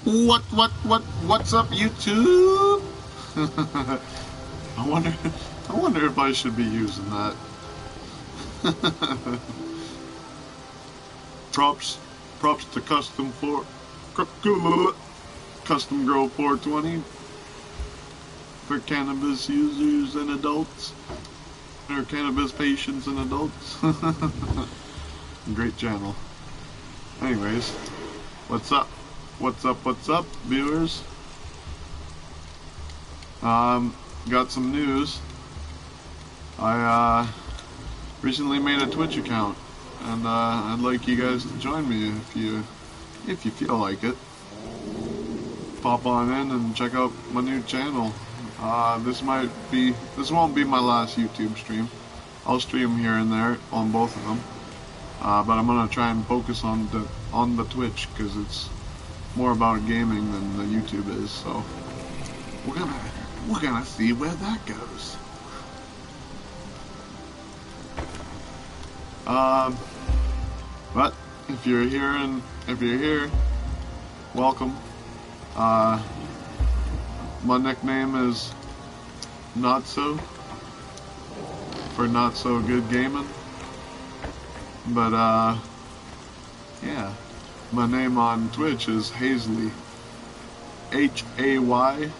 What's up, YouTube? I wonder if I should be using that. props to Custom Grow 420 for cannabis users and adults, or cannabis patients and adults. Great channel. Anyways, what's up, viewers? Got some news. I recently made a Twitch account, and I'd like you guys to join me if you feel like it. Pop on in and check out my new channel. This won't be my last YouTube stream. I'll stream here and there on both of them, but I'm gonna try and focus on the Twitch because it's more about gaming than the YouTube is. So we're gonna see where that goes. But if you're here, welcome. My nickname is Not So, for Not So Good Gaming. But yeah, my name on Twitch is Hayzzley, Hayzzley.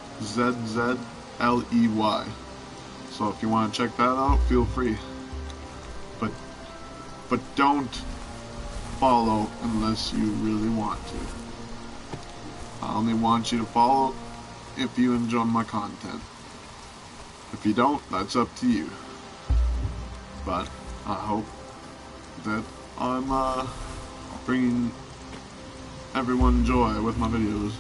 So if you want to check that out, feel free. But don't follow unless you really want to. I only want you to follow if you enjoy my content. If you don't, that's up to you. But I hope that I'm bringing everyone joy with my videos.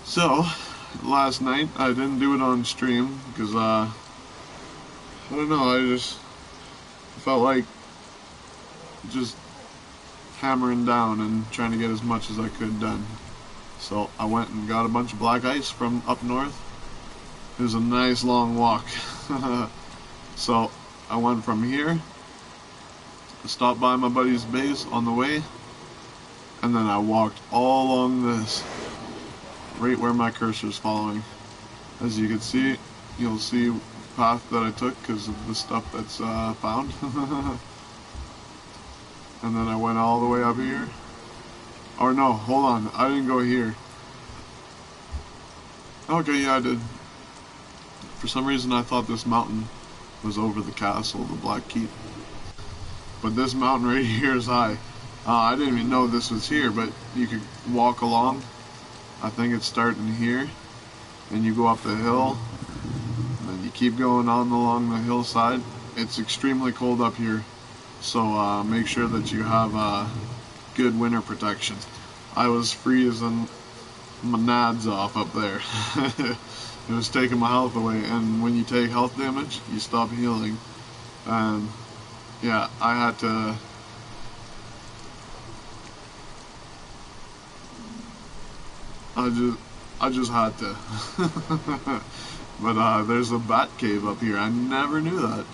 So, last night I didn't do it on stream because I don't know, I just felt like just hammering down and trying to get as much as I could done. So I went and got a bunch of black ice from up north. It was a nice long walk. So I went from here, stopped by my buddy's base on the way, and then I walked all along this, right where my cursor's following. As you can see, you'll see the path that I took because of the stuff that's found. And then I went all the way up here. Or no, hold on, I didn't go here. Okay, yeah, I did. For some reason I thought this mountain was over the castle, the Black Keep. But this mountain right here is high. I didn't even know this was here, but you could walk along. I think it's starting here, and you go up the hill, and then you keep going on along the hillside. It's extremely cold up here, so make sure that you have good winter protection. I was freezing my nads off up there. It was taking my health away, and when you take health damage, you stop healing. And yeah, I had to. I just had to. But there's a bat cave up here. I never knew that.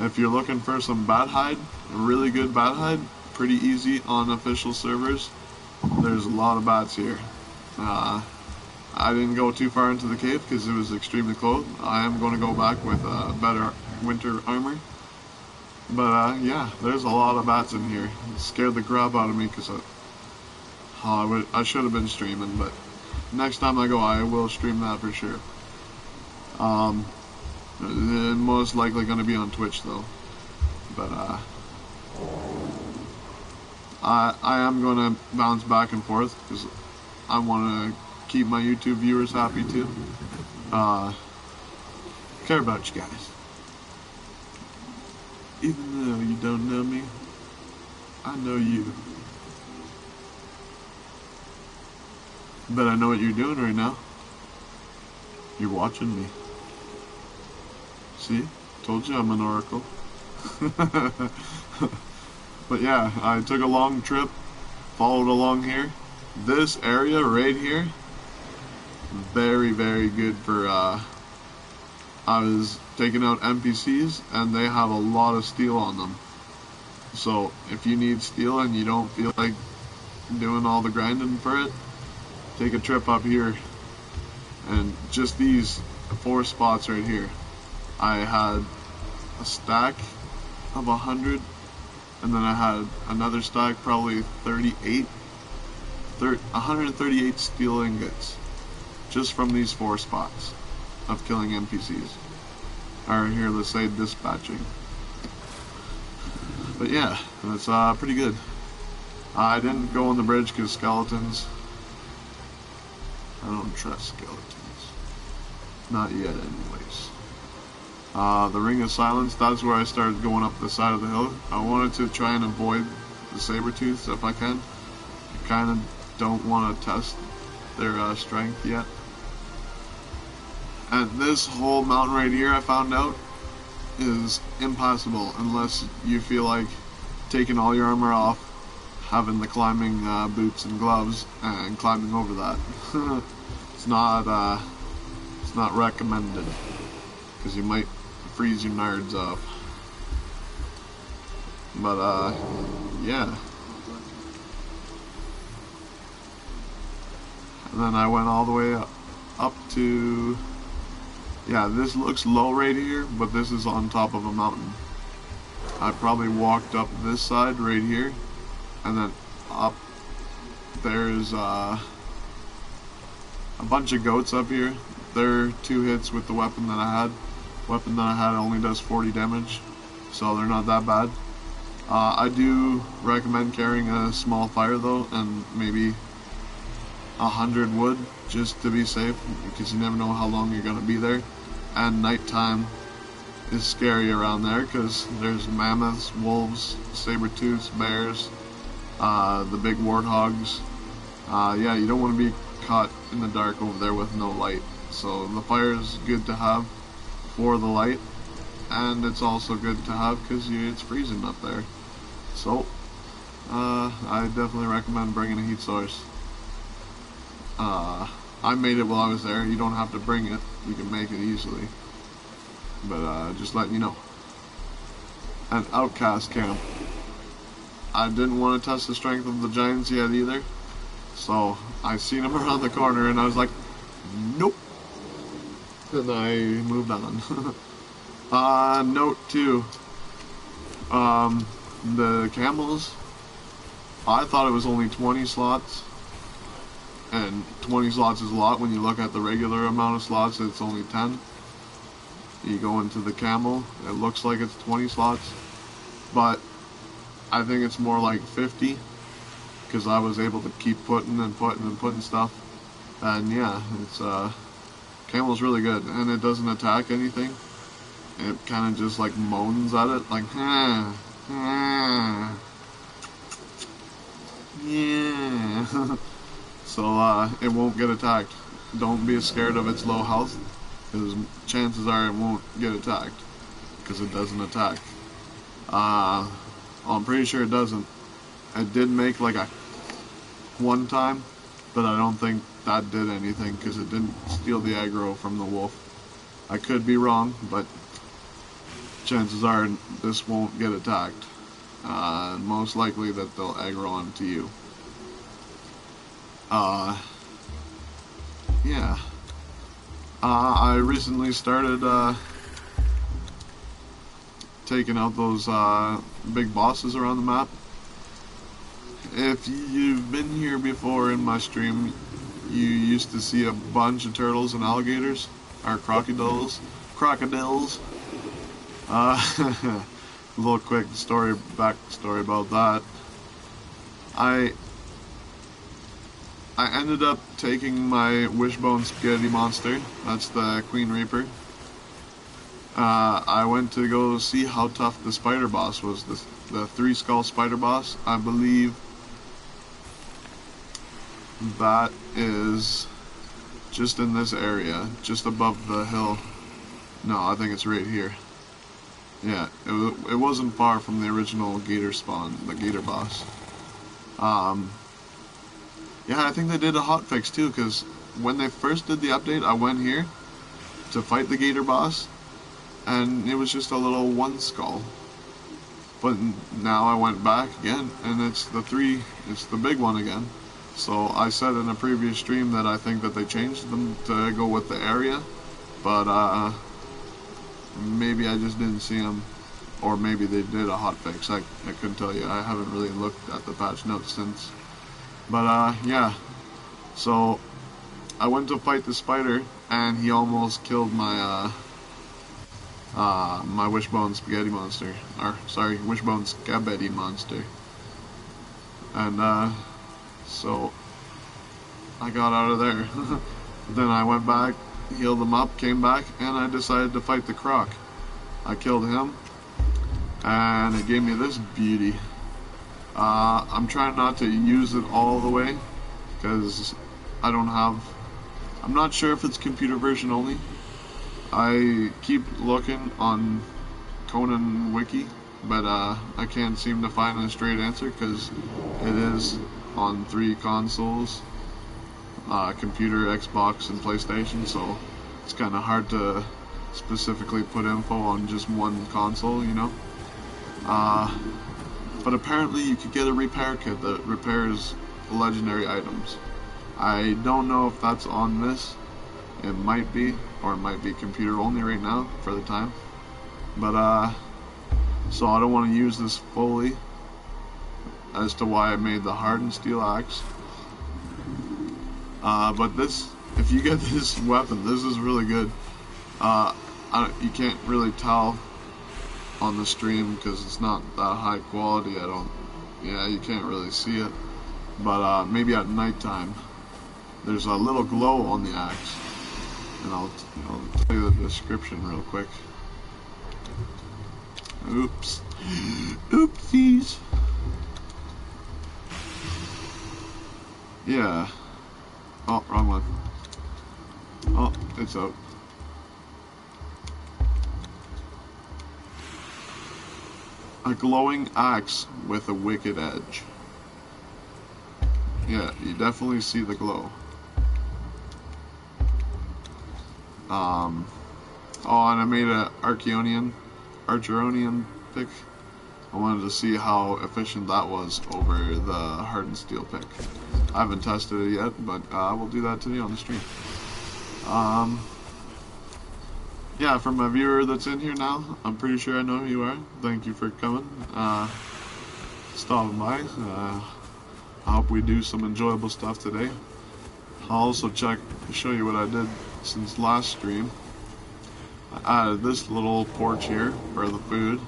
If you're looking for some bat hide, a really good bat hide, pretty easy on official servers. There's a lot of bats here. I didn't go too far into the cave because it was extremely cold. I am going to go back with better winter armor. But yeah, there's a lot of bats in here. It scared the crap out of me because I should have been streaming, but next time I go, I will stream that for sure. Most likely going to be on Twitch though. But I am going to bounce back and forth because I want to keep my YouTube viewers happy too. Care about you guys. Even though you don't know me, I know you. But I know what you're doing right now. You're watching me. See? Told you I'm an oracle. But yeah, I took a long trip, followed along here. This area right here, very, very good for, I was taking out NPCs, and they have a lot of steel on them. So if you need steel and you don't feel like doing all the grinding for it, take a trip up here, and just these 4 spots right here, I had a stack of 100, and then I had another stack, probably 138 steel ingots, just from these 4 spots of killing NPCs. Or here, let's say dispatching. But yeah, that's pretty good. I didn't go on the bridge because skeletons. I don't trust skeletons. Not yet, anyways. The Ring of Silence, that's where I started going up the side of the hill. I wanted to try and avoid the saber-tooths if I can. I kind of don't want to test their strength yet. And this whole mountain right here, I found out, is impassable unless you feel like taking all your armor off, having the climbing boots and gloves, and climbing over that. It's not recommended, because you might freeze your nards off. But yeah. And then I went all the way up to, yeah, this looks low right here, but this is on top of a mountain. I probably walked up this side right here, and then up there's a bunch of goats up here. They're 2 hits with the weapon that I had. Weapon that I had only does 40 damage, so they're not that bad. I do recommend carrying a small fire though, and maybe 100 wood, just to be safe, because you never know how long you're gonna be there. And nighttime is scary around there, because there's mammoths, wolves, saber-tooths, bears, the big warthogs. Yeah, you don't want to be caught in the dark over there with no light. So the fire is good to have for the light, and it's also good to have because it's freezing up there. So I definitely recommend bringing a heat source. I made it while I was there. You don't have to bring it, you can make it easily, but just letting you know. An outcast camp. I didn't want to test the strength of the giants yet either, so I seen them around the corner and I was like, nope, and I moved on. Note 2, the camels, I thought it was only 20 slots, and 20 slots is a lot. When you look at the regular amount of slots, it's only 10. You go into the camel, it looks like it's 20 slots, but I think it's more like 50, because I was able to keep putting and putting and putting stuff. And yeah, it's camel's really good, and it doesn't attack anything. It kind of just like moans at it, like yeah. So it won't get attacked. Don't be scared of its low health, because chances are it won't get attacked, because it doesn't attack. Well, I'm pretty sure it doesn't. It did make like a one time, but I don't think that did anything, because it didn't steal the aggro from the wolf. I could be wrong, but chances are this won't get attacked. Most likely that they'll aggro onto you. Yeah. I recently started taking out those big bosses around the map. If you've been here before in my stream, you used to see a bunch of turtles and alligators, or crocodiles. A little quick backstory about that. I ended up taking my wishbone spaghetti monster, that's the Queen Reaper. I went to go see how tough the spider boss was, the 3 skull spider boss. I believe that is just in this area, just above the hill. No, I think it's right here. Yeah, it wasn't far from the original gator spawn, the gator boss. Yeah, I think they did a hotfix too, because when they first did the update, I went here to fight the gator boss, and it was just a little 1 skull. But now I went back again, and it's the big one again. So I said in a previous stream that I think that they changed them to go with the area, but maybe I just didn't see them, or maybe they did a hotfix. I couldn't tell you. I haven't really looked at the patch notes since. But yeah, so I went to fight the spider, and he almost killed my my wishbone spaghetti monster, or sorry, wishbone scabetti monster. And so I got out of there. Then I went back, healed him up, came back, and I decided to fight the croc. I killed him, and it gave me this beauty. I'm trying not to use it all the way, because I'm not sure if it's computer version only. I keep looking on Conan Wiki, but I can't seem to find a straight answer, because it is on 3 consoles, computer, Xbox, and PlayStation, so it's kind of hard to specifically put info on just one console, you know. But apparently you could get a repair kit that repairs legendary items. I don't know if that's on this. It might be, or it might be computer only right now for the time. But so I don't want to use this fully as to why I made the hardened steel axe. But this, if you get this weapon, this is really good. You can't really tell on the stream because it's not that high quality. Yeah, you can't really see it. But maybe at nighttime, there's a little glow on the axe. And I'll tell you the description real quick. Oops. Oopsies. Yeah. Oh, wrong one. Oh, it's out. A glowing axe with a wicked edge. Yeah, you definitely see the glow. Oh, and I made a Archeronian pick. I wanted to see how efficient that was over the hardened steel pick. I haven't tested it yet, but we'll do that today on the stream. Yeah, for my viewer that's in here now, I'm pretty sure I know who you are. Thank you for coming, stopping by. I hope we do some enjoyable stuff today. I'll also show you what I did since last stream. I added this little porch here for the food.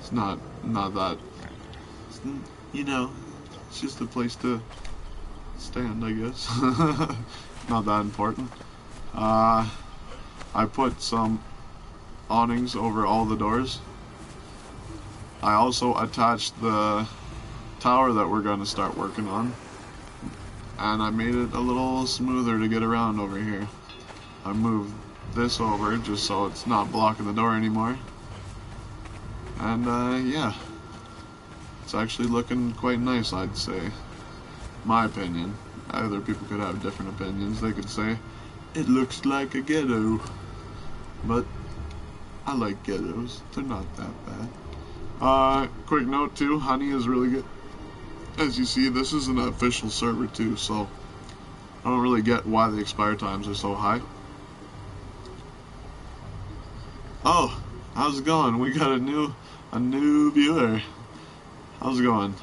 It's not that, you know, it's just a place to stand, I guess. Not that important. I put some awnings over all the doors. I also attached the tower that we're going to start working on, and I made it a little smoother to get around over here. I moved this over just so it's not blocking the door anymore, and yeah, it's actually looking quite nice, I'd say. My opinion. Other people could have different opinions. They could say it looks like a ghetto, but I like ghettos. They're not that bad. Quick note too, honey is really good. As you see, this is an official server too, so I don't really get why the expire times are so high. Oh, how's it going? We got a new viewer. How's it going?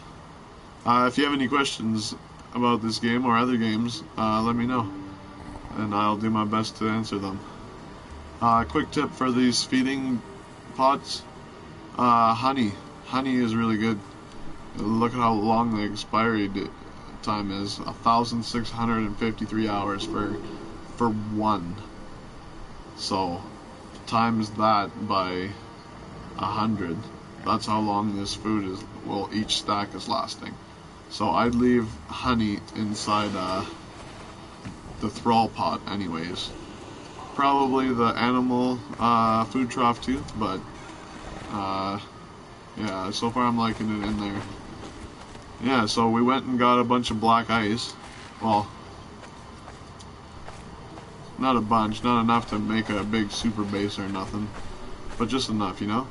If you have any questions about this game or other games, let me know, and I'll do my best to answer them. Quick tip for these feeding pots, honey is really good. Look at how long the expiry time is, 1,653 hours for one. So times that by 100, that's how long this food is, well, each stack is lasting. So I'd leave honey inside the thrall pot anyways. Probably the animal food trough too, but yeah, so far I'm liking it in there. Yeah, so we went and got a bunch of black ice. Well, not a bunch, not enough to make a big super base or nothing, but just enough, you know.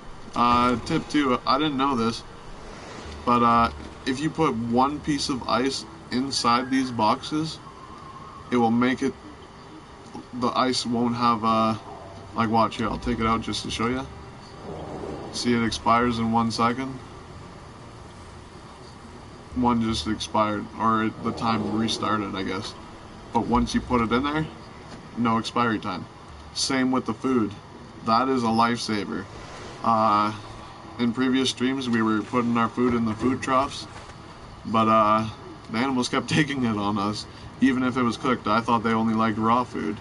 Tip 2, I didn't know this, but if you put one piece of ice inside these boxes, it will make it, the ice won't have, like watch here, I'll take it out just to show you. See, it expires in 1 second. One just expired, or the time restarted, I guess. But once you put it in there, no expiry time. Same with the food. That is a lifesaver. In previous streams, we were putting our food in the food troughs, but the animals kept taking it on us, even if it was cooked. I thought they only liked raw food.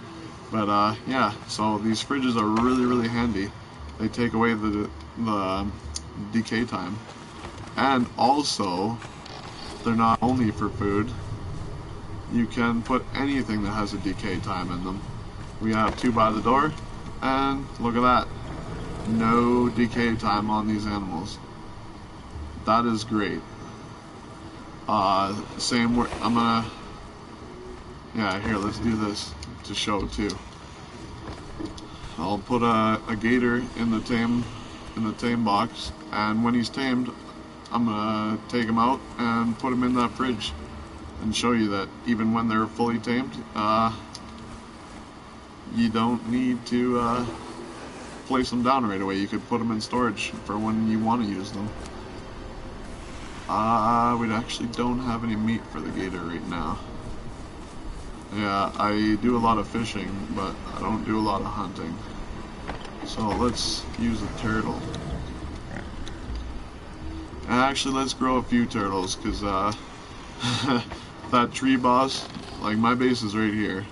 But yeah, so these fridges are really, really handy. They take away the decay time. And also, they're not only for food. You can put anything that has a decay time in them. We have 2 by the door, and look at that. No decay time on these animals. That is great. Same word, I'm gonna, yeah, here, let's do this to show too. I'll put a gator in the tame box, and when he's tamed, I'm gonna take him out and put him in that fridge and show you that even when they're fully tamed, you don't need to place them down right away. You could put them in storage for when you want to use them. We actually don't have any meat for the gator right now. Yeah, I do a lot of fishing, but I don't do a lot of hunting. So let's use a turtle. And actually, let's grow a few turtles, because that tree boss, like my base is right here.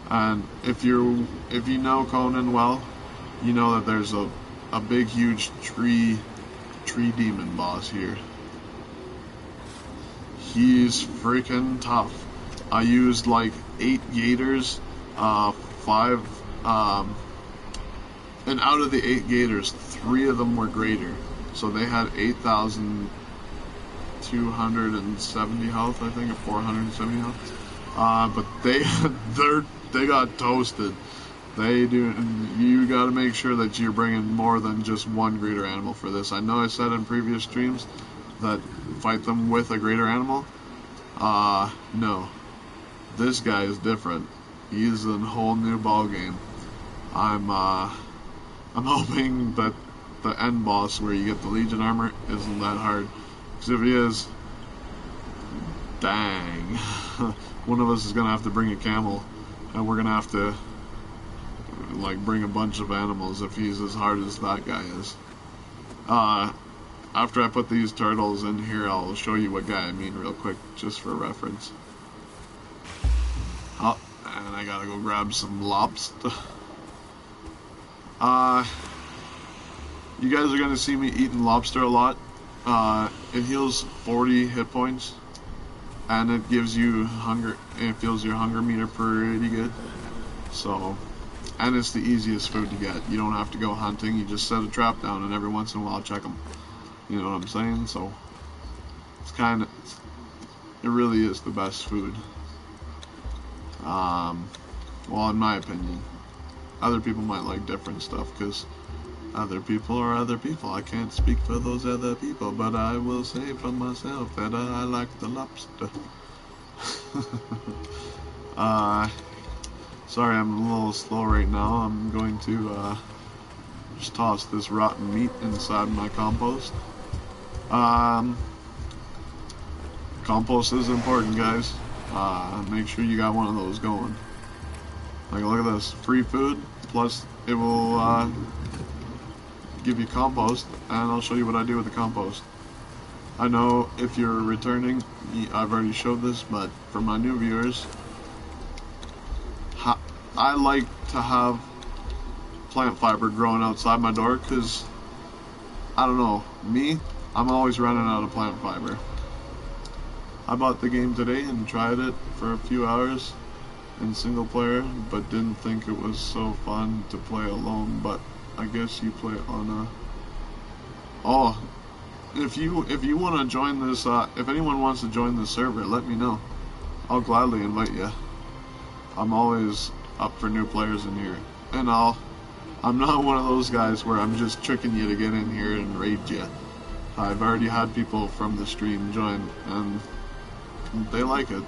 And if you know Conan well, you know that there's a big huge tree demon boss here. He's freaking tough. I used like 8 gators, 5, and out of the 8 gators, 3 of them were greater. So they had 8,270 health, I think, or 470 health. But they got toasted. You gotta make sure that you're bringing more than just one greater animal for this. I know I said in previous streams that fight them with a greater animal. No. This guy is different. He's a whole new ball game. I'm hoping that the end boss where you get the Legion armor isn't that hard. Because if he is, dang. One of us is gonna have to bring a camel, and we're gonna have to like bring a bunch of animals if he's as hard as that guy is. After I put these turtles in here, I'll show you what guy I mean real quick, just for reference. Oh, and I gotta go grab some lobster. You guys are gonna see me eating lobster a lot. It heals 40 hit points, and it gives you hunger. It fills your hunger meter pretty good. So, and it's the easiest food to get. You don't have to go hunting. You just set a trap down, and every once in a while check them. You know what I'm saying? So, it's kind of, it really is the best food. Well, in my opinion. Other people might like different stuff, because other people are other people. I can't speak for those other people, but I will say for myself that I like the lobster. Sorry, I'm a little slow right now. I'm going to just toss this rotten meat inside my compost. Compost is important, guys. Make sure you got one of those going. Like, look at this, free food, plus it will give you compost, and I'll show you what I do with the compost. I know if you're returning, I've already showed this, but for my new viewers, I like to have plant fiber growing outside my door, because, I don't know, I'm always running out of plant fiber. I bought the game today and tried it for a few hours in single player, but didn't think it was so fun to play alone. But I guess you play on a... Oh, if you want to join this, if anyone wants to join this server, let me know. I'll gladly invite you. I'm always up for new players in here. And I'm not one of those guys where I'm just tricking you to get in here and raid you. I've already had people from the stream join, and they like it.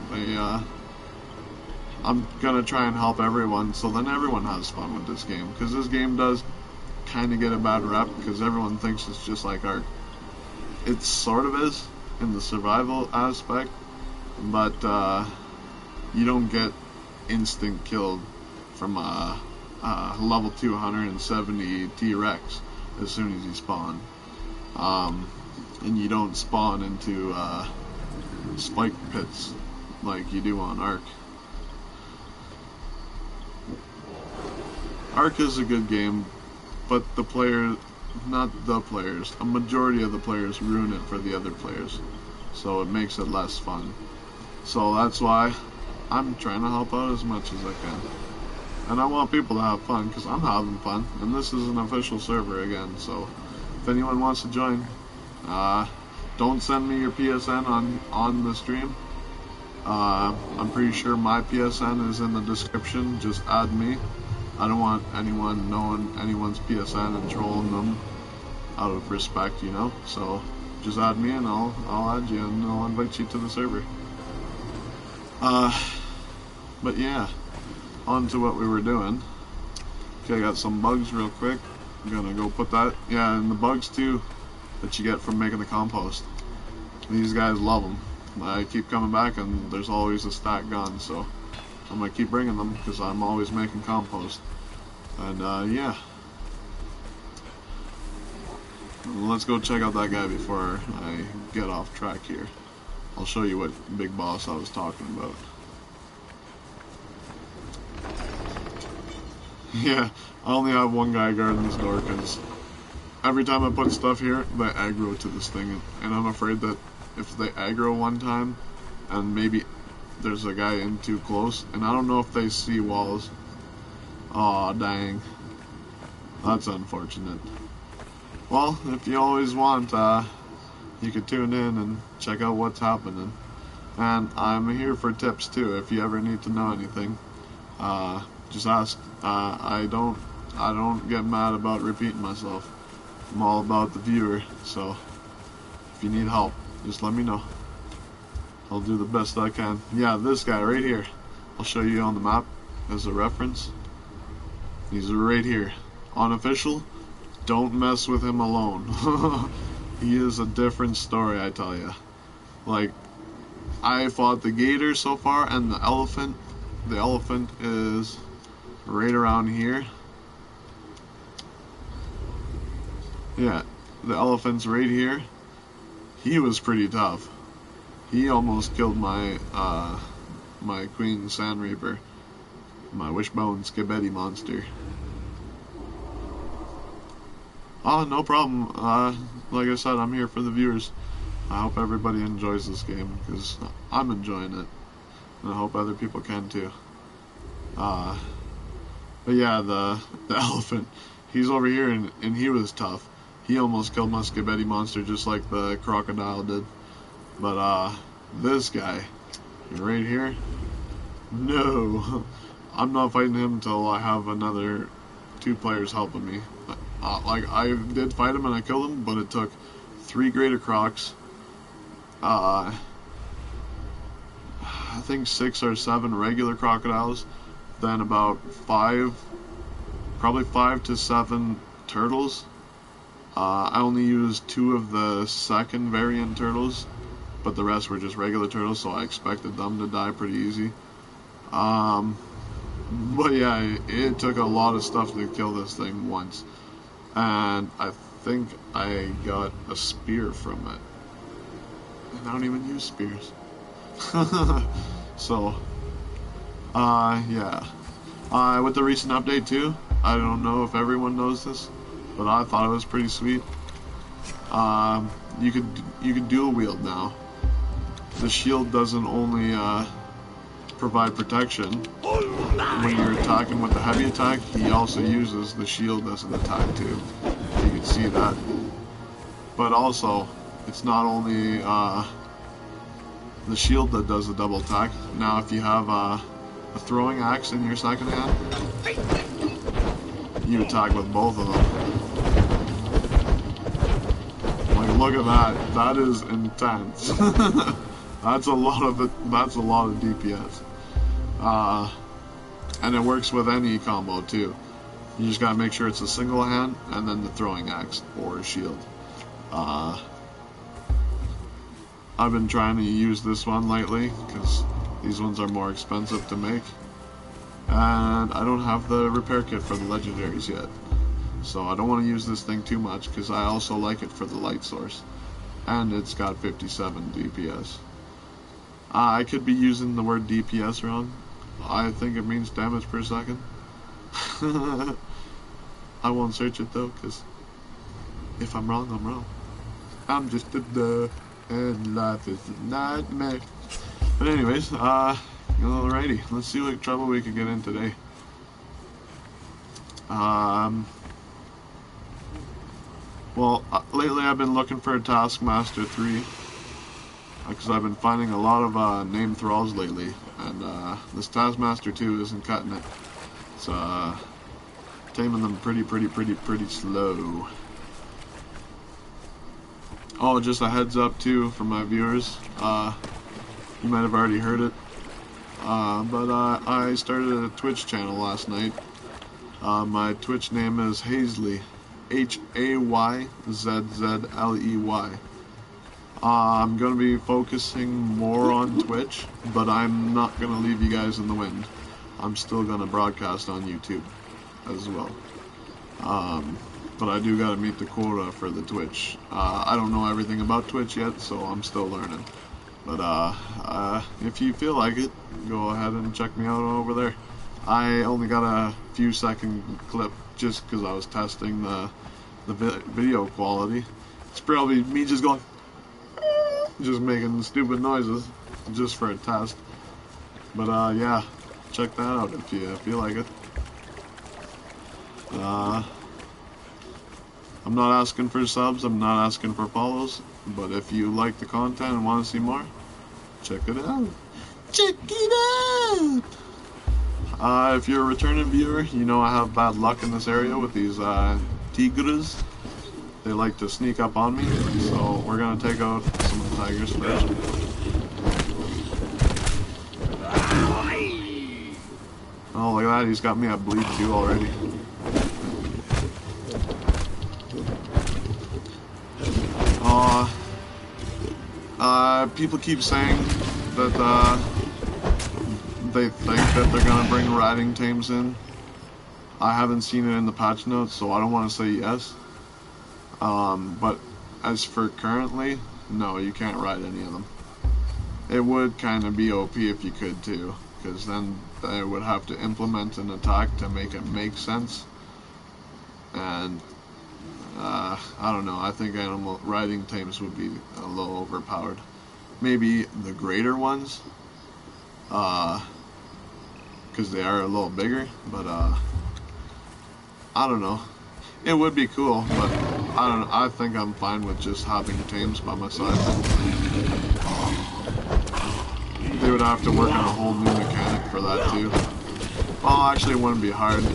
I'm gonna try and help everyone, so then everyone has fun with this game, because this game does kind of get a bad rep, because everyone thinks it's just like Ark. It sort of is, in the survival aspect, but you don't get instant killed from a level 270 T-Rex as soon as you spawn. And you don't spawn into spike pits like you do on Ark. Ark is a good game, but a majority of the players ruin it for the other players, so it makes it less fun. So that's why I'm trying to help out as much as I can. And I want people to have fun, because I'm having fun, and this is an official server again, so if anyone wants to join, don't send me your PSN on the stream. I'm pretty sure my PSN is in the description. Just add me. I don't want anyone knowing anyone's PSN and trolling them out of respect, you know. So just add me and I'll add you and I'll invite you to the server. But yeah, on to what we were doing. Okay, I got some bugs real quick. I'm gonna go put that. Yeah, and the bugs too that you get from making the compost. These guys love them. I keep coming back and there's always a stack gone, so I'm gonna keep bringing them because I'm always making compost. And yeah, let's go check out that guy before I get off track here. I'll show you what big boss I was talking about. Yeah, I only have one guy guarding this door because every time I put stuff here, they aggro to this thing, and I'm afraid that if they aggro one time and maybe there's a guy in too close, and I don't know if they see walls. Aw, dang. That's unfortunate. Well, if you always want, you could tune in and check out what's happening. And I'm here for tips too, if you ever need to know anything. Just ask. I don't get mad about repeating myself. I'm all about the viewer, so if you need help, just let me know. I'll do the best I can. Yeah, this guy right here. I'll show you on the map as a reference. He's right here. Unofficial, don't mess with him alone. He is a different story, I tell you. Like, I fought the gator so far and the elephant. The elephant is right around here. Yeah, the elephant's right here. He was pretty tough. He almost killed my my queen sand reaper, my wishbone skibidi monster. Oh, no problem. Like I said, I'm here for the viewers. I hope everybody enjoys this game because I'm enjoying it, and I hope other people can too. But yeah, the elephant, he's over here and he was tough. He almost killed my skibidi monster just like the crocodile did. But this guy right here, no, I'm not fighting him until I have another 2 players helping me. Like, I did fight him and I killed him, but it took 3 greater crocs, I think 6 or 7 regular crocodiles, then about 5, probably 5 to 7 turtles. I only used 2 of the second variant turtles, but the rest were just regular turtles, so I expected them to die pretty easy. But yeah, it took a lot of stuff to kill this thing once, and I think I got a spear from it. And I don't even use spears. So, yeah. With the recent update too, I don't know if everyone knows this, but I thought it was pretty sweet. You could dual wield now. The shield doesn't only provide protection when you're attacking with the heavy attack, he also uses the shield as an attack too. You can see that. But also, it's not only the shield that does the double attack. Now if you have a throwing axe in your second hand, you attack with both of them. Like, look at that. That is intense. That's a lot of it. That's a lot of DPS. And it works with any combo too. You just gotta make sure it's a single hand and then the throwing axe or a shield. I've been trying to use this one lately because these ones are more expensive to make, and I don't have the repair kit for the legendaries yet, so I don't want to use this thing too much because I also like it for the light source, and it's got 57 DPS. I could be using the word DPS wrong. I think it means damage per second. I won't search it though, because if I'm wrong, I'm wrong. I'm just a duh, and life is a nightmare. But anyways, alrighty, let's see what trouble we can get in today. Well, lately I've been looking for a Taskmaster 3, because I've been finding a lot of named thralls lately, and this Taskmaster 2 isn't cutting it. It's taming them pretty slow. Oh, just a heads up too for my viewers. You might have already heard it, but I started a Twitch channel last night. My Twitch name is Hayzzley, Hayzzley. I'm going to be focusing more on Twitch, but I'm not going to leave you guys in the wind. I'm still going to broadcast on YouTube as well. But I do got to meet the quota for the Twitch. I don't know everything about Twitch yet, so I'm still learning. But if you feel like it, go ahead and check me out over there. I only got a few second clip just because I was testing the video quality. It's probably me just going, just making stupid noises just for a test. But yeah, check that out if you feel like it. I'm not asking for subs, I'm not asking for follows, but if you like the content and want to see more, check it out. Check it out! If you're a returning viewer, you know I have bad luck in this area with these tigers. They like to sneak up on me, so we're gonna take out some of the tigers first. Oh, look at that, he's got me at bleed 2 already. People keep saying that they think that they're gonna bring riding tames in. I haven't seen it in the patch notes, so I don't want to say yes. But as for currently, no, you can't ride any of them. It would kind of be OP if you could too, because then they would have to implement an attack to make it make sense. And I don't know, I think animal riding tames would be a little overpowered. Maybe the greater ones, because they are a little bigger, but I don't know. It would be cool, but I don't know. I think I'm fine with just having tames by my side. They would have to work on a whole new mechanic for that too. Well, actually it wouldn't be hard,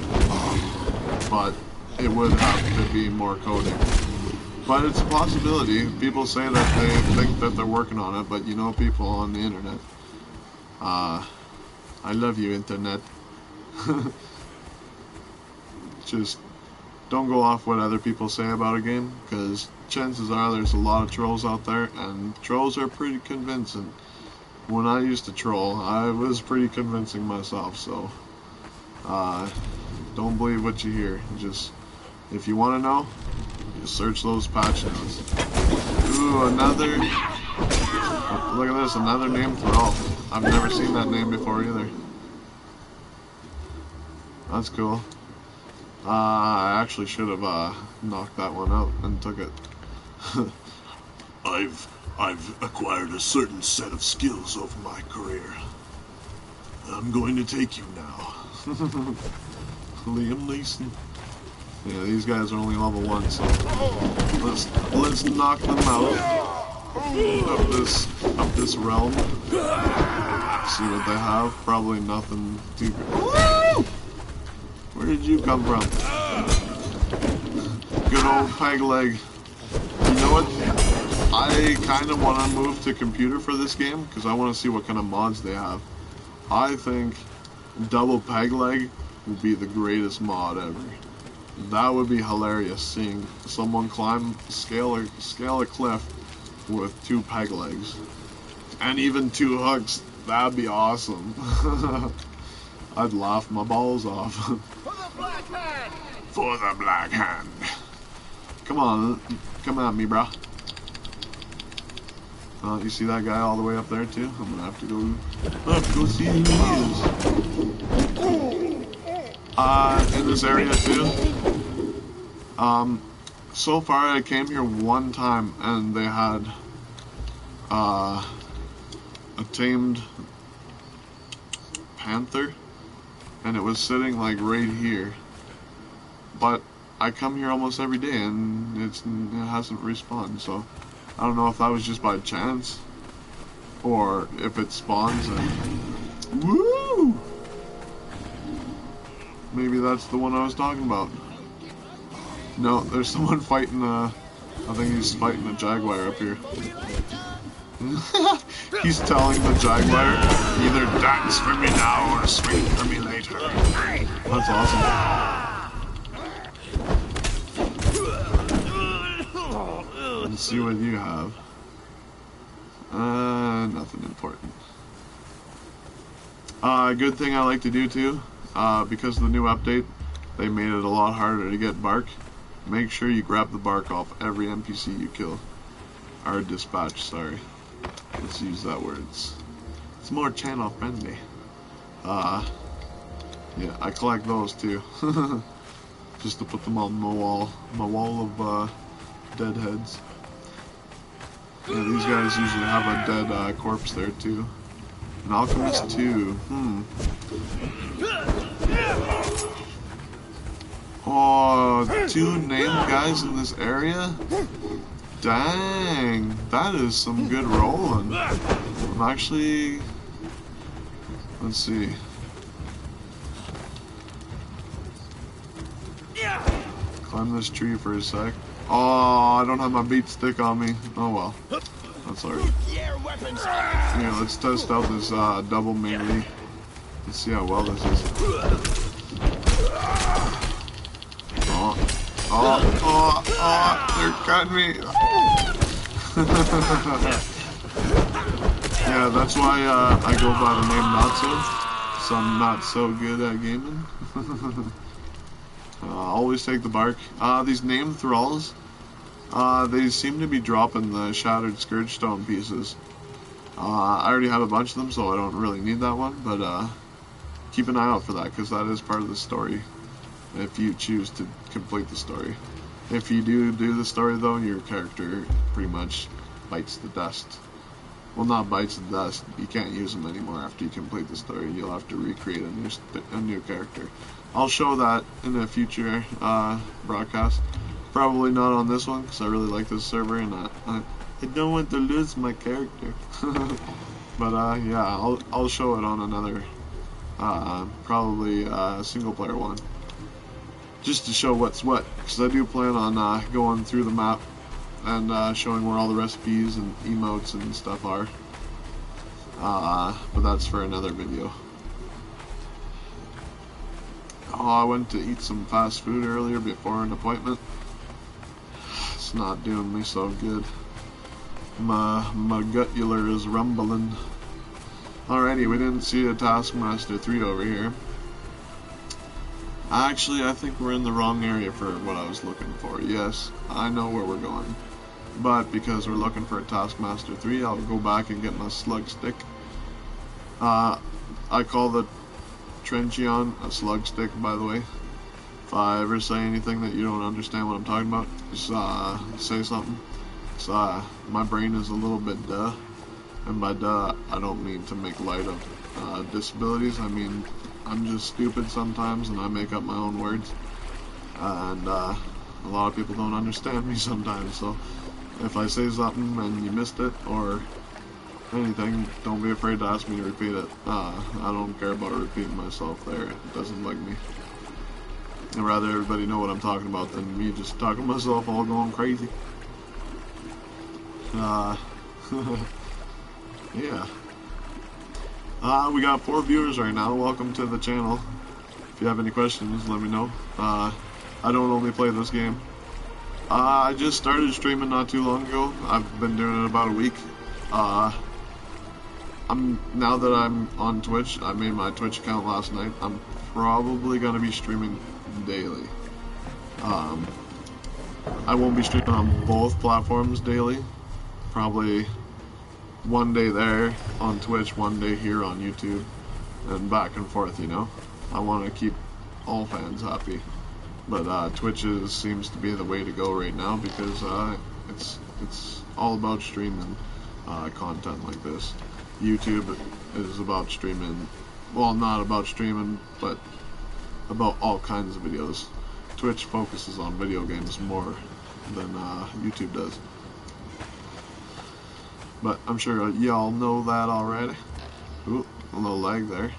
but it would have to be more coding. But it's a possibility. People say that they think that they're working on it, but you know people on the internet. I love you, internet. Just don't go off what other people say about a game, because chances are there's a lot of trolls out there, and trolls are pretty convincing. When I used to troll, I was pretty convincing myself, so don't believe what you hear. Just, if you want to know, just search those patch notes. Ooh, another, look at this, another name thrall. I've never seen that name before either. That's cool. I actually should have knocked that one out and took it. I've acquired a certain set of skills over my career. I'm going to take you now. Liam Neeson. Yeah, these guys are only level 1, so let's knock them out of this realm. See what they have. Probably nothing too good. Woo! Where did you come from? Good old peg leg. You know what? I kind of want to move to computer for this game because I want to see what kind of mods they have. I think double peg leg would be the greatest mod ever. That would be hilarious, seeing someone scale a cliff with 2 peg legs. And even 2 hooks. That'd be awesome. I'd laugh my balls off. For the black hand! For the black hand. Come on, come at me, brah. You see that guy all the way up there too? I'm gonna have to go see who he is. In this area too. So far I came here one time and they had a tamed panther and it was sitting like right here. But I come here almost every day and it hasn't respawned, so I don't know if that was just by chance or if it spawns and woo! Maybe that's the one I was talking about. No, there's someone fighting I think he's fighting a jaguar up here. He's telling the jaguar, either dance for me now or swing for me later. That's awesome. Let's see what you have. Nothing important. Good thing I like to do too, because of the new update, they made it a lot harder to get bark. Make sure you grab the bark off every NPC you kill. Or dispatch, sorry. Let's use that word. It's more channel friendly. Yeah, I collect those too. Just to put them on my wall of dead heads. Yeah, these guys usually have a dead corpse there too. An alchemist too. Oh, 2 named guys in this area? Dang, that is some good rolling. I'm actually... Let's see. Climb this tree for a sec. Oh, I don't have my beat stick on me. Oh well. That's alright. Yeah, let's test out this double melee. Let's see how well this is. They're cutting me. Yeah, that's why I go by the name Natsu, so I'm not so good at gaming. Always take the bark. These named thralls, they seem to be dropping the shattered scourge stone pieces. I already have a bunch of them, so I don't really need that one, but keep an eye out for that, because that is part of the story, if you choose to complete the story. If you do the story though, your character pretty much bites the dust. Well, not bites the dust, you can't use them anymore after you complete the story. You'll have to recreate a new character. I'll show that in a future broadcast. Probably not on this one, because I really like this server and I don't want to lose my character. But yeah, I'll show it on another, probably single player one. Just to show what's what, because I do plan on going through the map and showing where all the recipes and emotes and stuff are. But that's for another video. Oh, I went to eat some fast food earlier before an appointment. It's not doing me so good. My gutular is rumbling. Alrighty, we didn't see a Taskmaster 3 over here. Actually, I think we're in the wrong area for what I was looking for. Yes, I know where we're going. But because we're looking for a Taskmaster 3, I'll go back and get my slug stick. I call the Trenchion a slug stick, by the way. If I ever say anything that you don't understand what I'm talking about, just say something. So, my brain is a little bit duh. And by duh, I don't mean to make light of disabilities. I mean, I'm just stupid sometimes and I make up my own words. And a lot of people don't understand me sometimes. So if I say something and you missed it, or anything, don't be afraid to ask me to repeat it. I don't care about repeating myself there. It doesn't bug me. I'd rather everybody know what I'm talking about than me just talking to myself all going crazy. Yeah. We got 4 viewers right now. Welcome to the channel. If you have any questions, let me know. I don't only play this game. I just started streaming not too long ago. I've been doing it about a week. Now that I'm on Twitch, I made my Twitch account last night. I'm probably gonna be streaming daily. I won't be streaming on both platforms daily. Probably one day there on Twitch, one day here on YouTube, and back and forth, you know. I want to keep all fans happy, but Twitch seems to be the way to go right now because it's all about streaming content like this. YouTube is about streaming, well, not about streaming, but about all kinds of videos. Twitch focuses on video games more than YouTube does. But I'm sure y'all know that already. Ooh, a little lag there.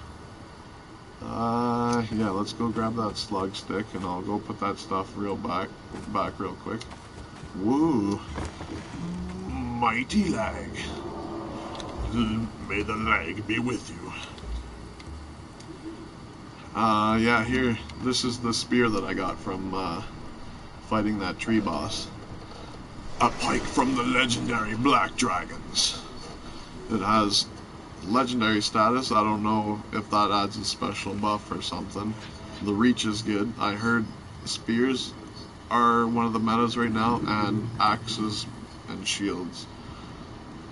Yeah, let's go grab that slug stick and I'll go put that stuff back real quick. Woo! Mighty lag. May the lag be with you. Yeah, here, this is the spear that I got from fighting that tree boss. A pike from the legendary Black Dragons. It has legendary status. I don't know if that adds a special buff or something. The reach is good. I heard spears are one of the metas right now, and axes and shields.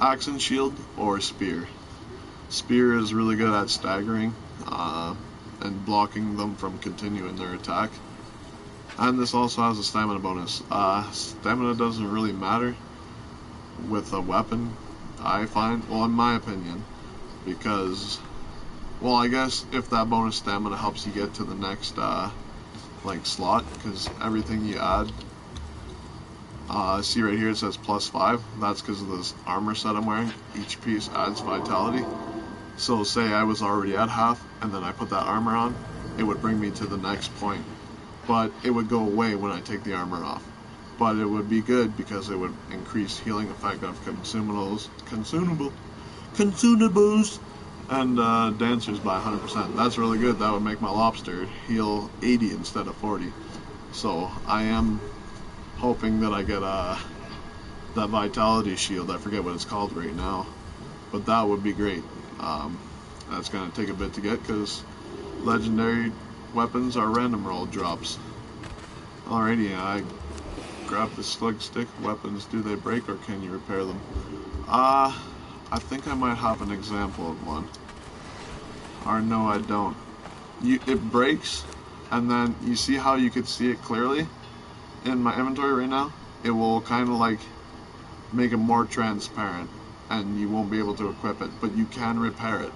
Axe and shield or spear. Spear is really good at staggering and blocking them from continuing their attack. And this also has a stamina bonus. Stamina doesn't really matter with a weapon, I find, well, in my opinion, because, well, I guess if that bonus stamina helps you get to the next, like, slot, because everything you add, see right here it says +5, that's because of this armor set I'm wearing. Each piece adds vitality. So say I was already at half, and then I put that armor on, it would bring me to the next point. But it would go away when I take the armor off. But it would be good because it would increase healing effect of consumables, and dancers by 100%. That's really good. That would make my lobster heal 80 instead of 40. So I am hoping that I get that vitality shield. I forget what it's called right now, but that would be great. That's gonna take a bit to get because legendary weapons are random roll drops. Alrighty, I grabbed the slug stick. Weapons, do they break or can you repair them? I think I might have an example of one. Or no, I don't. It breaks, and then you see how you could see it clearly in my inventory right now? It will kind of like make it more transparent, and you won't be able to equip it, but you can repair it.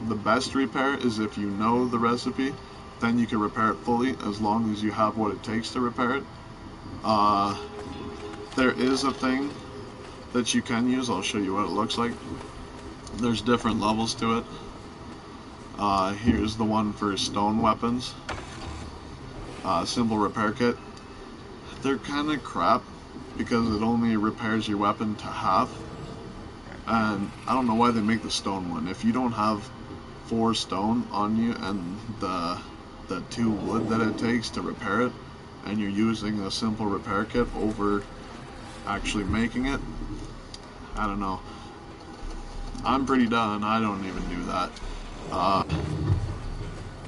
The best repair is if you know the recipe, then you can repair it fully as long as you have what it takes to repair it. There is a thing that you can use. I'll show you what it looks like. There's different levels to it. Here's the one for stone weapons. Simple repair kit. They're kind of crap because it only repairs your weapon to half. And I don't know why they make the stone one. If you don't have 4 stone on you and the 2 wood that it takes to repair it, and you're using a simple repair kit over actually making it, I don't know. I'm pretty done. I don't even do that.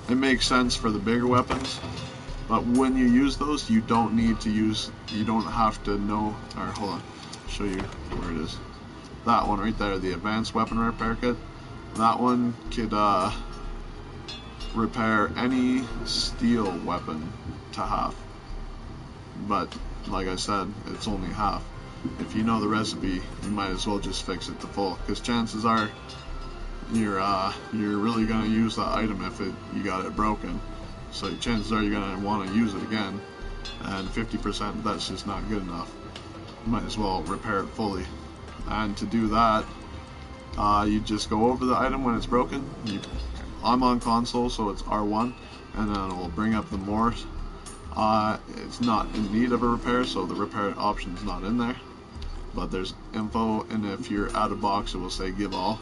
It makes sense for the bigger weapons, but when you use those, you don't have to know, or hold on, I'll show you where it is. That one right there, the advanced weapon repair kit. That one could repair any steel weapon to half. But like I said, it's only half. If you know the recipe, you might as well just fix it to full, because chances are you're really gonna use that item if you got it broken. So chances are you're gonna want to use it again, and 50% that's just not good enough. You might as well repair it fully. And to do that, you just go over the item when it's broken. I'm on console, so it's R1, and then it will bring up the more. It's not in need of a repair, so the repair option is not in there. But there's info, and if you're out of box, it will say give all.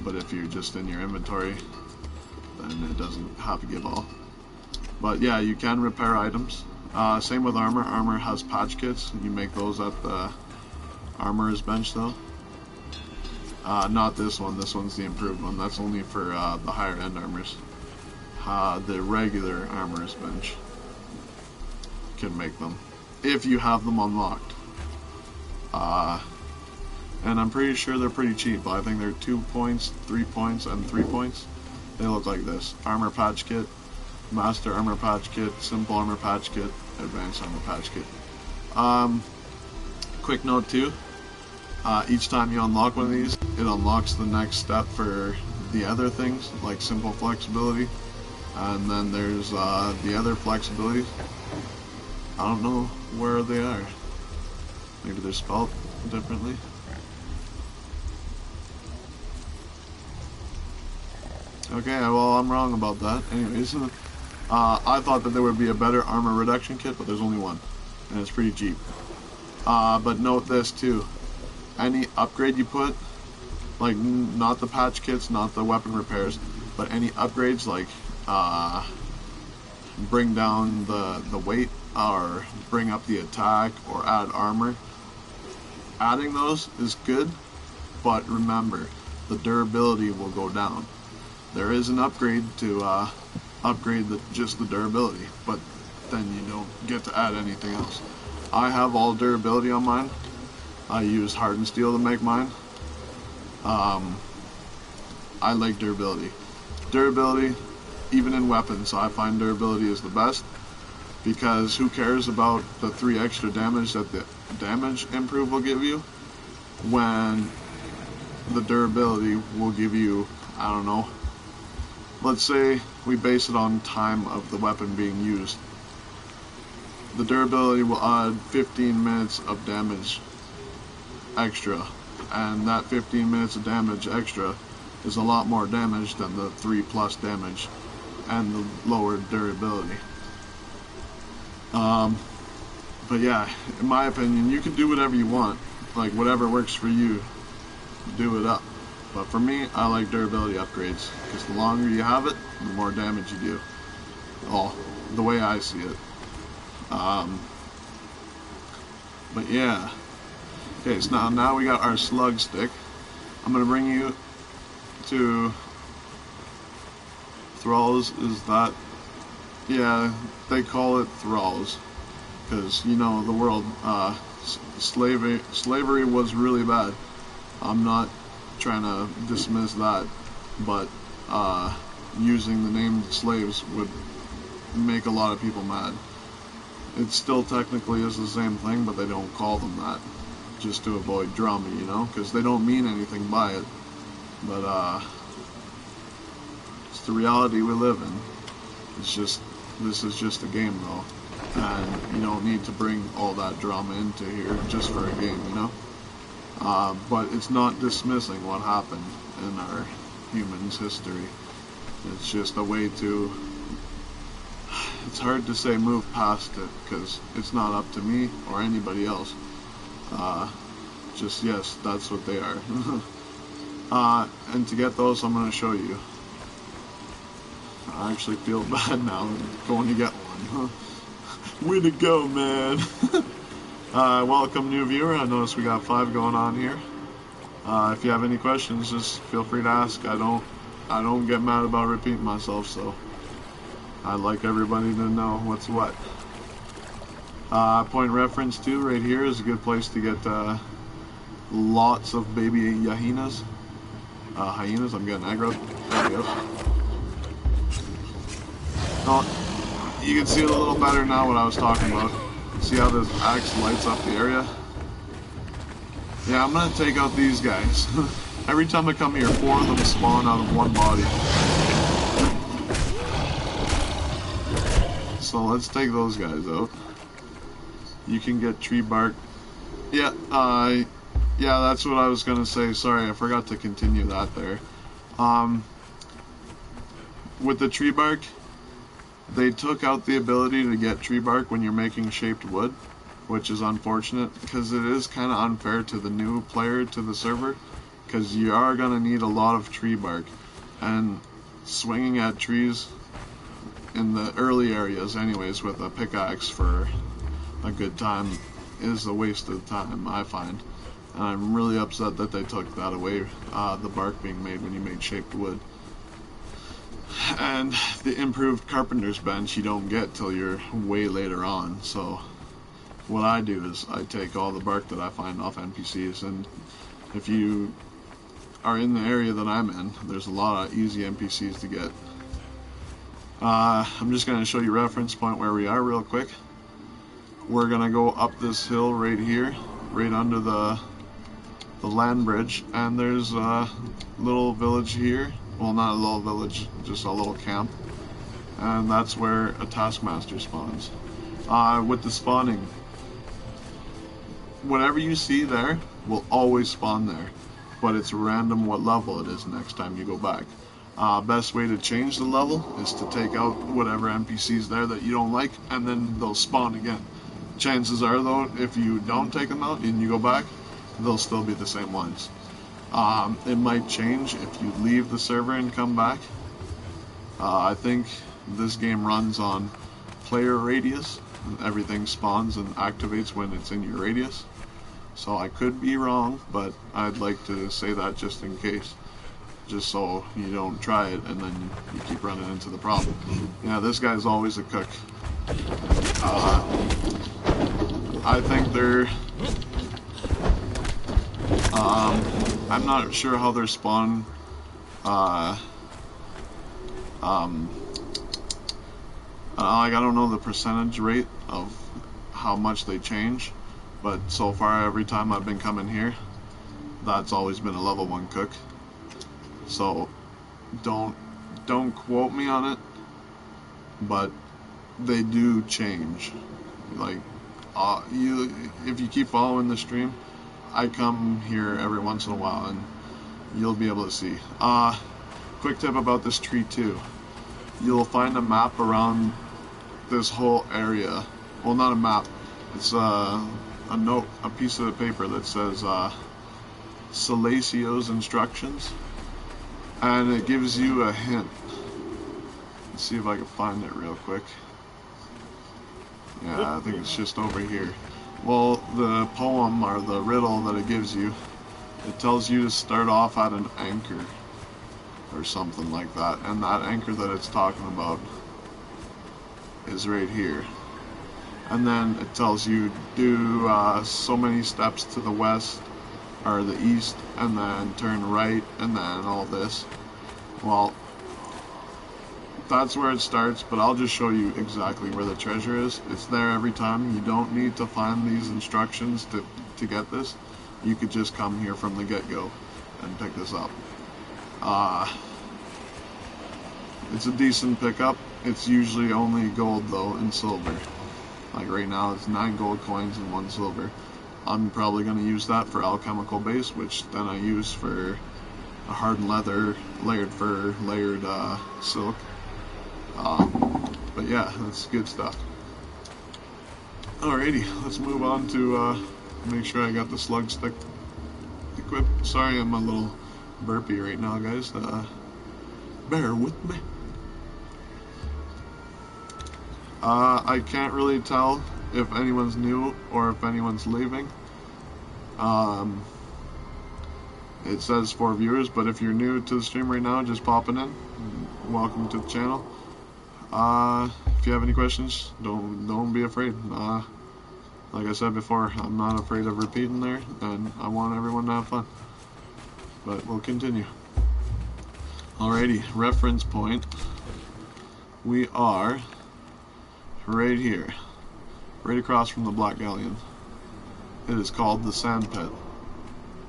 But if you're just in your inventory, then it doesn't have to give all. But yeah, you can repair items. Same with armor. Armor has patch kits. You make those at the armorer's bench though. Not this one. This one's the improved one. That's only for the higher end armors. The regular armorer's bench can make them if you have them unlocked. And I'm pretty sure they're pretty cheap. I think they're 2 points, 3 points, and 3 points. They look like this: armor patch kit, master armor patch kit, simple armor patch kit, advanced armor patch kit. Quick note too, each time you unlock one of these, it unlocks the next step for the other things, like simple flexibility, and then there's the other flexibilities. I don't know where they are. Maybe they're spelled differently. Okay, well, I'm wrong about that. Anyways, I thought that there would be a better armor reduction kit, but there's only one, and it's pretty cheap. But note this too: any upgrade you put, like not the patch kits, not the weapon repairs, but any upgrades like bring down the weight or bring up the attack or add armor, adding those is good, but remember, the durability will go down. There is an upgrade to upgrade just the durability, but then you don't get to add anything else. I have all durability on mine. I use hardened steel to make mine. I like durability. Durability, even in weapons, I find durability is the best, because who cares about the 3 extra damage that the damage improve will give you, when the durability will give you, I don't know, let's say we base it on time of the weapon being used. The durability will add 15 minutes of damage extra, and that 15 minutes of damage extra is a lot more damage than the 3+ damage and the lower durability. But yeah, in my opinion, you can do whatever you want, like whatever works for you, do it up. But for me, I like durability upgrades, because the longer you have it, the more damage you do. Oh, the way I see it. But yeah. Okay, so now we got our slug stick. I'm going to bring you to thralls. Is that... yeah, they call it thralls, because, you know, the world, slavery was really bad. I'm not trying to dismiss that, but using the name slaves would make a lot of people mad. It still technically is the same thing, but they don't call them that, just to avoid drama, you know, because they don't mean anything by it. But it's the reality we live in. It's just, this is just a game though, and you don't need to bring all that drama into here just for a game, you know. But it's not dismissing what happened in our humans' history. It's just a way to, it's hard to say move past it, because it's not up to me or anybody else. Just, yes, that's what they are. And to get those, I'm going to show you. I actually feel bad now going to get one. Way to go, man. Welcome, new viewer. I noticed we got 5 going on here. If you have any questions, just feel free to ask. I don't get mad about repeating myself, so I'd like everybody to know what's what. Point reference 2 right here is a good place to get lots of baby hyenas. Hyenas, I'm getting aggro. There we go. Oh, you can see it a little better now what I was talking about. See how this axe lights up the area? Yeah, I'm gonna take out these guys. Every time I come here, 4 of them spawn out of one body. So let's take those guys out. You can get tree bark. Yeah, Yeah, that's what I was gonna say. Sorry, I forgot to continue that there. Um, with the tree bark, they took out the ability to get tree bark when you're making shaped wood, which is unfortunate because it is kind of unfair to the new player to the server, because you are gonna need a lot of tree bark, and swinging at trees in the early areas anyways with a pickaxe for a good time is a waste of time, I find. And I'm really upset that they took that away, the bark being made when you made shaped wood. And the improved carpenter's bench you don't get till you're way later on. So what I do is I take all the bark that I find off NPCs, and if you are in the area that I'm in, there's a lot of easy NPCs to get. I'm just going to show you reference point where we are real quick. We're going to go up this hill right here, right under the land bridge, and there's a little village here. Well, not a little village, just a little camp, and that's where a taskmaster spawns. With the spawning, whatever you see there will always spawn there, but it's random what level it is next time you go back. Best way to change the level is to take out whatever NPCs there that you don't like, and then they'll spawn again. Chances are though, if you don't take them out and you go back, they'll still be the same ones. It might change if you leave the server and come back. I think this game runs on player radius. Everything spawns and activates when it's in your radius. So I could be wrong, but I'd like to say that just in case. Just so you don't try it and then you keep running into the problem. Yeah, this guy's always a cook. I think they're... I'm not sure how they're spawned. Like, I don't know the percentage rate of how much they change, but so far every time I've been coming here, that's always been a level 1 cook. So don't quote me on it, but they do change. Like, if you keep following the stream, I come here every once in a while and you'll be able to see. Quick tip about this tree too. You'll find a map around this whole area. Well, not a map. It's a note, a piece of paper that says Salacio's instructions, and it gives you a hint. Let's see if I can find it real quick. Yeah, I think it's just over here. Well, the poem or the riddle that it gives you, it tells you to start off at an anchor or something like that, and that anchor that it's talking about is right here. And then it tells you do so many steps to the west or the east, and then turn right, and then all this. Well, that's where it starts, but I'll just show you exactly where the treasure is. It's there every time. You don't need to find these instructions to get this. You could just come here from the get-go and pick this up. It's a decent pickup. It's usually only gold though and silver. Like right now it's 9 gold coins and 1 silver. I'm probably going to use that for alchemical base, which then I use for a hardened leather, layered fur, layered silk. But yeah, that's good stuff. Alrighty, let's move on to make sure I got the slug stick equipped. Sorry I'm a little burpy right now, guys. Bear with me. I can't really tell if anyone's new or if anyone's leaving. It says 4 viewers, but if you're new to the stream right now, just popping in, welcome to the channel. If you have any questions, don't be afraid. Like I said before, I'm not afraid of repeating there, and I want everyone to have fun. But we'll continue. Alrighty, reference point. We are right here, right across from the Black Galleon. It is called the Sand Pit.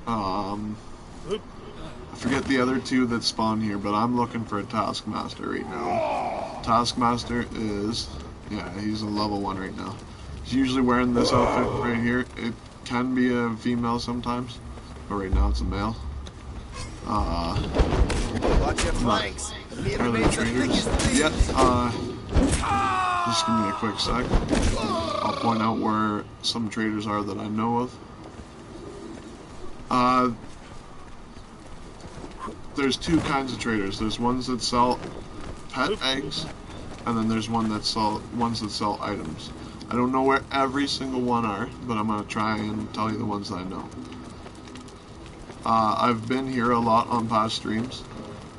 I forget the other 2 that spawn here, but I'm looking for a Taskmaster right now. Taskmaster is, yeah, he's a level 1 right now. He's usually wearing this outfit right here. It can be a female sometimes, but right now it's a male. Watch your flanks. The Are there enemies are thick traders? as thieves. Yeah, just give me a quick sec. I'll point out where some traders are that I know of. There's two kinds of traders. There's ones that sell pet eggs, and then there's ones that sell items. I don't know where every single one are, but I'm gonna try and tell you the ones that I know. I've been here a lot on past streams.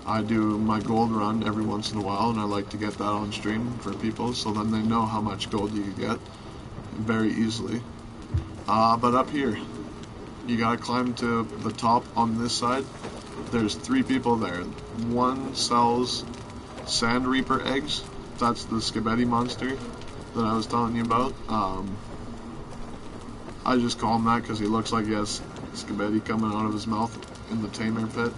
I do my gold run every once in a while, and I like to get that on stream for people, so then they know how much gold you can get very easily. But up here, you gotta climb to the top on this side. There's 3 people there. One sells Sand Reaper eggs. That's the Skibidi monster that I was telling you about. I just call him that because he looks like he has Skibidi coming out of his mouth in the tamer pit.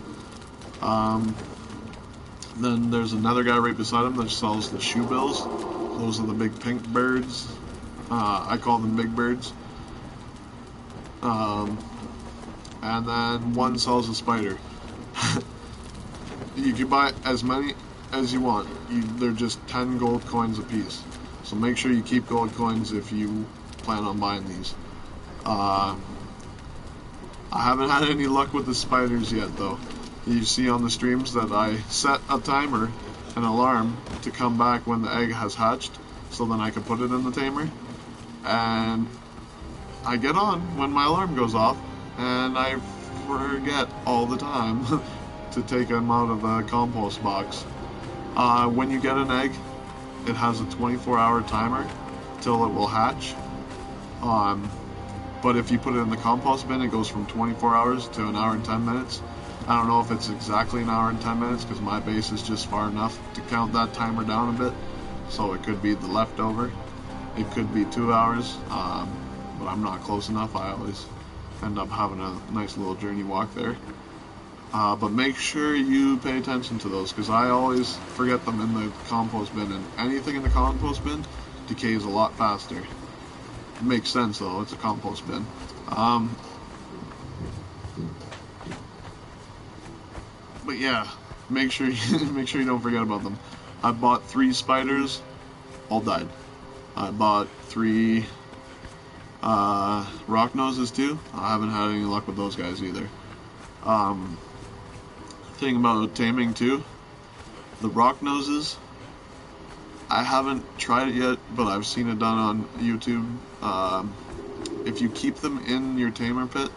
Then there's another guy right beside him that sells the shoe bills. Those are the big pink birds. I call them big birds. And then one sells a spider. You can buy as many as you want. They're just 10 gold coins a piece. So make sure you keep gold coins if you plan on buying these. I haven't had any luck with the spiders yet though. You see on the streams that I set a timer, an alarm, to come back when the egg has hatched, so then I can put it in the tamer. And I get on when my alarm goes off, and I forget all the time to take them out of the compost box. When you get an egg, it has a 24-hour timer till it will hatch. But if you put it in the compost bin, it goes from 24 hours to an hour and 10 minutes. I don't know if it's exactly an hour and 10 minutes because my base is just far enough to count that timer down a bit. So it could be the leftover. It could be 2 hours, but I'm not close enough. I always end up having a nice little journey walk there. But make sure you pay attention to those because I always forget them in the compost bin, and anything in the compost bin decays a lot faster. It makes sense though, it's a compost bin. But yeah, make sure you don't forget about them. I bought 3 spiders, all died. I bought 3 rock noses too. I haven't had any luck with those guys either. Thing about taming too, the rock noses, I haven't tried it yet, but I've seen it done on YouTube. If you keep them in your tamer pit,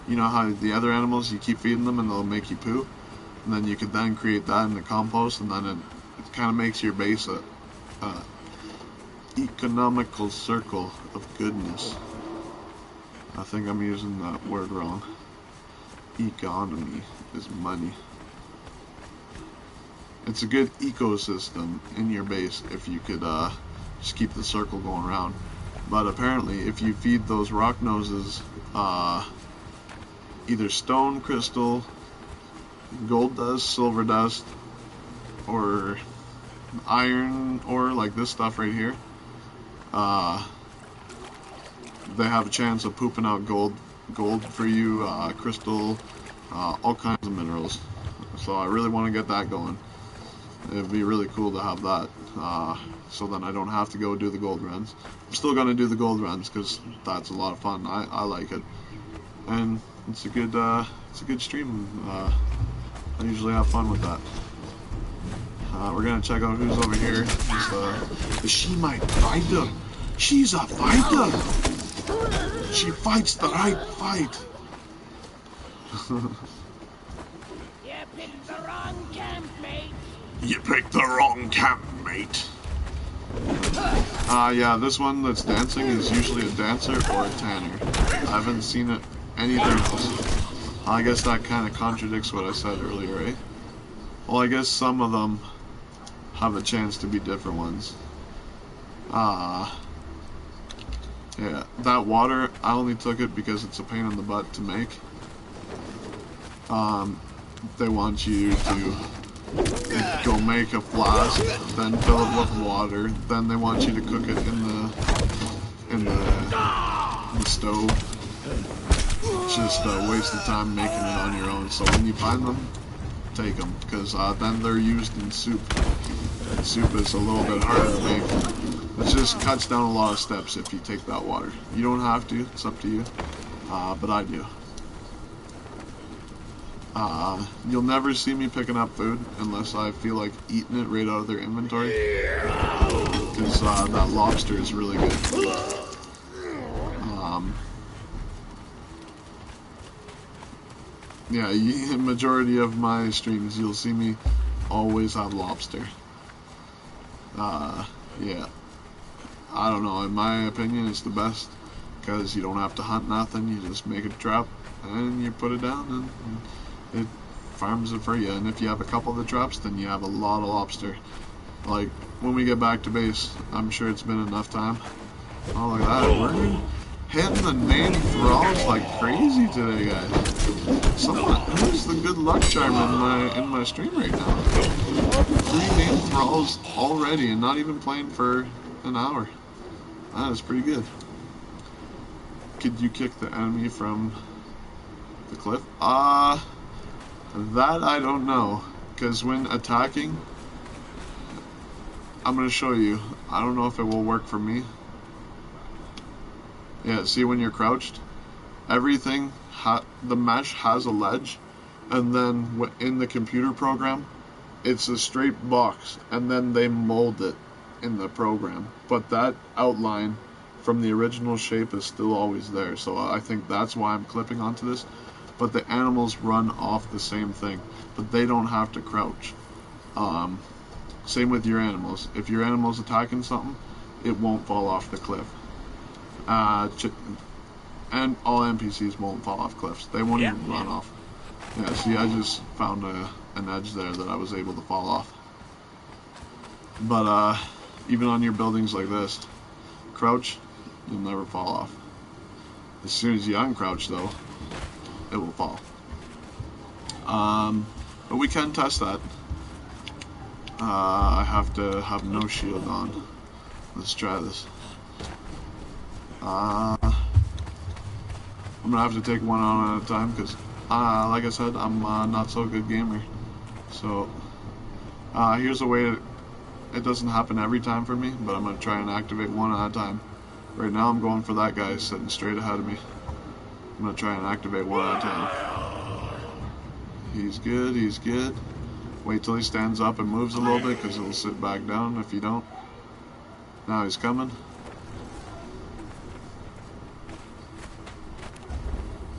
you know how the other animals, you keep feeding them and they'll make you poo, and then you could then create that in the compost, and then it kind of makes your base a economical circle of goodness. I think I'm using that word wrong. Economy is money. It's a good ecosystem in your base if you could just keep the circle going around. But apparently if you feed those rock noses either stone, crystal, gold dust, silver dust, or iron ore like this stuff right here, they have a chance of pooping out gold for you, crystal, all kinds of minerals. So I really want to get that going. It'd be really cool to have that, so then I don't have to go do the gold runs. I'm still going to do the gold runs because that's a lot of fun. I like it, and it's a good stream. I usually have fun with that. We're gonna check out who's over here. She might fight her. She's a fighter. She fights the right fight. You picked the wrong camp, mate. You picked the wrong camp, mate. Yeah, this one that's dancing is usually a dancer or a tanner. I haven't seen it anything else. I guess that kind of contradicts what I said earlier, right? Well, I guess some of them have a chance to be different ones. Yeah, that water, I only took it because it's a pain in the butt to make. They want you to go make a flask, then fill it with water, then they want you to cook it in the stove. it's just a waste of time making it on your own. So when you find them, take them, because then they're used in soup. And soup is a little bit harder to make. It just cuts down a lot of steps if you take that water. You don't have to, it's up to you, but I do. You'll never see me picking up food unless I feel like eating it right out of their inventory, because that lobster is really good. Yeah, majority of my streams you'll see me always have lobster. Yeah, I don't know, in my opinion it's the best, because you don't have to hunt nothing, you just make a trap and you put it down and it farms it for you. And if you have a couple of the traps, then you have a lot of lobster. Like when we get back to base, I'm sure it's been enough time. Oh, look at that, we're hitting the name thralls like crazy today, guys. Someone, who's the good luck charm in my stream right now? 3 name thralls already, and not even playing for an hour. That is pretty good. Could you kick the enemy from the cliff? That I don't know, because when attacking, I'm gonna show you. I don't know if it will work for me. Yeah, see, when you're crouched, everything, the mesh has a ledge, and then in the computer program, it's a straight box, and then they mold it in the program. But that outline from the original shape is still always there, so I think that's why I'm clipping onto this. But the animals run off the same thing, but they don't have to crouch. Same with your animals. If your animal's attacking something, it won't fall off the cliff. And all NPCs won't fall off cliffs. They won't even run off. Yeah, see, I just found an edge there that I was able to fall off. But even on your buildings like this, crouch, you'll never fall off. As soon as you uncrouch, though, it will fall. But we can test that. I have to have no shield on. Let's try this. I'm gonna have to take one on at a time, because like I said, I'm not so good gamer. So here's a way it doesn't happen every time for me, but I'm gonna try and activate one at a time. Right now I'm going for that guy sitting straight ahead of me. I'm gonna try and activate one at a time. He's good, he's good. Wait till he stands up and moves a little bit, because he'll sit back down if you don't. Now he's coming.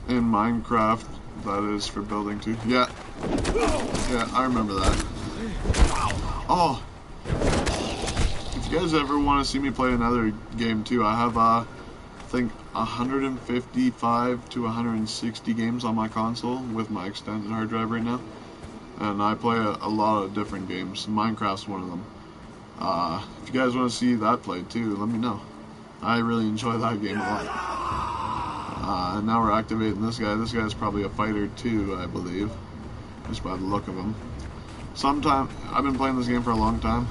In Minecraft, that is for building too. Yeah, I remember that. Oh, if you guys ever want to see me play another game too, I have I think 155 to 160 games on my console with my extended hard drive right now, and I play a lot of different games. Minecraft's one of them. If you guys want to see that played too, let me know. I really enjoy that game a lot. And now we're activating this guy. This guy's probably a fighter too, I believe, just by the look of him. I've been playing this game for a long time.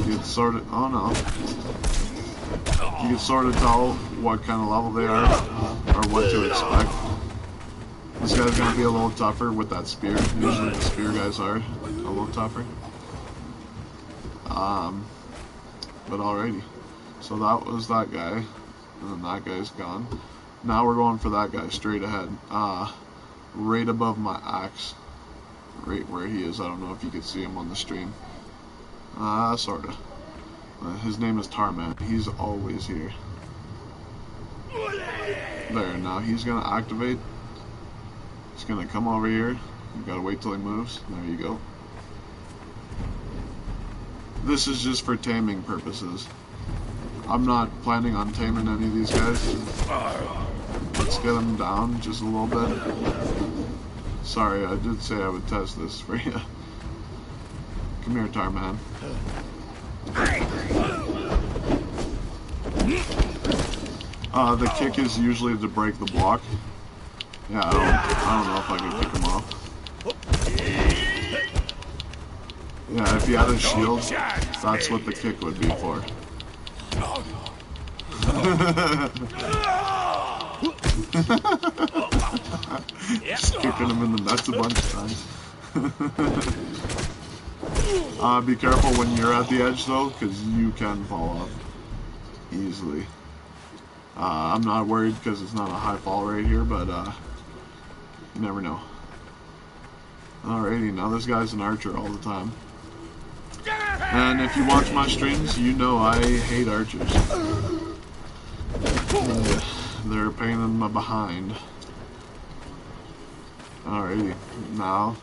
You can sort of, oh no. You can sort of tell what kind of level they are, or what to expect. This guy's gonna be a little tougher with that spear. Usually the spear guys are a little tougher. But alrighty. So that was that guy, and then that guy's gone. Now we're going for that guy straight ahead, right above my axe, right where he is. I don't know if you can see him on the stream. Sorta. His name is Tarman. He's always here. There, now he's gonna activate. He's gonna come over here. You gotta wait till he moves. There you go. This is just for taming purposes. I'm not planning on taming any of these guys. Let's get him down just a little bit. Sorry, I did say I would test this for you. Come here, Tarman. The kick is usually to break the block. Yeah, I don't know if I can kick him off. Yeah, if you had a shield, that's what the kick would be for. Just kicking him in the nuts a bunch of times. Be careful when you're at the edge though, because you can fall off easily. I'm not worried because it's not a high fall rate here, but you never know. Alrighty, now this guy's an archer all the time. And if you watch my streams, you know I hate archers. They're a pain in my behind. Alrighty, now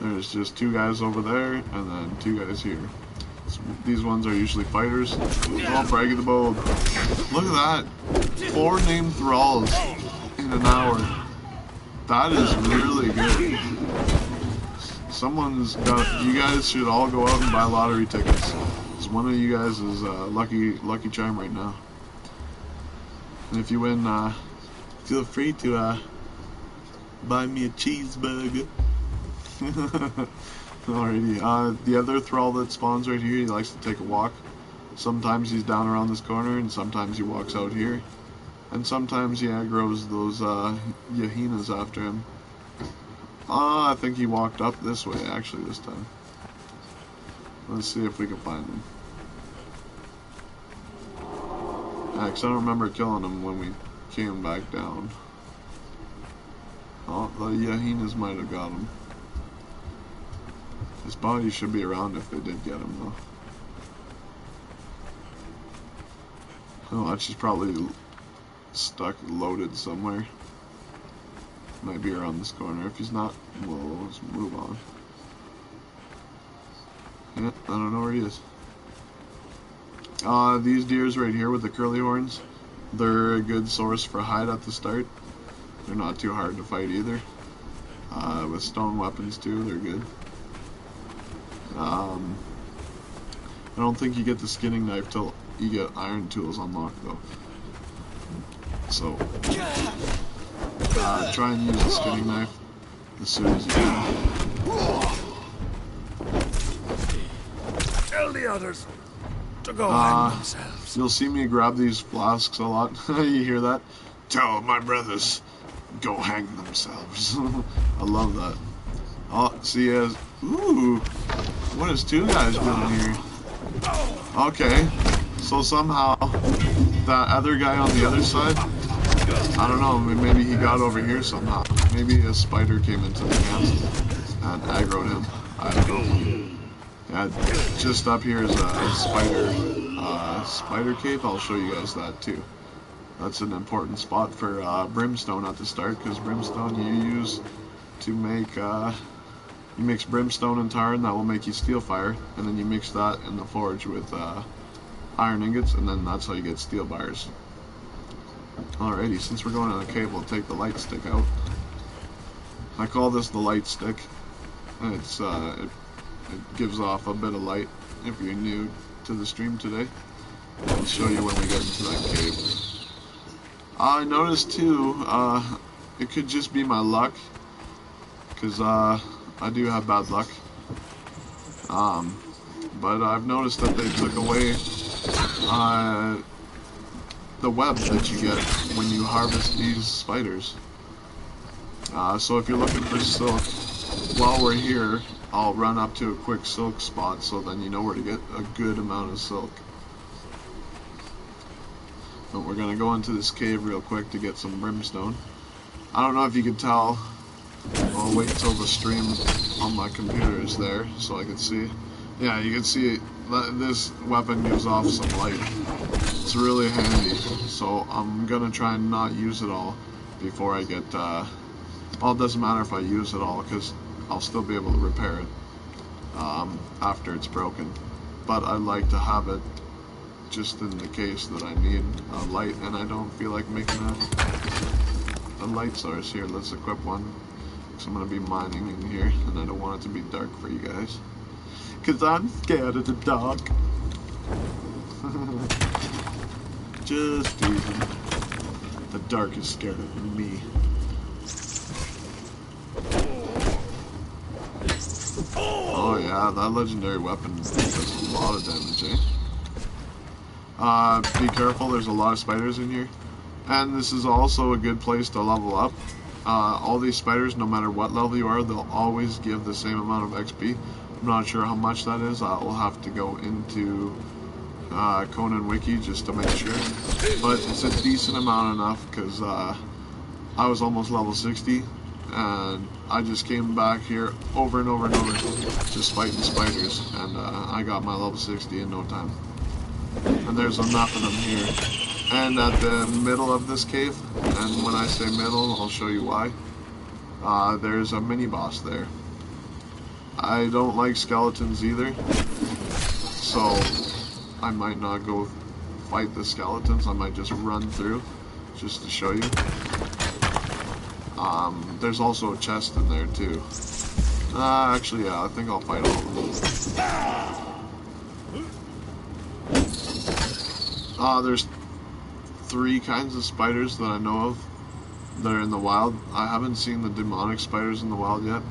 there's just 2 guys over there and then 2 guys here. So these ones are usually fighters. Oh, Braggy the Bold. Look at that. 4 named thralls in an hour. That is really good. Someone's got. You guys should all go out and buy lottery tickets. Because one of you guys is lucky charm right now. And if you win, feel free to buy me a cheeseburger. Alrighty. The other thrall that spawns right here, he likes to take a walk. Sometimes he's down around this corner, and sometimes he walks out here. And sometimes he aggroes those hyenas after him. I think he walked up this way actually this time. Let's see if we can find him. Cause I don't remember killing him when we came back down. Oh, the hyenas might have got him. His body should be around if they did get him though. Oh, that's just probably stuck loaded somewhere. Might be around this corner. If he's not, we'll just move on. Yeah, I don't know where he is. These deers right here with the curly horns, they're a good source for hide at the start. They're not too hard to fight either. With stone weapons too, they're good. I don't think you get the skinning knife till you get iron tools unlocked though. So try and use the skinning knife as soon as you can. Tell the others to go hang themselves. You'll see me grab these flasks a lot. You hear that? Tell my brothers go hang themselves. I love that. Oh, see as ooh, what is 2 guys doing here? Okay, so somehow that other guy on the other side, I don't know, maybe he got over here somehow. Maybe a spider came into the camp and aggroed him. I don't know. Yeah, just up here is a spider cave. I'll show you guys that too. That's an important spot for brimstone at the start, because brimstone you use to make, you mix brimstone and tar, and that will make you steel fire, and then you mix that in the forge with iron ingots, and then that's how you get steel bars. Alrighty, since we're going in a cave, we'll take the light stick out. I call this the light stick. It's it gives off a bit of light if you're new to the stream today. I'll show you when we get into that cave. I noticed too, it could just be my luck, because I do have bad luck. But I've noticed that they took away the web that you get when you harvest these spiders. So if you're looking for silk, while we're here, I'll run up to a quick silk spot, so then you know where to get a good amount of silk. But we're gonna go into this cave real quick to get some brimstone. I don't know if you can tell. I'll wait until the stream on my computer is there so I can see. Yeah, you can see this weapon gives off some light. It's really handy, so I'm gonna try and not use it all before I get, well, it doesn't matter if I use it all, because I'll still be able to repair it after it's broken. But I like to have it just in the case that I need a light and I don't feel like making a light source. Here, let's equip one, because I'm gonna be mining in here and I don't want it to be dark for you guys, because I'm scared of the dark. Just teasing. The dark is scared of me. Oh yeah, that legendary weapon does a lot of damage, eh? Be careful, there's a lot of spiders in here. And this is also a good place to level up. All these spiders, no matter what level you are, they'll always give the same amount of XP. I'm not sure how much that is. I'll have to go into Conan Wiki just to make sure. But it's a decent amount enough because I was almost level 60 and I just came back here over and over and over just fighting spiders, and I got my level 60 in no time. And there's enough of them here. And at the middle of this cave, and when I say middle, I'll show you why, there's a mini boss there. I don't like skeletons either, so I might not go fight the skeletons. I might just run through just to show you. There's also a chest in there too. Actually, yeah, I think I'll fight all of them. There's 3 kinds of spiders that I know of that are in the wild. I haven't seen the demonic spiders in the wild yet.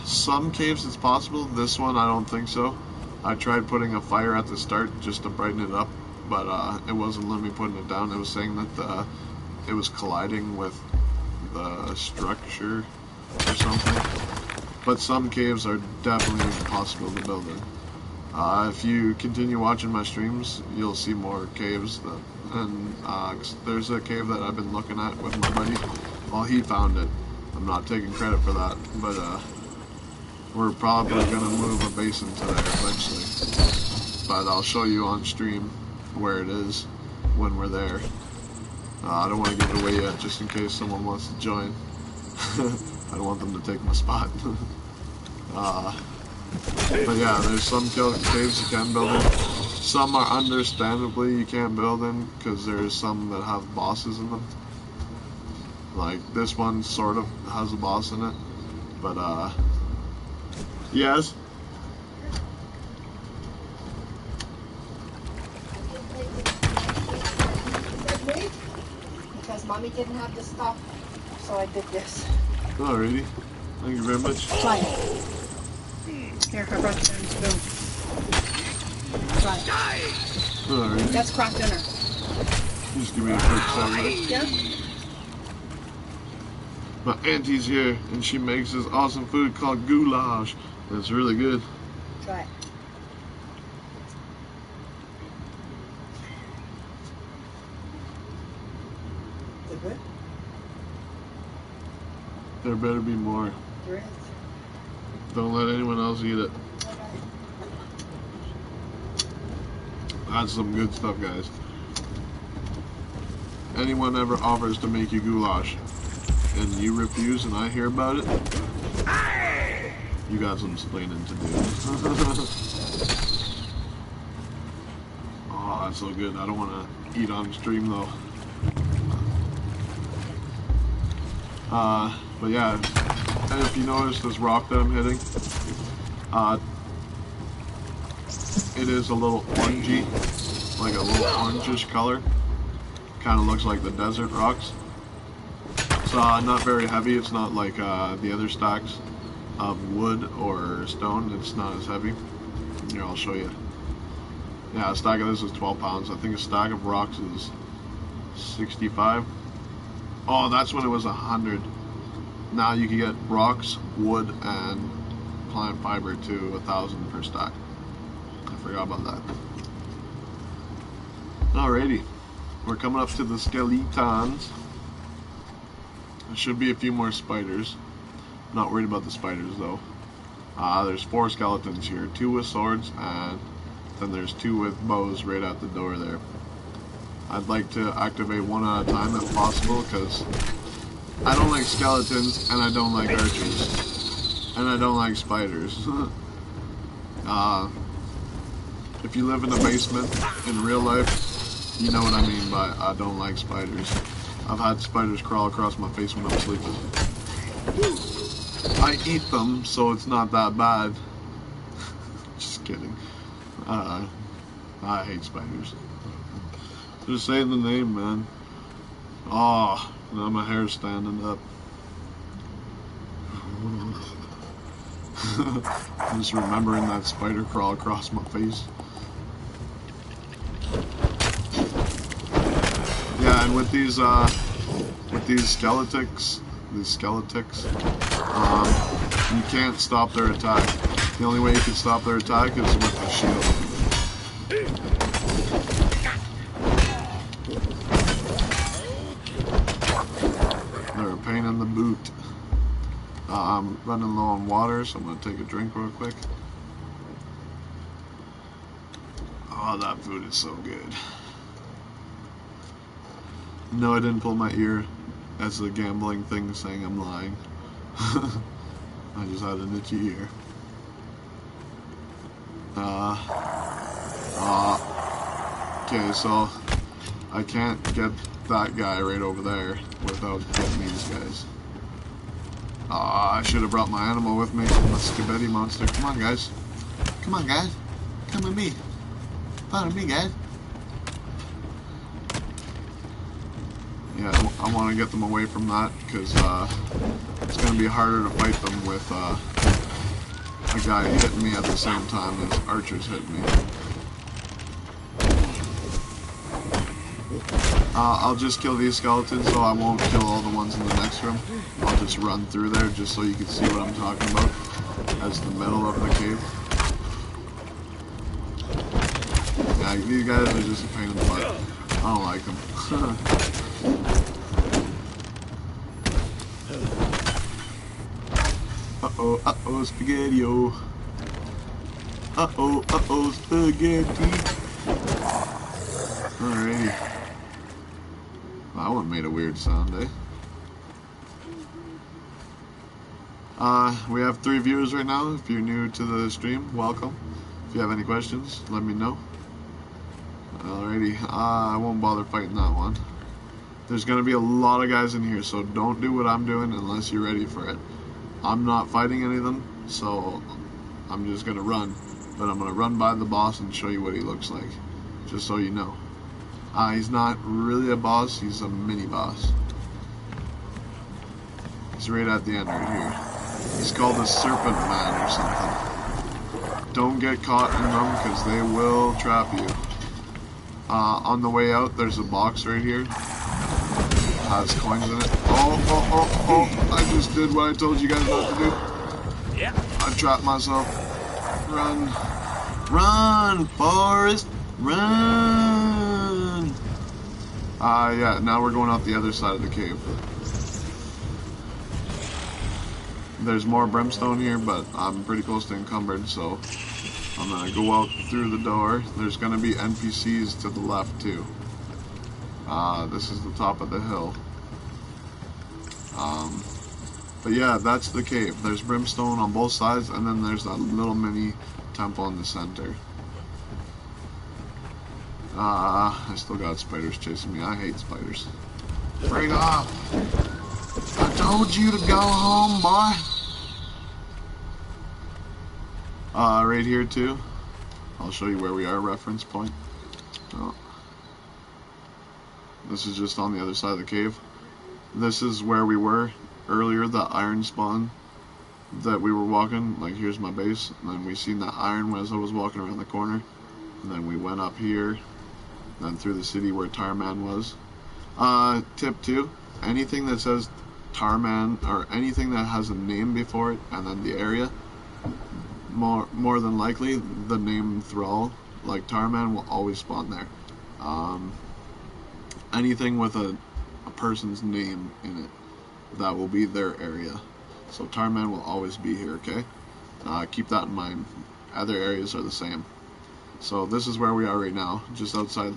Some caves it's possible. This one I don't think so. I tried putting a fire at the start just to brighten it up, but it wasn't letting me putting it down. It was saying that it was colliding with the structure or something. But some caves are definitely possible to build in. If you continue watching my streams, you'll see more caves. And there's a cave that I've been looking at with my buddy. Well, he found it. I'm not taking credit for that, but we're probably going to move a base into there eventually. But I'll show you on stream where it is when we're there. I don't want to give it away yet, just in case someone wants to join. I don't want them to take my spot. But yeah, there's some caves you can build in. Some are understandably you can't build in because there's some that have bosses in them. Like this one sort of has a boss in it. But yes. Because mommy didn't have the stuff, so I did this. Alrighty. Thank you very much. Try it. Here, I brought some spoon. Try it. Alrighty. That's crack dinner. Just give me a quick second. Yeah? My auntie's here, and she makes this awesome food called goulash. It's really good. Try it. Is it good? There better be more. There is. Don't let anyone else eat it. That's some good stuff, guys. Anyone ever offers to make you goulash and you refuse and I hear about it, you got some explaining to do. Oh, that's so good. I don't want to eat on stream though. But yeah, and if you notice this rock that I'm hitting, it is a little orangey, like a little orangish color. Kind of looks like the desert rocks. It's not very heavy. It's not like the other stacks of wood or stone. It's not as heavy. Here, I'll show you. Yeah, a stack of this is 12 pounds. I think a stack of rocks is 65. Oh, that's when it was 100. Now you can get rocks, wood, and plant fiber to 1,000 per stack. I forgot about that. Alrighty, we're coming up to the skeletons. There should be a few more spiders. Not worried about the spiders though. There's 4 skeletons here, 2 with swords, and then there's 2 with bows right at the door there. I'd like to activate one at a time if possible, because I don't like skeletons, and I don't like archers, and I don't like spiders. If you live in a basement in real life, you know what I mean by I don't like spiders. I've had spiders crawl across my face when I'm sleeping. I eat them, so it's not that bad. Just kidding. I hate spiders. Just saying the name, man. Oh, now my hair's standing up. Just remembering that spider crawl across my face. Yeah, and with these skeletics, you can't stop their attack. The only way you can stop their attack is with the shield. They're a pain in the boot. I'm running low on water, so I'm going to take a drink real quick. Oh, that food is so good. No, I didn't pull my ear as a gambling thing saying I'm lying. I just had an itchy ear. Okay, so I can't get that guy right over there without getting these guys. I should have brought my animal with me. The spaghetti monster. Come on, guys. Come on, guys. Come with me. Follow me, guys. Yeah, I want to get them away from that because it's going to be harder to fight them with a guy hitting me at the same time as archers hitting me. I'll just kill these skeletons, so I won't kill all the ones in the next room. I'll just run through there just so you can see what I'm talking about as the middle of the cave. Yeah, these guys are just a pain in the butt. I don't like them. Uh-oh, spaghetti-o. Uh-oh, spaghetti. Alrighty. That one made a weird sound, eh? We have 3 viewers right now. If you're new to the stream, welcome. If you have any questions, let me know. Alrighty, I won't bother fighting that one. There's gonna be a lot of guys in here, so don't do what I'm doing unless you're ready for it. I'm not fighting any of them, so I'm just gonna run. But I'm gonna run by the boss and show you what he looks like, just so you know. He's not really a boss, he's a mini boss. He's right at the end right here. He's called a Serpent Man or something. Don't get caught in them because they will trap you. On the way out, there's a box right here. Has coins in it. Oh, I just did what I told you guys not to do. Yeah. I trapped myself. Run. Run, Forrest. Run. Yeah, now we're going out the other side of the cave. There's more brimstone here, but I'm pretty close to encumbered, so I'm gonna go out through the door. There's gonna be NPCs to the left too. This is the top of the hill. But yeah, that's the cave. There's brimstone on both sides, and then there's that little mini temple in the center. I still got spiders chasing me. I hate spiders. Break off! I told you to go home, boy! Right here too. I'll show you where we are, reference point. Oh. This is just on the other side of the cave. This is where we were earlier, the iron spawn that we were walking. Like, here's my base, and then we seen that iron as I was walking around the corner. And then we went up here, then through the city where Tarman was. Tip 2, anything that says Tarman, or anything that has a name before it, and then the area, more than likely, the name Thrall, like Tarman, will always spawn there. Anything with a person's name in it, that will be their area. So Tarman will always be here, okay? Keep that in mind. Other areas are the same. So this is where we are right now, just outside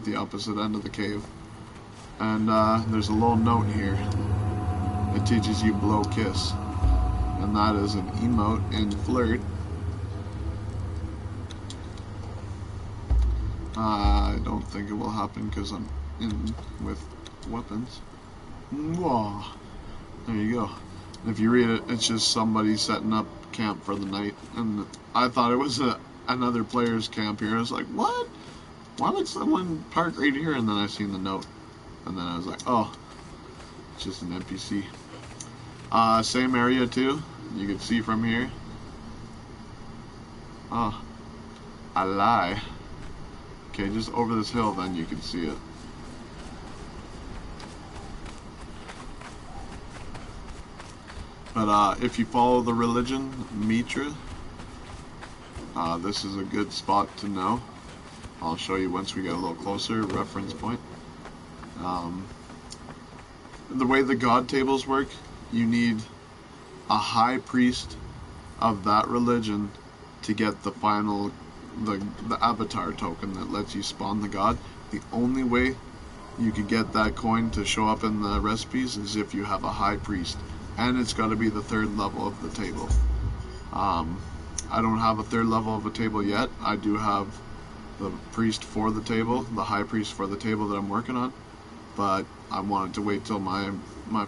the opposite end of the cave. And there's a little note here. It teaches you blow kiss. And that is an emote in Flirt. I don't think it will happen because I'm in with weapons. Mwah. There you go. If you read it, it's just somebody setting up camp for the night. And I thought it was another player's camp here. I was like, what? Why would someone park right here? And then I seen the note. And then I was like, oh, it's just an NPC. Same area too. You can see from here. Oh, I lie. Okay, just over this hill then you can see it. But if you follow the religion Mitra, this is a good spot to know. I'll show you once we get a little closer, reference point. The way the god tables work, you need a high priest of that religion to get the final, the avatar token that lets you spawn the god. The only way you could get that coin to show up in the recipes is if you have a high priest, and it's got to be the 3rd level of the table. I don't have a 3rd level of a table yet. I do have the priest for the table, the high priest for the table that I'm working on, but I wanted to wait till my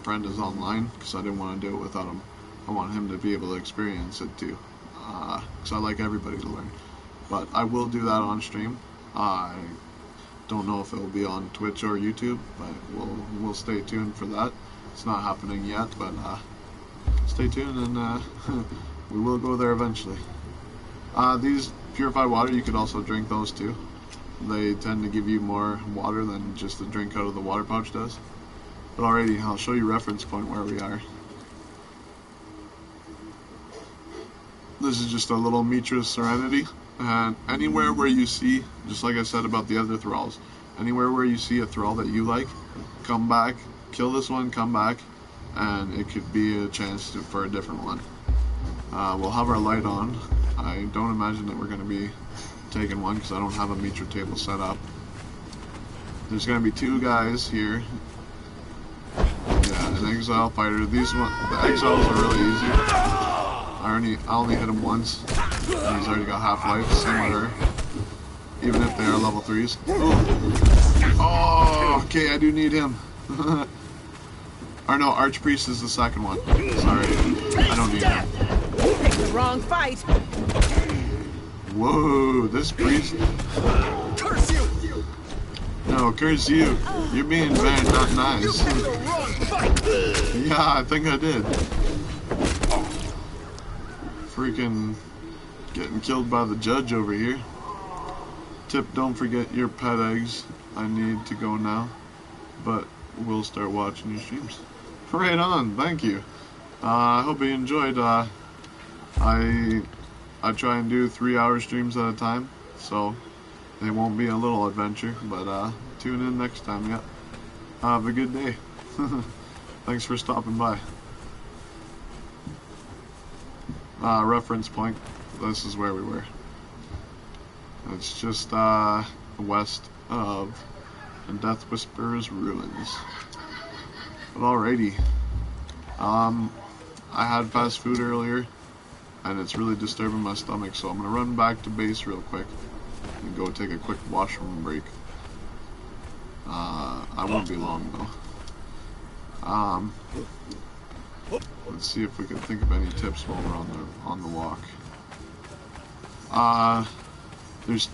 friend is online because I didn't want to do it without him. I want him to be able to experience it too, because I like everybody to learn. But I will do that on stream. I don't know if it will be on Twitch or YouTube, but we'll stay tuned for that. It's not happening yet, but stay tuned, and we will go there eventually. These purified water, you could also drink those too. They tend to give you more water than just the drink out of the water pouch does. But alrighty, I'll show you reference point where we are. This is just a little Mitra Serenity, and anywhere where you see, just like I said about the other thralls, anywhere where you see a thrall that you like, come back, kill this one, come back, and it could be a chance for a different one. We'll have our light on. I don't imagine that we're going to be taking one because I don't have a Mitra table set up. There's going to be 2 guys here. Yeah, an exile fighter. The exiles are really easy. I only hit him once, and he's already got half life, same with her. Even if they are level 3s. Oh, okay, I do need him. Or no, Archpriest is the second one. Sorry, I don't need him. Picked the wrong fight. Whoa, this priest. Curse you! No, curse you. You're being very not nice. Yeah, I think I did. Freaking getting killed by the judge over here. Tip, don't forget your pet eggs. I need to go now, but we'll start watching your streams. Right on, thank you. I hope you enjoyed. I try and do 3-hour streams at a time, so they won't be a little adventure, but tune in next time. Yeah, have a good day. Thanks for stopping by. Reference point, this is where we were. It's just west of Death Whisperer's ruins. But alrighty, I had fast food earlier, and it's really disturbing my stomach, so I'm gonna run back to base real quick and go take a quick washroom break. I won't be long though. Let's see if we can think of any tips while we're on the walk. There's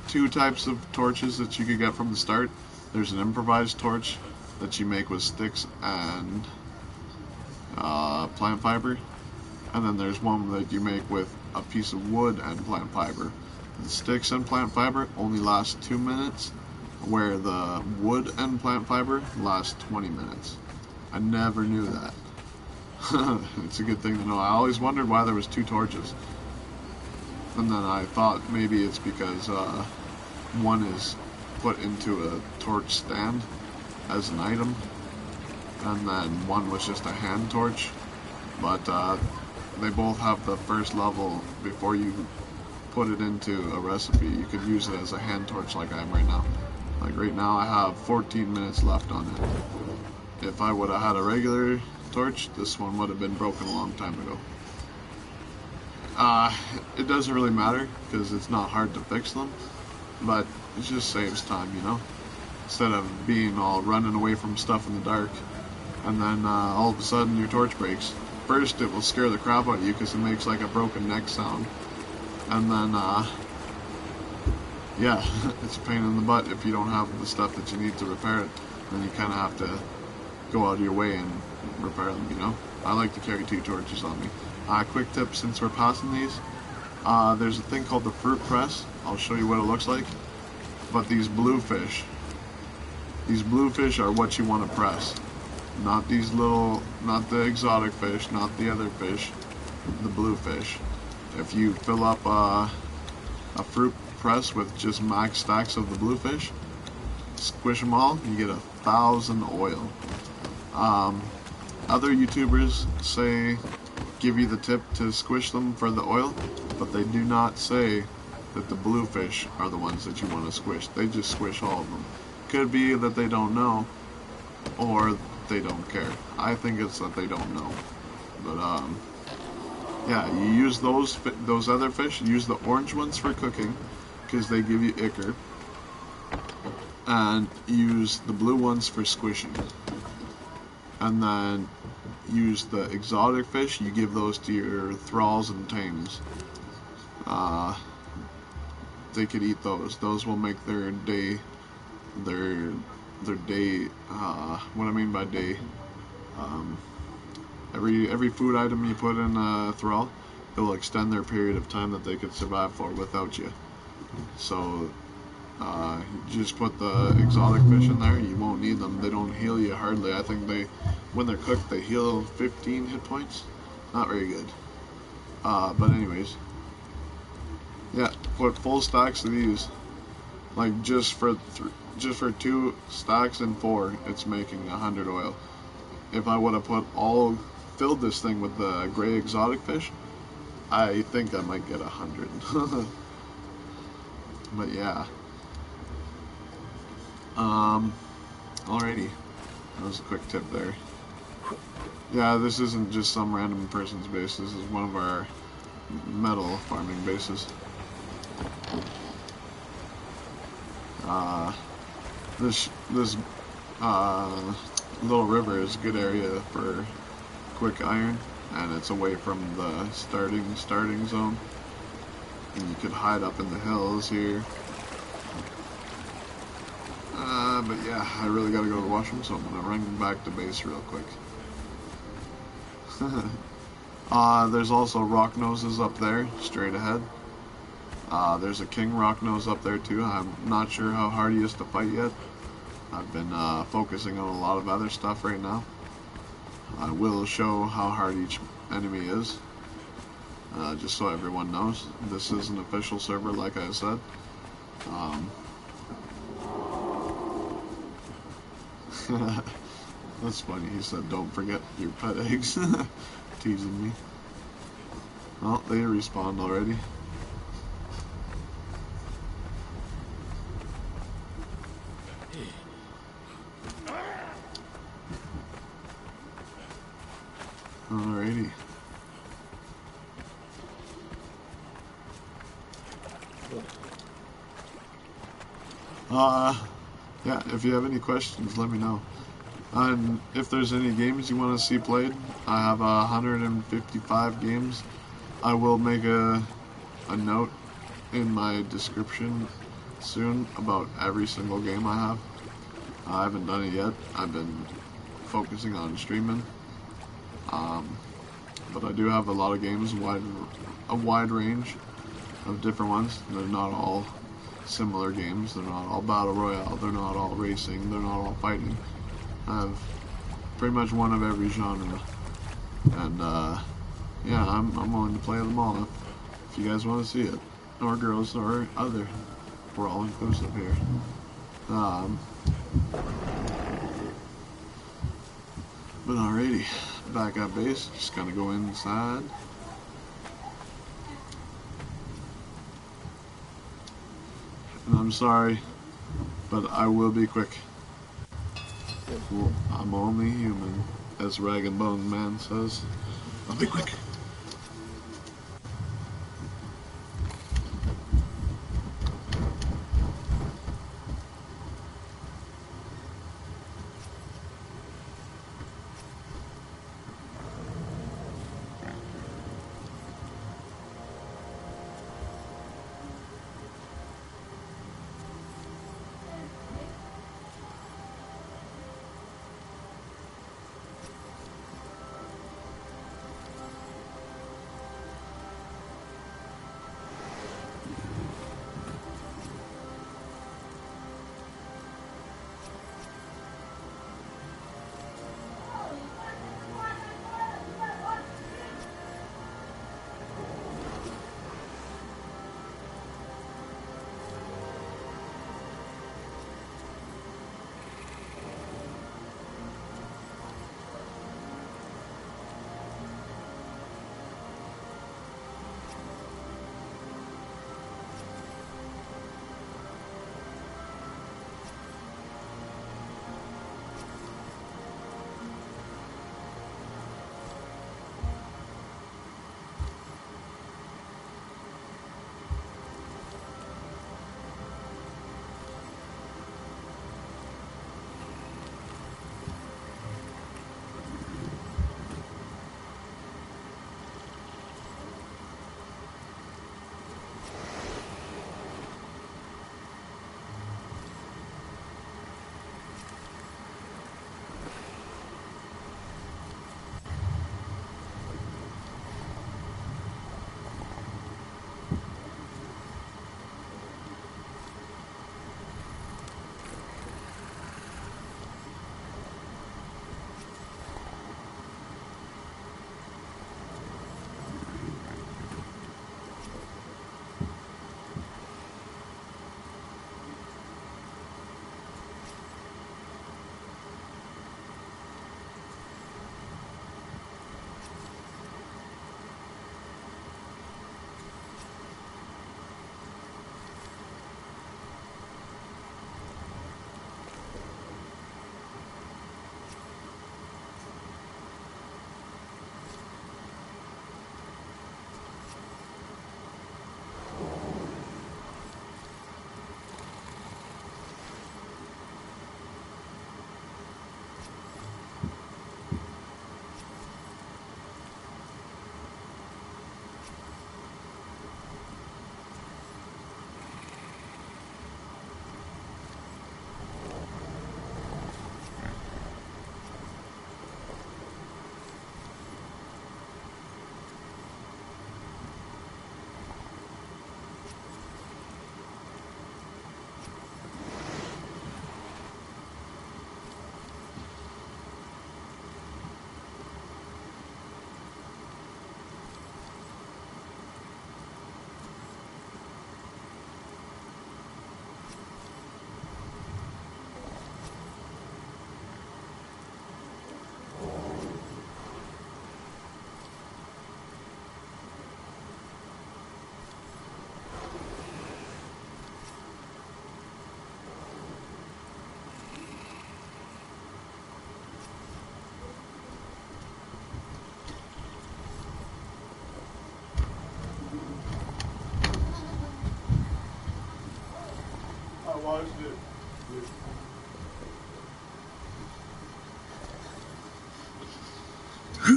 2 types of torches that you could get from the start. There's an improvised torch that you make with sticks and plant fiber, and then there's one that you make with a piece of wood and plant fiber. The sticks and plant fiber only last 2 minutes, where the wood and plant fiber last 20 minutes. I never knew that. It's a good thing to know. I always wondered why there was 2 torches, and then I thought maybe it's because one is put into a torch stand as an item, and then one was just a hand torch, but they both have the first level before you put it into a recipe. You could use it as a hand torch like I am right now. Like right now I have 14 minutes left on it. If I would have had a regular torch, this one would have been broken a long time ago. It doesn't really matter because it's not hard to fix them, but it just saves time, you know, instead of being all running away from stuff in the dark and then all of a sudden your torch breaks. First it will scare the crap out of you because it makes like a broken neck sound, and then yeah, it's a pain in the butt if you don't have the stuff that you need to repair it. Then you kind of have to go out of your way and repair them, you know. I like to carry 2 torches on me. Quick tip since we're passing these, there's a thing called the fruit press. I'll show you what it looks like. But these bluefish are what you want to press. Not these little, not the exotic fish, not the other fish, the blue fish. If you fill up a fruit press with just max stacks of the blue fish, squish them all, you get 1,000 oil. Other YouTubers say, give you the tip to squish them for the oil, but they do not say that the blue fish are the ones that you want to squish. They just squish all of them. Could be that they don't know, or they don't care. I think it's that they don't know. But yeah, you use those other fish. Use the orange ones for cooking, because they give you ichor, and use the blue ones for squishing. And then use the exotic fish. You give those to your thralls and tames. They could eat those. Those will make their day, their day. What I mean by day, every food item you put in a thrall, it will extend their period of time that they could survive for without you. So you just put the exotic fish in there. You won't need them. They don't heal you hardly. I think when they're cooked, they heal 15 hit points. Not very good. But anyways. Yeah, put full stacks of these. Like just for 2 stacks and 4, it's making 100 oil. If I would have filled this thing with the gray exotic fish, I think I might get 100. But yeah. Alrighty. That was a quick tip there. Yeah, this isn't just some random person's base. This is one of our metal farming bases. This little river is a good area for quick iron, and it's away from the starting zone. And you could hide up in the hills here. But yeah, I really gotta go to the washroom, so I'm gonna run back to base real quick. There's also rock noses up there, straight ahead. There's a king rock nose up there too. I'm not sure how hard he is to fight yet. I've been focusing on a lot of other stuff right now. I will show how hard each enemy is, just so everyone knows. This is an official server, like I said. That's funny, he said don't forget your pet eggs. Teasing me. Well, they respawned already. Alrighty. Yeah, if you have any questions, let me know. And if there's any games you want to see played, I have 155 games. I will make a note in my description soon about every single game I have. I haven't done it yet. I've been focusing on streaming. But I do have a lot of games, a wide range of different ones. They're not all similar games. They're not all battle royale. They're not all racing. They're not all fighting. I have pretty much one of every genre. And yeah, I'm willing to play them all if you guys want to see it, or girls, or other. We're all inclusive here. But alrighty, back at base, just gonna go inside. And I'm sorry, but I will be quick. Well, I'm only human, as Rag and Bone Man says. I'll be quick.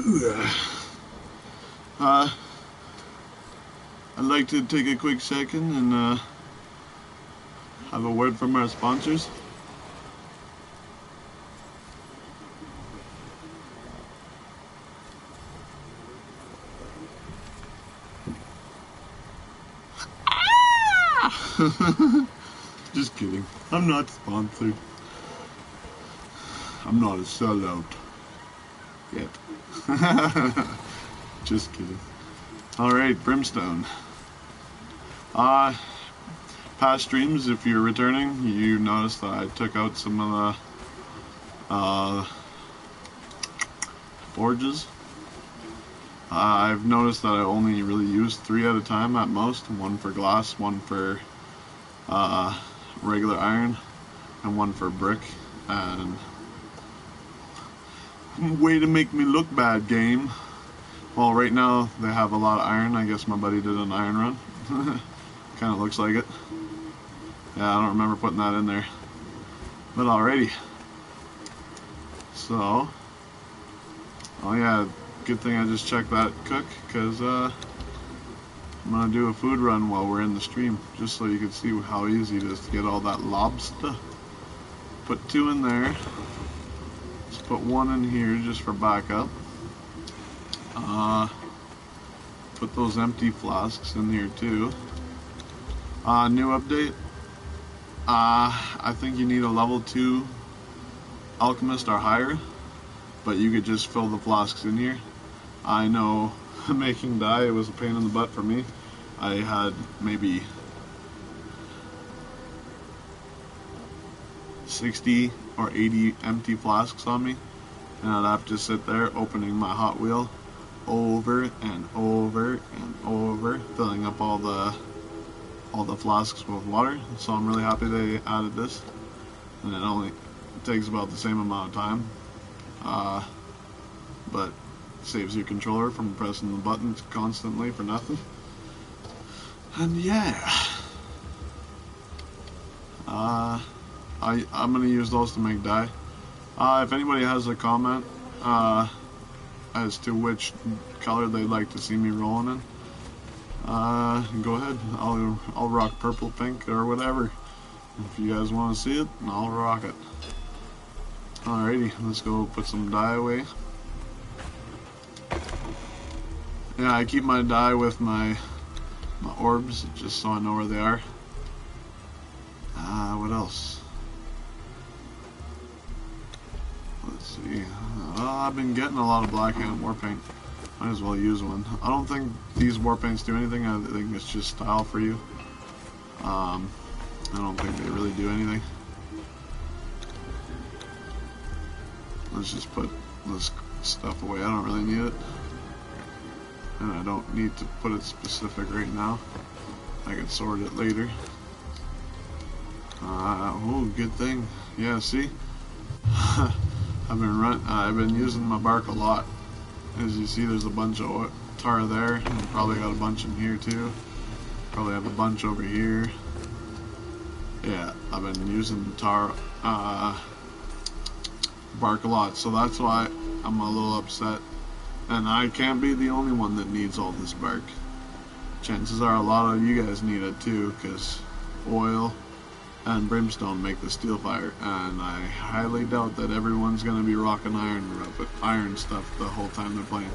I'd like to take a quick second and have a word from our sponsors. Just kidding. I'm not sponsored. I'm not a sellout yet. Just kidding. Alright, Brimstone. Past streams, if you're returning, you noticed that I took out some of the forges. I've noticed that I only really use 3 at a time at most. 1 for glass, 1 for regular iron, and 1 for brick. And way to make me look bad, game. Well, right now they have a lot of iron. I guess my buddy did an iron run. Kind of looks like it. Yeah, I don't remember putting that in there. But alrighty. So, oh yeah, good thing I just checked that cook, because I'm going to do a food run while we're in the stream, just so you can see how easy it is to get all that lobster. Put 2 in there. Let's put 1 in here just for backup. Put those empty flasks in here too. New update. I think you need a level 2 alchemist or higher, but you could just fill the flasks in here. I know making dye, it was a pain in the butt for me. I had maybe 60 or 80 empty flasks on me, and I'd have to sit there opening my Hot Wheel over and over and over, filling up all the flasks with water. So I'm really happy they added this, and it only takes about the same amount of time, but saves your controller from pressing the buttons constantly for nothing. And yeah, I'm gonna use those to make dye. If anybody has a comment as to which color they'd like to see me rolling in, go ahead. I'll rock purple, pink, or whatever. If you guys want to see it, I'll rock it. Alrighty, let's go put some dye away. Yeah, I keep my dye with my orbs, just so I know where they are. What else? Let's see. I've been getting a lot of black ant war paint. Might as well use one. I don't think these war paints do anything. I think it's just style for you. I don't think they really do anything. Let's just put this stuff away. I don't really need it. And I don't need to put it specific right now. I can sort it later. Oh, good thing. Yeah, see? I've been using my bark a lot. As you see, there's a bunch of tar there, and probably got a bunch in here too. Probably have a bunch over here. Yeah, I've been using tar bark a lot, so that's why I'm a little upset. And I can't be the only one that needs all this bark. Chances are a lot of you guys need it too, because oil and brimstone make the steel fire, and I highly doubt that everyone's going to be rocking iron stuff the whole time they're playing.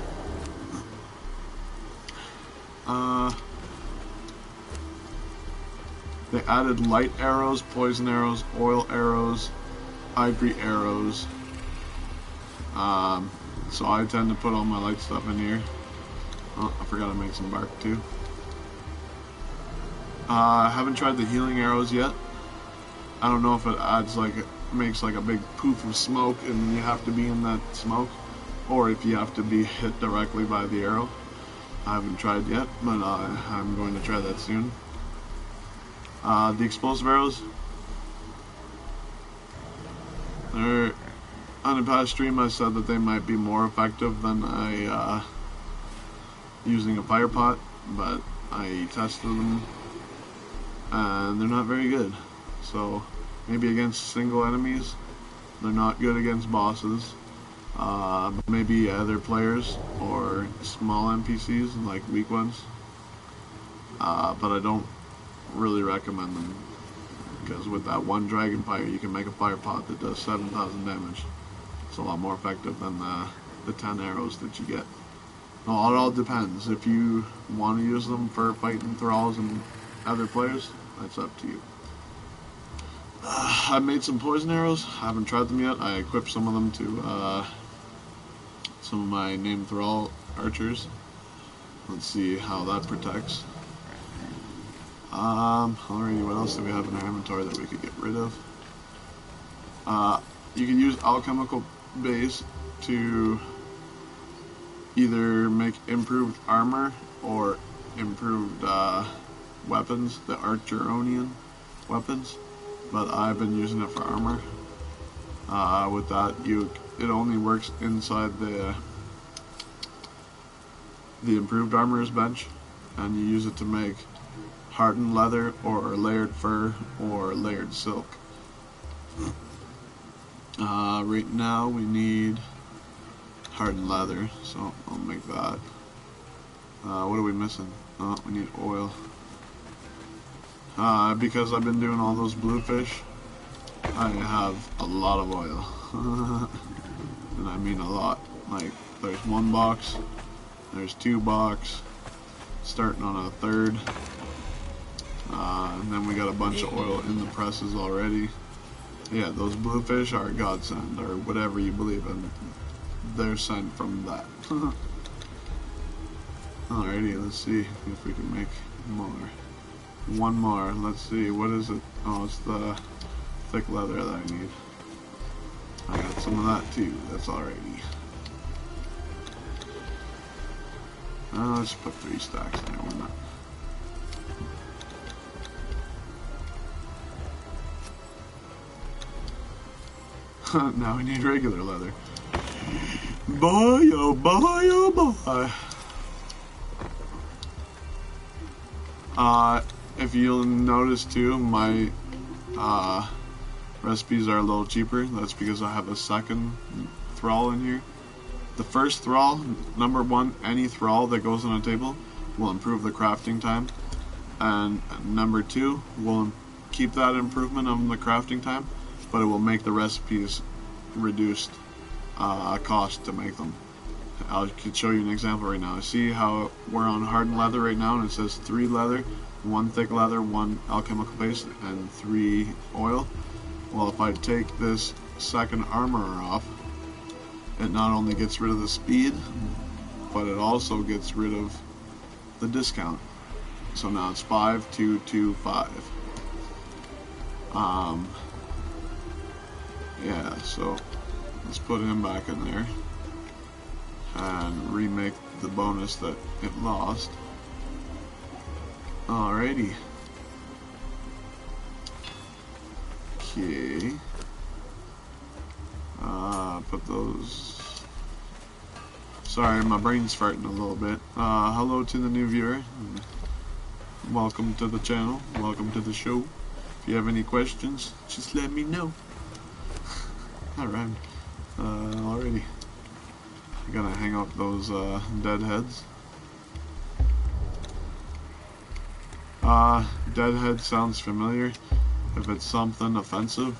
They added light arrows, poison arrows, oil arrows, ivory arrows. So I tend to put all my light stuff in here. Oh, I forgot to make some bark too. I haven't tried the healing arrows yet. I don't know if it makes like a big poof of smoke and you have to be in that smoke, or if you have to be hit directly by the arrow. I haven't tried yet, but I'm going to try that soon. The explosive arrows, on a past stream I said that they might be more effective than using a fire pot, but I tested them and they're not very good. So maybe against single enemies, they're not good against bosses. maybe other players or small NPCs, like weak ones. But I don't really recommend them, because with that one dragon fire you can make a fire pot that does 7,000 damage. It's a lot more effective than the 10 arrows that you get. Well, it all depends. If you want to use them for fighting thralls and other players, that's up to you. I made some poison arrows. I haven't tried them yet. I equipped some of them to some of my named thrall archers. Let's see how that protects. Alrighty, what else do we have in our inventory that we could get rid of? You can use alchemical base to either make improved armor or improved weapons, the Archeronian weapons, but I've been using it for armor. With that, it only works inside the improved armor's bench, and you use it to make hardened leather or layered fur or layered silk. Right now we need hardened leather, so I'll make that. What are we missing? Oh, we need oil. Because I've been doing all those bluefish, I have a lot of oil. And I mean a lot. Like, there's 1 box, there's 2 box, starting on a 3rd. And then we got a bunch of oil in the presses already. Yeah, those bluefish are godsend, or whatever you believe in. They're sent from that. Alrighty, let's see if we can make more. 1 more. Let's see, what is it? Oh, it's the thick leather that I need. I got some of that too. That's alrighty. Let's put 3 stacks in there. Why not? Now we need regular leather. Boy, oh boy, oh boy. If you'll notice too, my recipes are a little cheaper. That's because I have a second thrall in here. The first thrall, number 1, any thrall that goes on a table will improve the crafting time. And number 2 will keep that improvement on the crafting time, but it will make the recipes reduced cost to make them. I could show you an example right now. See how we're on hardened leather right now, and it says 3 leather, 1 thick leather, 1 alchemical paste, and 3 oil. Well, if I take this second armorer off, it not only gets rid of the speed, but it also gets rid of the discount. So now it's 5225. Yeah, so let's put him back in there and remake the bonus that it lost. Alrighty. Okay. Put those. Sorry, my brain's farting a little bit. Hello to the new viewer. Welcome to the channel. Welcome to the show. If you have any questions, just let me know. Alright. Alrighty. I gotta hang up those dead heads. Deadhead sounds familiar. If it's something offensive,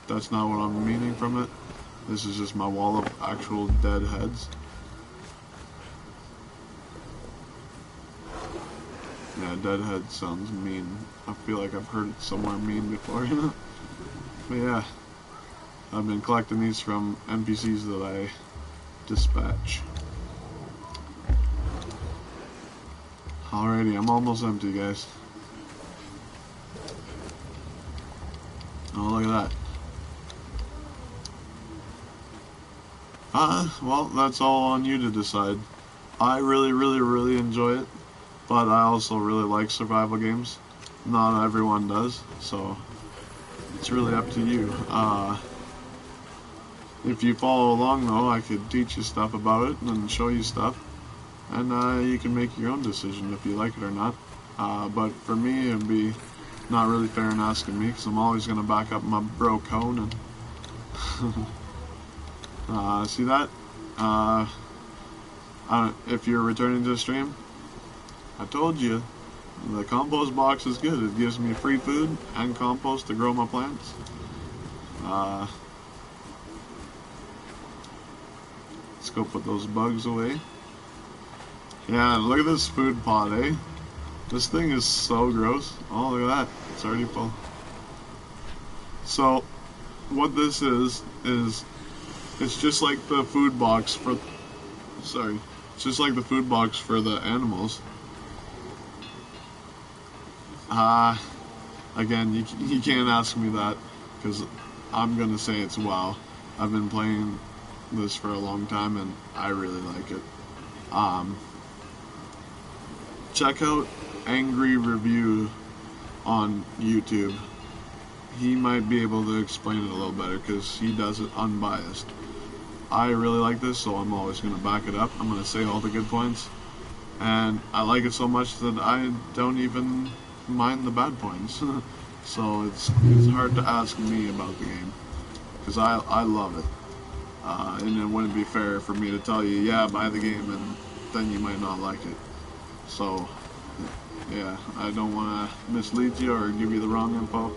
that's not what I'm meaning from it. This is just my wall of actual dead heads. Yeah, deadhead sounds mean. I feel like I've heard it somewhere mean before, you know? But yeah, I've been collecting these from NPCs that I dispatch. Alrighty, I'm almost empty, guys. Oh, look at that. Well, that's all on you to decide. I really enjoy it, but I also really like survival games. Not everyone does, so it's really up to you. If you follow along, though, I could teach you stuff about it and show you stuff, and you can make your own decision if you like it or not. But for me, it'd be not really fair in asking me, because I'm always going to back up my bro Conan. See that? if you're returning to the stream, I told you, the compost box is good. It gives me free food and compost to grow my plants. Let's go put those bugs away. Yeah, look at this food pot, eh? This thing is so gross. Oh, look at that. It's already full. So, what this is it's just like the food box for... Sorry. It's just like the food box for the animals. Again, you can't ask me that, because I'm going to say it's WoW. I've been playing this for a long time, and I really like it. Check out Angry Review on YouTube. He might be able to explain it a little better, because he does it unbiased. I really like this, so I'm always going to back it up. I'm going to say all the good points. And I like it so much that I don't even mind the bad points. So it's hard to ask me about the game, because I love it. And it wouldn't be fair for me to tell you, yeah, buy the game, and then you might not like it. So, yeah, I don't want to mislead you or give you the wrong info.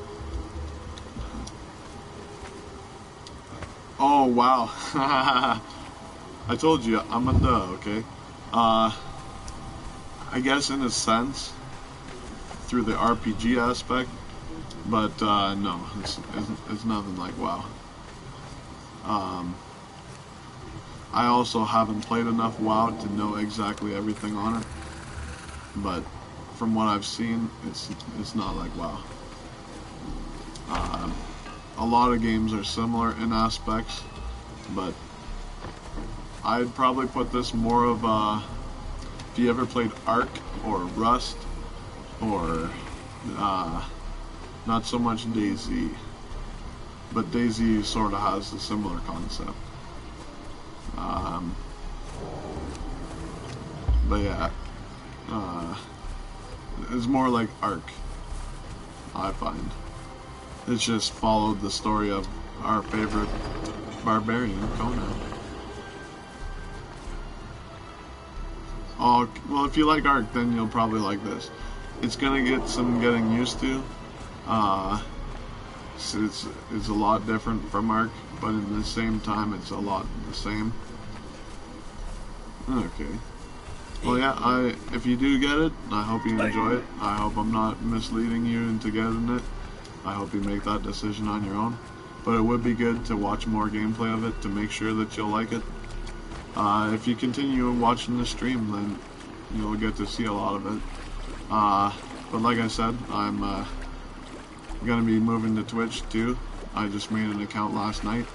Oh, wow. I told you, I'm a duh, okay? I guess in a sense, through the RPG aspect, but no, it's nothing like WoW. I also haven't played enough WoW to know exactly everything on it, but from what I've seen, it's not like WoW. A lot of games are similar in aspects, but I'd probably put this more of a, if you ever played Ark or Rust, or not so much DayZ, but DayZ sort of has a similar concept. But yeah, it's more like Ark, I find. It's just followed the story of our favorite barbarian, Conan. Oh, well, if you like Ark, then you'll probably like this. It's gonna get some getting used to. It's a lot different from Ark, but at the same time, it's a lot the same. Okay. Well, yeah, if you do get it, I hope you enjoy it. I hope I'm not misleading you into getting it. I hope you make that decision on your own. But it would be good to watch more gameplay of it to make sure that you'll like it. If you continue watching the stream, then you'll get to see a lot of it. But like I said, I'm going to be moving to Twitch too. I just made an account last night.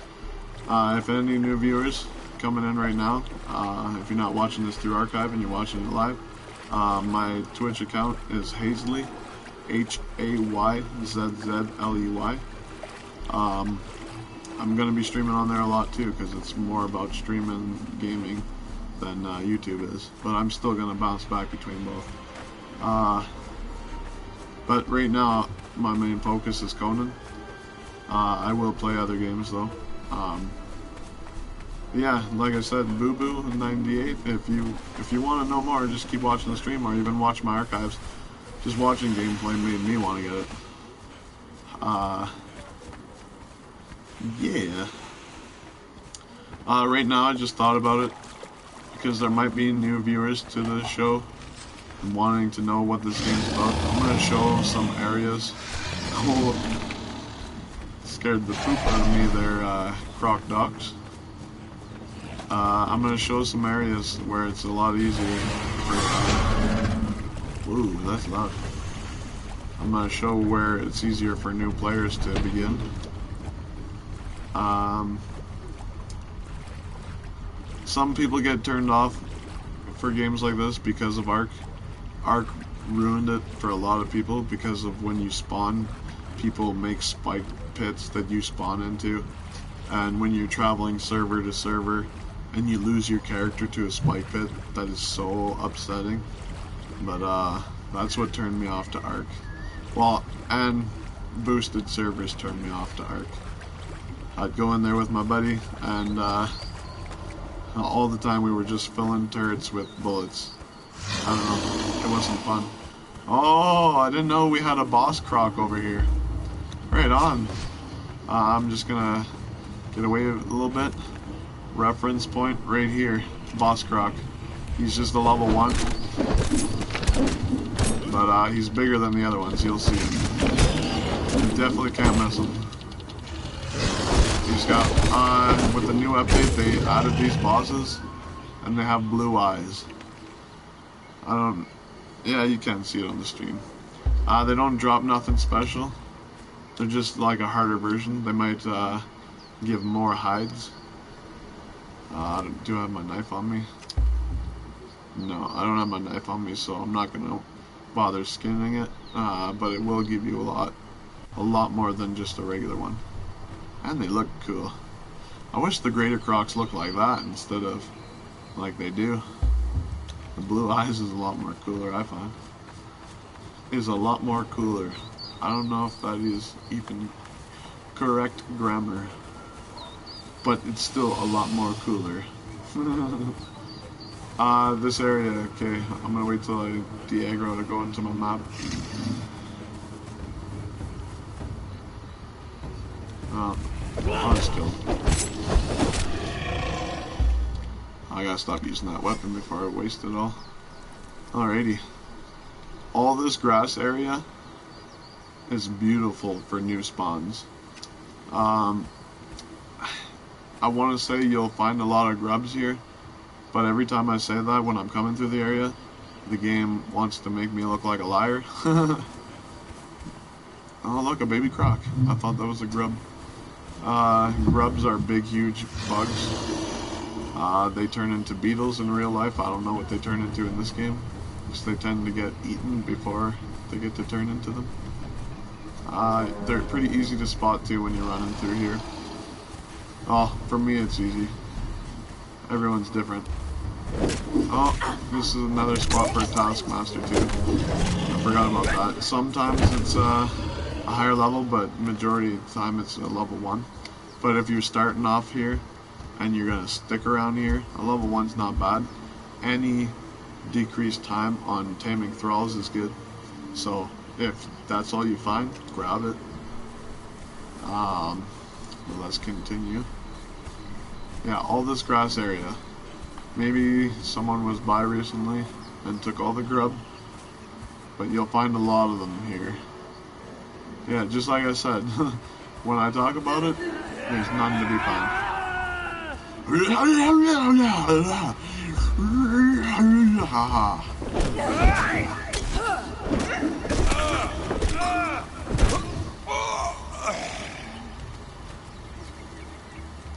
If any new viewers coming in right now, if you're not watching this through archive and you're watching it live, my Twitch account is Hayzzley, Hayzzley. I'm going to be streaming on there a lot too, because it's more about streaming gaming than YouTube is, but I'm still going to bounce back between both. But right now my main focus is Conan. I will play other games though. Yeah, like I said, BooBoo98. If you want to know more, just keep watching the stream or even watch my archives. Just watching gameplay made me want to get it. Yeah. Right now I just thought about it because there might be new viewers to the show and wanting to know what this game's about. I'm gonna show some areas. Oh, scared the poop out of me. They're croc dogs. I'm gonna show some areas where it's a lot easier for. Ooh, that's loud. I'm gonna show where it's easier for new players to begin. Some people get turned off for games like this because of Ark. Ark ruined it for a lot of people because of when you spawn, people make spike pits that you spawn into, and when you're traveling server to server and you lose your character to a spike pit, that is so upsetting. But that's what turned me off to Ark. Well, and boosted servers turned me off to Ark. I'd go in there with my buddy, and All the time we were just filling turrets with bullets. I don't know. It wasn't fun. Oh, I didn't know we had a boss croc over here. Right on. I'm just gonna get away a little bit. Reference point right here. Boss croc. He's just a level 1. But he's bigger than the other ones. You'll see him. You definitely can't miss him. He's got, with the new update, they added these bosses, and they have blue eyes. Yeah, you can see it on the stream. They don't drop nothing special. They're just like a harder version. They might, give more hides. Do I have my knife on me? No, I don't have my knife on me, so I'm not gonna bother skinning it. But it will give you a lot more than just a regular one. And they look cool. I wish the greater crocs looked like that instead of like they do. The blue eyes is a lot more cooler, I find. Is a lot more cooler. I don't know if that is even correct grammar, but it's still a lot more cooler. This area, okay, I'm gonna wait till I de-aggro to go into my map. Still. I gotta stop using that weapon before I waste it all. Alrighty. All this grass area is beautiful for new spawns. I want to say you'll find a lot of grubs here, but every time I say that when I'm coming through the area, the game wants to make me look like a liar. Oh look, a baby croc. I thought that was a grub. Grubs are big, huge bugs. They turn into beetles in real life. I don't know what they turn into in this game, because they tend to get eaten before they get to turn into them. They're pretty easy to spot too when you're running through here. Oh, for me it's easy. Everyone's different. Oh, this is another spot for a taskmaster too. I forgot about that. Sometimes it's a higher level, but majority of the time it's a level 1. But if you're starting off here and you're gonna stick around here, a level 1's not bad. Any decreased time on taming thralls is good. So if that's all you find, grab it. Well, let's continue. Yeah, all this grass area. Maybe someone was by recently and took all the grub, but you'll find a lot of them here. Yeah, just like I said, when I talk about it, there's none to be found.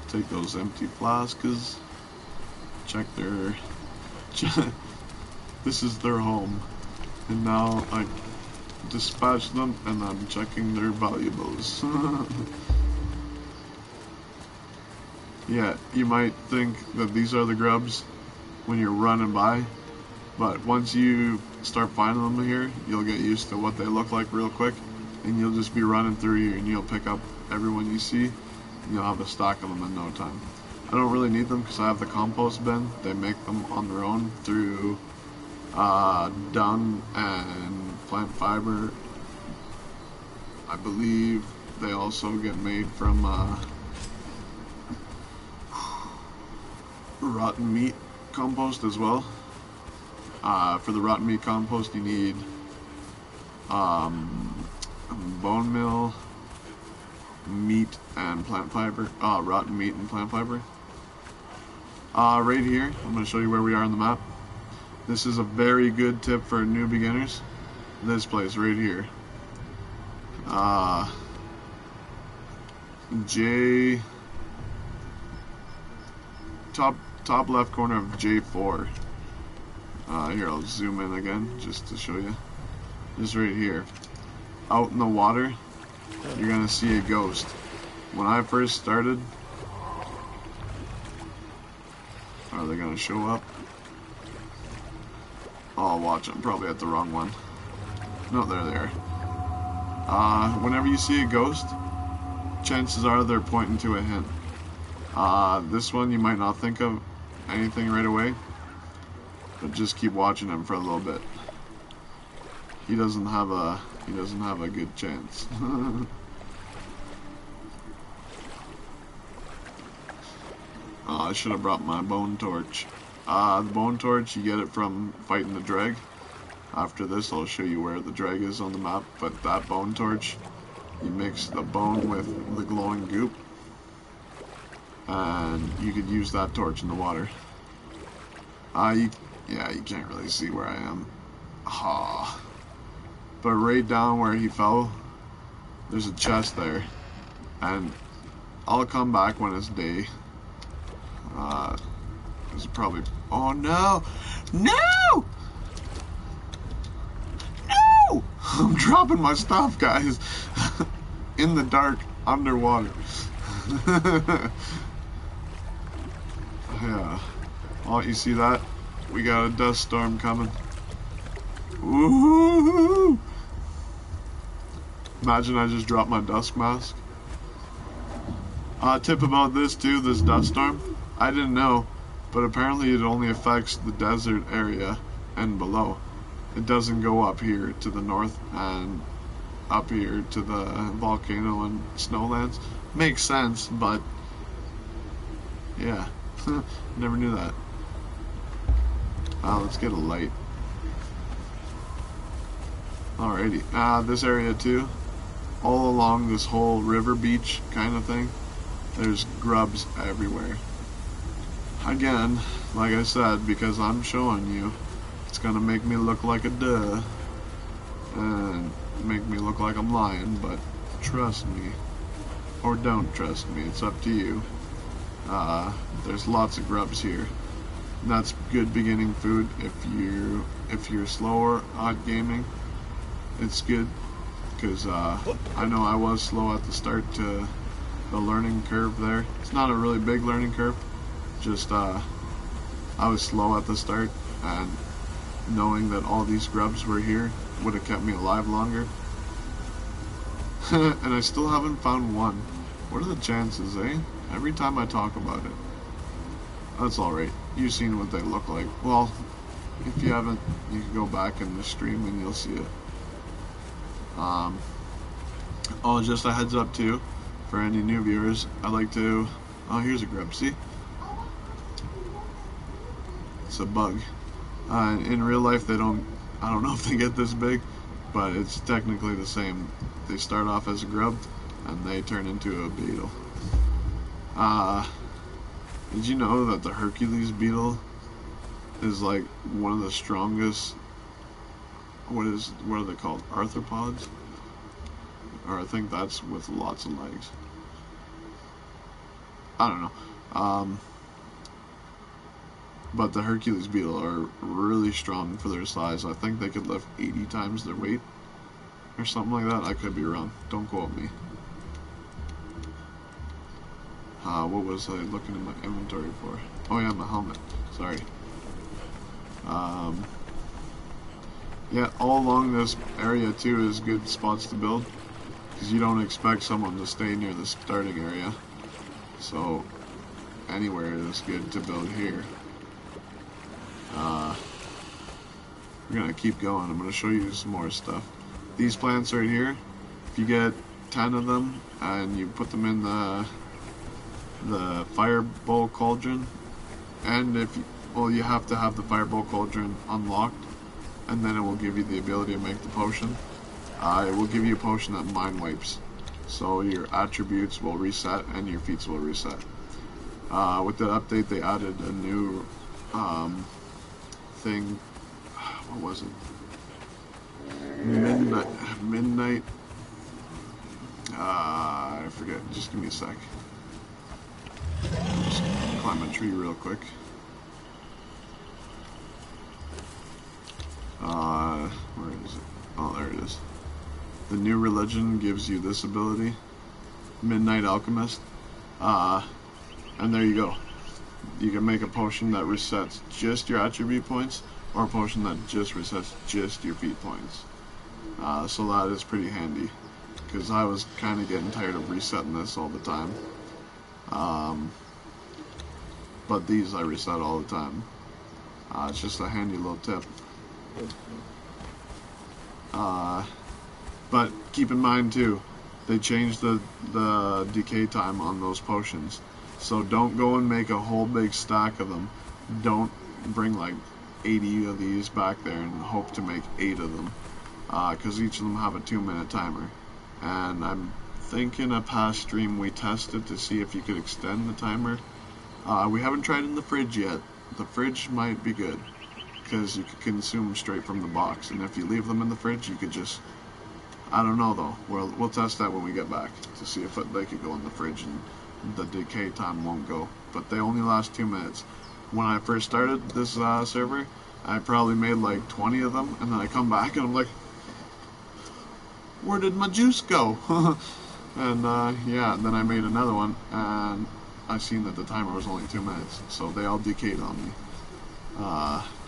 Take those empty flasks. Check their... This is their home. And now I dispatch them and I'm checking their valuables. Yeah, you might think that these are the grubs when you're running by, but once you start finding them here, you'll get used to what they look like real quick, and you'll just be running through here and you'll pick up everyone you see, and you'll have a stack of them in no time. I don't really need them because I have the compost bin. They make them on their own through dung and plant fiber. I believe they also get made from rotten meat compost as well. For the rotten meat compost you need bone meal, meat and plant fiber, rotten meat and plant fiber. Right here, I'm going to show you where we are on the map. This is a very good tip for new beginners. This place right here. Top left corner of J4. Here, I'll zoom in again just to show you. This right here. Out in the water, you're gonna see a ghost. When I first started, are they gonna show up? Oh, watch, I'm probably at the wrong one. No, they're there. Whenever you see a ghost, chances are they're pointing to a hint. This one you might not think of anything right away, but just keep watching him for a little bit. He doesn't have a good chance. Oh, I should have brought my bone torch. The bone torch, you get it from fighting the drag. After this, I'll show you where the drag is on the map, but that bone torch, you mix the bone with the glowing goop, and you could use that torch in the water. You can't really see where I am. But right down where he fell, there's a chest there, and I'll come back when it's day. There's probably... Oh no! No! No! I'm dropping my stuff, guys. In the dark, underwater. Yeah. Oh, you see that? We got a dust storm coming. Woohoo! Imagine I just dropped my dusk mask. Tip about this too, this dust storm. I didn't know, but apparently it only affects the desert area and below. It doesn't go up here to the north and up here to the volcano and snowlands. Makes sense, but yeah, never knew that. Let's get a light. Alrighty, this area too, all along this whole river beach kind of thing, there's grubs everywhere. Again, like I said, because I'm showing you, it's gonna make me look like a duh, and make me look like I'm lying, but trust me, or don't trust me, it's up to you. There's lots of grubs here. And that's good beginning food if you're slower at gaming. It's good, because I know I was slow at the start to the learning curve there. It's not a really big learning curve, just I was slow at the start, and knowing that all these grubs were here would have kept me alive longer. And I still haven't found one. What are the chances, eh? Every time I talk about it. That's alright. You've seen what they look like. Well, if you haven't, you can go back in the stream and you'll see it. Oh, just a heads up too, for any new viewers, I like to... Oh, here's a grub, see? It's a bug. In real life, they don't... I don't know if they get this big, but it's technically the same. They start off as a grub, and they turn into a beetle. Did you know that the Hercules beetle is like one of the strongest... What are they called? Arthropods? Or I think that's with lots of legs. I don't know. But the Hercules beetle are really strong for their size. I think they could lift 80 times their weight or something like that. I could be wrong. Don't quote me. What was I looking in my inventory for? Oh yeah, my helmet. Sorry. Yeah, all along this area too is good spots to build, because you don't expect someone to stay near the starting area. So anywhere is good to build here. We're gonna keep going. I'm gonna show you some more stuff. These plants right here, if you get 10 of them and you put them in the fireball cauldron, and you have to have the fireball cauldron unlocked, and then it will give you the ability to make the potion. It will give you a potion that mind wipes, so your attributes will reset and your feats will reset. With the update, they added a new thing. What was it? Midnight. I forget. Just give me a sec. Just climb a tree real quick. Where is it? Oh, there it is. The new religion gives you this ability, Midnight Alchemist, and there you go. You can make a potion that resets just your attribute points, or a potion that just resets just your feat points. So that is pretty handy, because I was kind of getting tired of resetting this all the time. but these I reset all the time. It's just a handy little tip. But keep in mind too, they changed the decay time on those potions. So don't go and make a whole big stack of them. Don't bring like 80 of these back there and hope to make 8 of them. Because each of them have a 2-minute timer. And I'm thinking a past stream we tested to see if you could extend the timer. We haven't tried in the fridge yet. The fridge might be good, because you could consume them straight from the box. And if you leave them in the fridge, you could just... I don't know though. We'll test that when we get back to see if they could go in the fridge and the decay time won't go. But they only last 2 minutes. When I first started this server, I probably made like 20 of them, and then I come back and I'm like, where did my juice go? And yeah, then I made another one, and I seen that the timer was only 2 minutes, so they all decayed on me.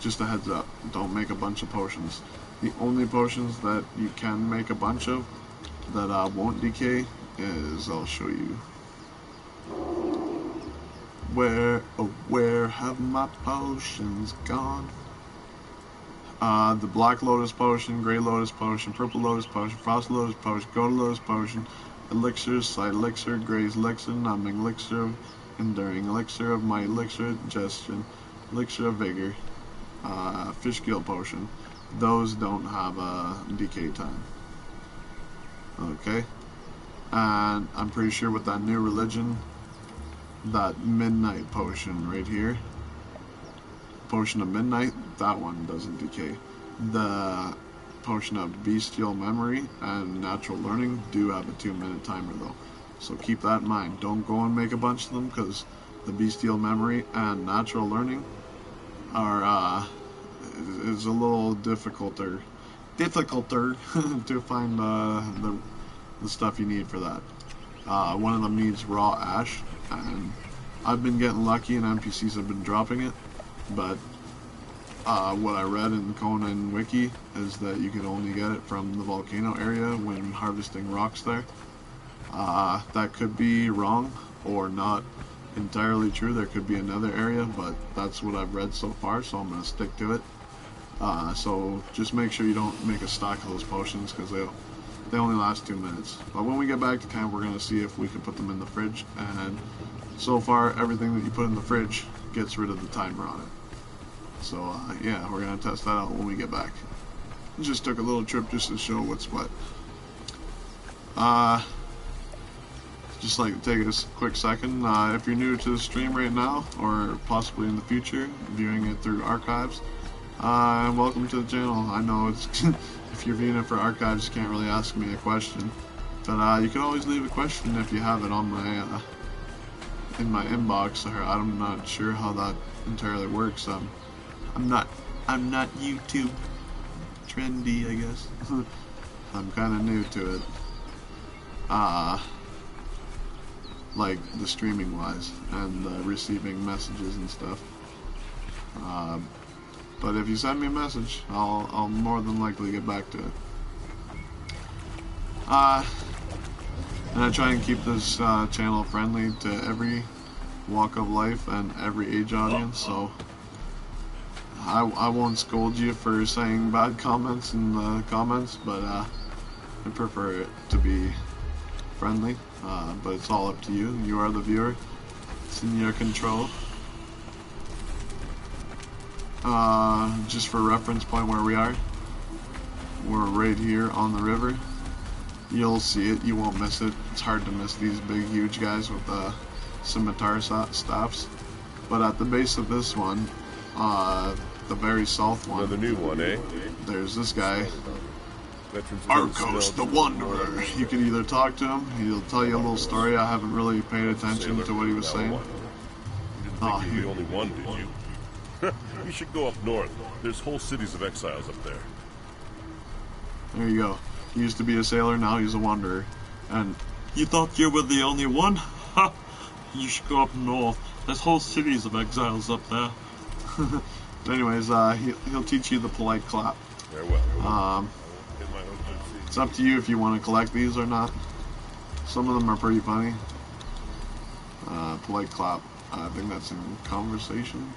Just a heads up, don't make a bunch of potions. The only potions that you can make a bunch of that won't decay is, I'll show you. Where have my potions gone? The Black Lotus Potion, Grey Lotus Potion, Purple Lotus Potion, Frost Lotus Potion, Golden Lotus Potion, Elixir, Sight Elixir, Gray's Elixir, Numbing Elixir, Enduring Elixir of Might, Elixir of Digestion, Elixir of Vigor, Fish Gill Potion. Those don't have a decay time. Okay? And I'm pretty sure with that new religion, that Midnight Potion right here, Potion of Midnight, that one doesn't decay. The Potion of Bestial Memory and Natural Learning do have a 2-minute timer though. So keep that in mind. Don't go and make a bunch of them, because the Bestial Memory and Natural Learning are is a little difficulter to find the stuff you need for that. One of them needs raw ash, and I've been getting lucky and NPCs have been dropping it, but what I read in Conan Wiki is that you can only get it from the volcano area when harvesting rocks there. That could be wrong or not entirely true. There could be another area, but that's what I've read so far, so I'm going to stick to it. So just make sure you don't make a stock of those potions, because they only last 2 minutes. But when we get back to camp, we're going to see if we can put them in the fridge, and so far everything that you put in the fridge gets rid of the timer on it. So yeah, we're going to test that out when we get back. Just took a little trip just to show what's what. Just like to take a quick second, if you're new to the stream right now, or possibly in the future, viewing it through archives, welcome to the channel. I know it's if you're viewing it for archives, you can't really ask me a question, but you can always leave a question if you have it on my in my inbox. Or I'm not sure how that entirely works. I'm not YouTube trendy, I guess. I'm kind of new to it. Like the streaming wise and receiving messages and stuff. But if you send me a message, I'll more than likely get back to it. And I try and keep this channel friendly to every walk of life and every age audience, so I won't scold you for saying bad comments in the comments, but I prefer it to be friendly. But it's all up to you. You are the viewer. It's in your control. Just for reference point where we are, we're right here on the river. You'll see it, you won't miss it. It's hard to miss these big huge guys with scimitar staffs. But at the base of this one, the very south one, another new one, eh? There's this guy, Arcos the Wanderer. You can either talk to him, he'll tell you a little story. I haven't really paid attention to what he was saying. You didn't think you were the only one, did you? You should go up north. There's whole cities of exiles up there. There you go. He used to be a sailor, now he's a wanderer. And you thought you were the only one? Ha! You should go up north. There's whole cities of exiles up there. Anyways, he'll teach you the polite clap. Very well. It's up to you if you want to collect these or not. Some of them are pretty funny. Polite clap. I think that's in conversation.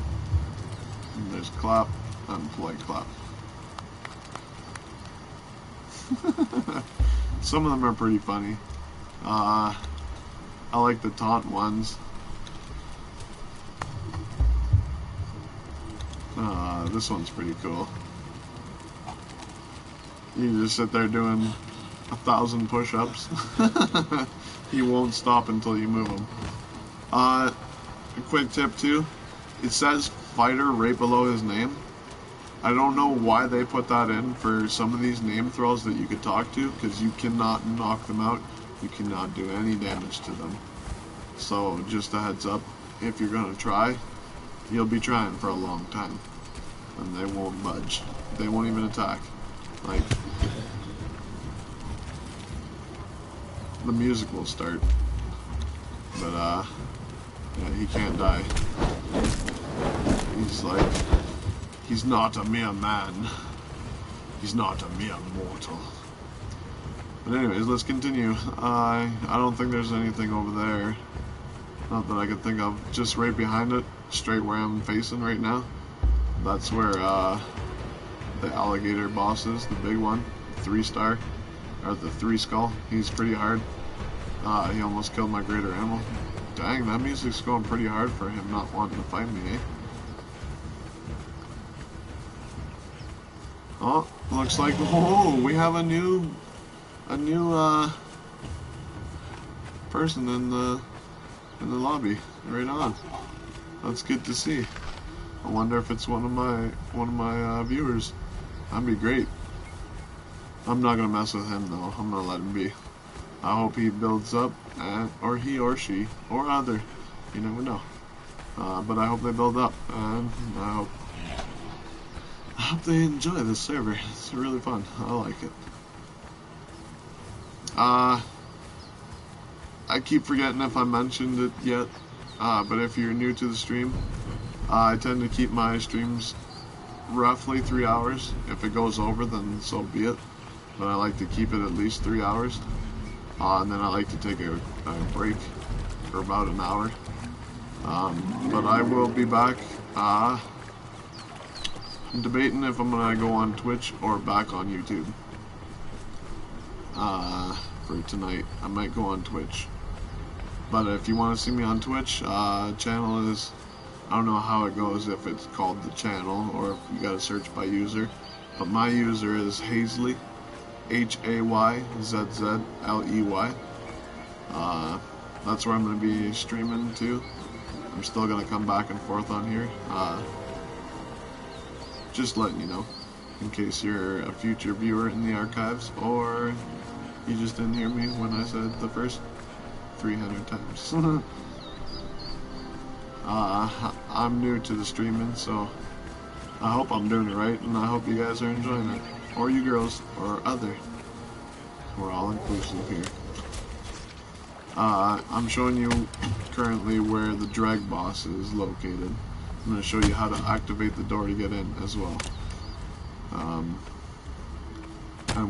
And there's clap and polite clap. Some of them are pretty funny. I like the taunt ones. This one's pretty cool. You just sit there doing 1,000 push-ups. He won't stop until you move him. A quick tip too. It says fighter right below his name. I don't know why they put that in for some of these name throws that you could talk to, because you cannot knock them out. You cannot do any damage to them. So just a heads up, if you're gonna try, you'll be trying for a long time. And they won't budge. They won't even attack. Like, the music will start. But yeah, he can't die. He's like, he's not a mere man. He's not a mere mortal. But anyways, let's continue. I don't think there's anything over there. Not that I could think of. Just right behind it, straight where I'm facing right now. That's where the alligator boss is, the big one, 3-star, or the 3-skull. He's pretty hard. He almost killed my greater animal. Dang, that music's going pretty hard for him not wanting to fight me, eh? Oh, looks like, oh, we have a new person in the lobby. Right on. That's good to see. I wonder if it's one of my viewers. That'd be great. I'm not gonna mess with him though. I'm gonna let him be. I hope he builds up, or he or she or other. You never know. But I hope they build up, and I hope they enjoy this server. It's really fun. I like it. I keep forgetting if I mentioned it yet, but if you're new to the stream, I tend to keep my streams roughly 3 hours. If it goes over, then so be it. But I like to keep it at least 3 hours. And then I like to take a break for about an hour. But I will be back. I'm debating if I'm going to go on Twitch or back on YouTube. For tonight. I might go on Twitch. But if you want to see me on Twitch, channel is... I don't know how it goes, if it's called the channel or if you gotta search by user. But my user is Hayzzley, Hayzzley. That's where I'm gonna be streaming to. I'm still gonna come back and forth on here. Just letting you know, in case you're a future viewer in the archives, or you just didn't hear me when I said the first 300 times. I'm new to the streaming, so I hope I'm doing it right, and I hope you guys are enjoying it. Or you girls, or other. We're all inclusive here. I'm showing you currently where the drag boss is located. I'm going to show you how to activate the door to get in as well. And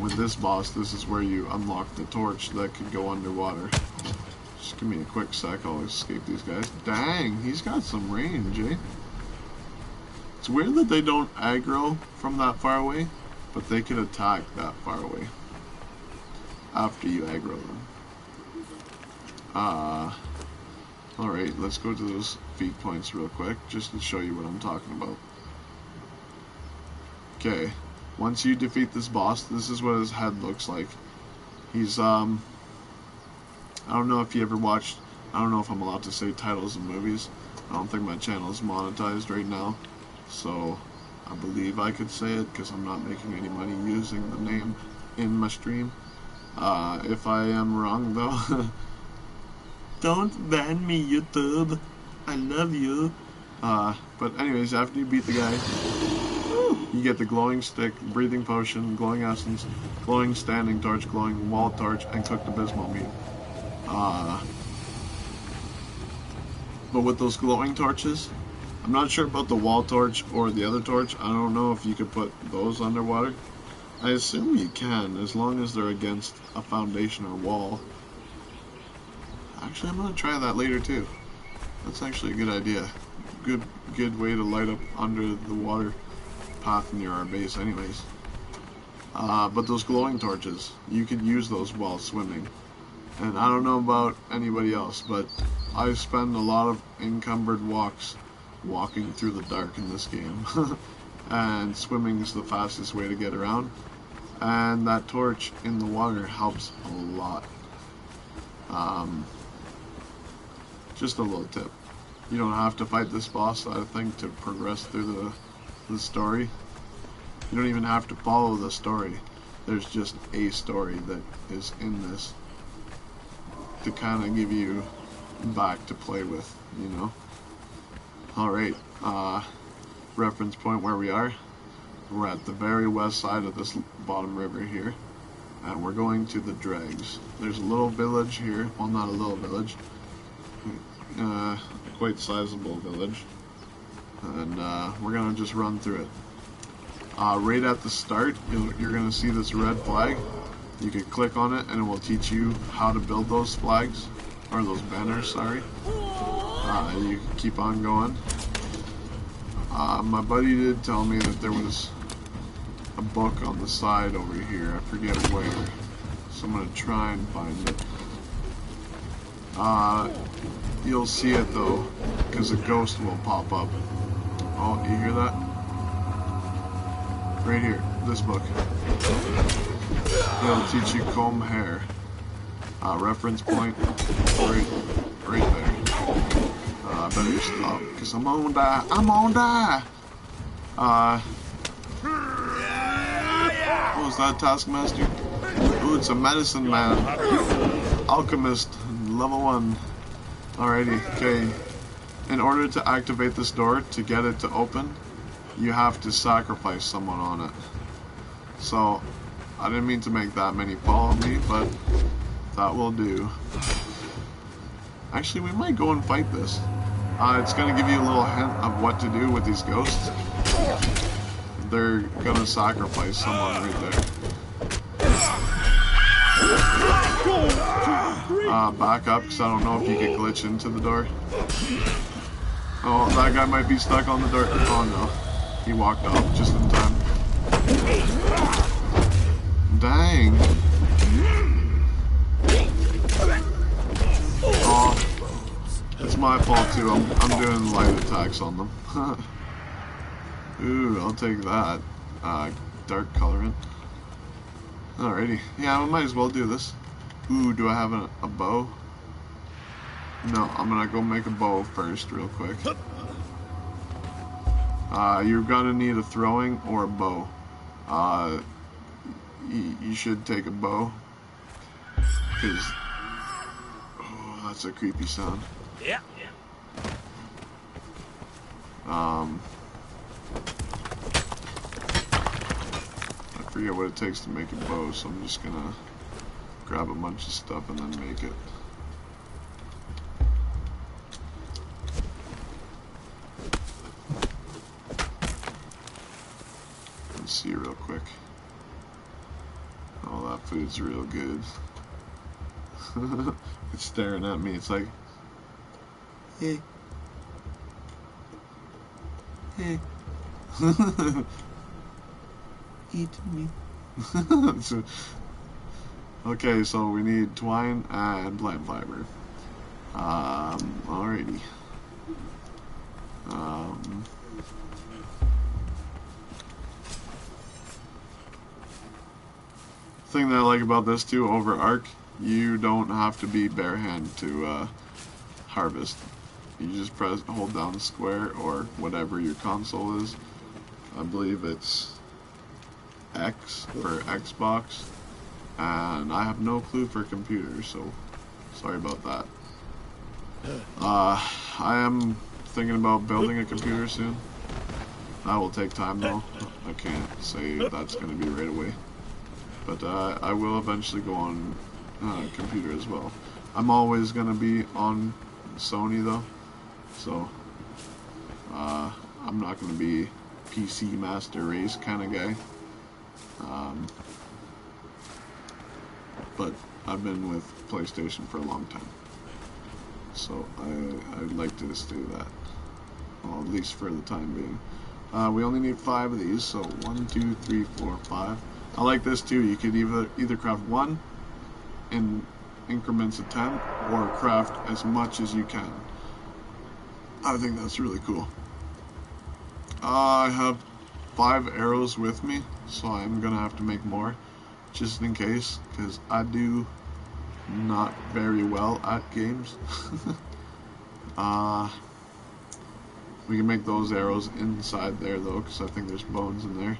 with this boss, this is where you unlock the torch that could go underwater. Just give me a quick sec, I'll escape these guys. Dang, he's got some range, eh? It's weird that they don't aggro from that far away, but they can attack that far away after you aggro them. Alright, let's go to those feat points real quick, just to show you what I'm talking about. Okay, once you defeat this boss, this is what his head looks like. He's, I don't know if you ever watched, I don't know if I'm allowed to say titles of movies. I don't think my channel is monetized right now, so I believe I could say it because I'm not making any money using the name in my stream. If I am wrong though, don't ban me, YouTube. I love you. But anyways, after you beat the guy, you get the glowing stick, breathing potion, glowing essence, glowing standing torch, glowing wall torch, and cooked abysmal meat. But with those glowing torches, I'm not sure about the wall torch or the other torch. I don't know if you could put those underwater. I assume you can, as long as they're against a foundation or wall. Actually, I'm going to try that later too. That's actually a good idea. Good way to light up under the water path near our base anyways. But those glowing torches, you could use those while swimming. And I don't know about anybody else, but I spend a lot of encumbered walks walking through the dark in this game. And swimming is the fastest way to get around. And that torch in the water helps a lot. Just a little tip. You don't have to fight this boss, I think, to progress through the story. You don't even have to follow the story. There's just a story that is in this to kind of give you back to play with, you know. Alright, reference point where we are. We're at the very west side of this bottom river here. And we're going to the dregs. There's a little village here. Well, not a little village. Quite sizable village. And we're going to just run through it. Right at the start, you're going to see this red flag. You can click on it and it will teach you how to build those flags. Or those banners, sorry. You can keep on going. My buddy did tell me that there was a book on the side over here. I forget where. So I'm going to try and find it. You'll see it though, because a ghost will pop up. Oh, you hear that? Right here, this book. It'll teach you comb hair. Reference point, right there. I better stop, because I'm gonna die. I'm gonna die! What was that, Taskmaster? Ooh, it's a medicine man. Alchemist, level 1. Alrighty, okay. In order to activate this door, to get it to open, you have to sacrifice someone on it. So, I didn't mean to make that many follow me, but that will do. Actually, we might go and fight this. It's going to give you a little hint of what to do with these ghosts. They're going to sacrifice someone right there. Back up, because I don't know if you can glitch into the door. Oh, that guy might be stuck on the door. Oh no. He walked off just in time. Dang. Oh, it's my fault too. I'm doing light attacks on them. Ooh, I'll take that. Dark colorant. Alrighty. Yeah, we might as well do this. Ooh, do I have a bow? No, I'm gonna go make a bow first real quick. You're gonna need a throwing or a bow. You should take a bow. Cause, oh, that's a creepy sound. Yeah. I forget what it takes to make a bow, so I'm just gonna grab a bunch of stuff and then make it. Let's see real quick. Oh, that food's real good. It's staring at me. It's like, hey. Hey. Eat me. So, okay, so we need twine and plant fiber. Alrighty. Thing that I like about this too, over Arc, you don't have to be bare hand to harvest. You just hold down square or whatever your console is. I believe it's X for Xbox, and I have no clue for computers, so sorry about that. I am thinking about building a computer soon. That will take time though. I can't say that's going to be right away. But I will eventually go on computer as well. I'm always going to be on Sony though, so I'm not going to be PC Master Race kind of guy. But I've been with PlayStation for a long time. So I'd like to just do that. Well, at least for the time being. We only need 5 of these, so 1, 2, 3, 4, 5. I like this too. You could either craft 1 in increments of 10, or craft as much as you can. I think that's really cool. I have 5 arrows with me, so I'm gonna have to make more, just in case, because I do not very well at games. We can make those arrows inside there though, because I think there's bones in there,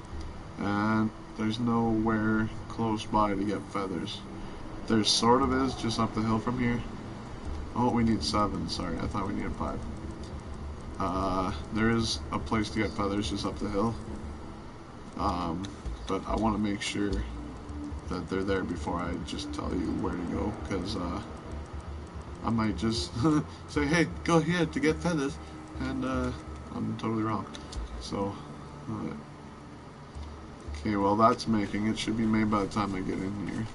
and there's nowhere close by to get feathers. There sort of is, just up the hill from here. Oh, we need 7, sorry, I thought we needed 5. There is a place to get feathers just up the hill, but I want to make sure that they're there before I just tell you where to go, because I might just say, hey, go here to get feathers, and I'm totally wrong. So, okay, well that's making, it should be made by the time I get in here.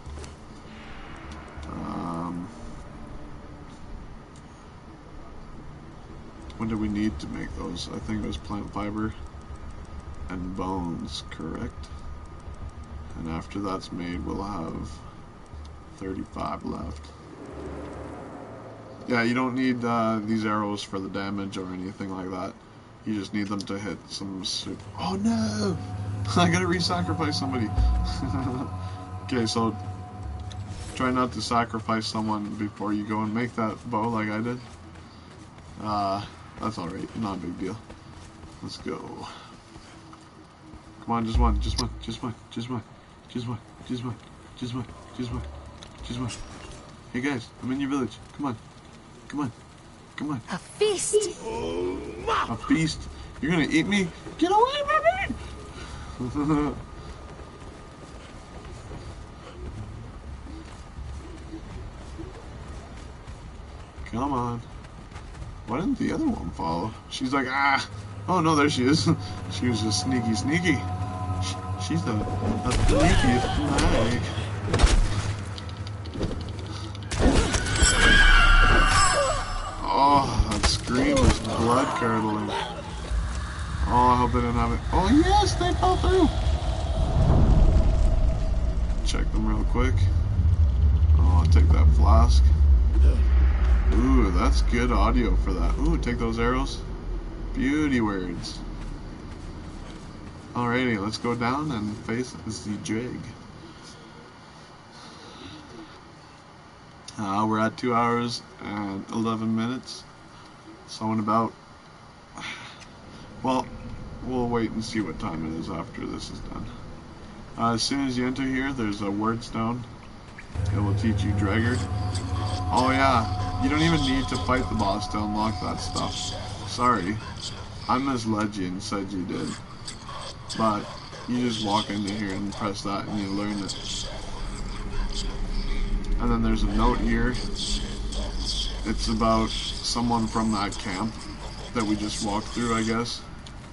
What do we need to make those? I think it was plant fiber and bones, correct? And after that's made, we'll have 35 left. Yeah, you don't need these arrows for the damage or anything like that. You just need them to hit some super... Oh no! I gotta re-sacrifice somebody. Okay, so try not to sacrifice someone before you go and make that bow like I did. That's alright, not a big deal. Let's go. Come on, just one, just one, just one, just one, just one, just one, just one, just one, just one. Hey guys, I'm in your village. Come on, come on, come on. A feast! A feast? You're gonna eat me? Get away from me! Come on. Why didn't the other one follow? She's like, ah! Oh no, there she is. She was just sneaky. She's the sneakiest snake. Oh, that scream is blood curdling. Oh, I hope they didn't have it. Oh yes, they fell through! Check them real quick. Oh, I'll take that flask. Ooh, that's good audio for that. Ooh, take those arrows. Beauty words. Alrighty, let's go down and face the drag. We're at 2 hours and 11 minutes. So in about... Well, we'll wait and see what time it is after this is done. As soon as you enter here, there's a word stone. It will teach you Dragger. Oh yeah. You don't even need to fight the boss to unlock that stuff. Sorry, I misled you and said you did. But you just walk into here and press that and you learn it. And then there's a note here. It's about someone from that camp that we just walked through, I guess.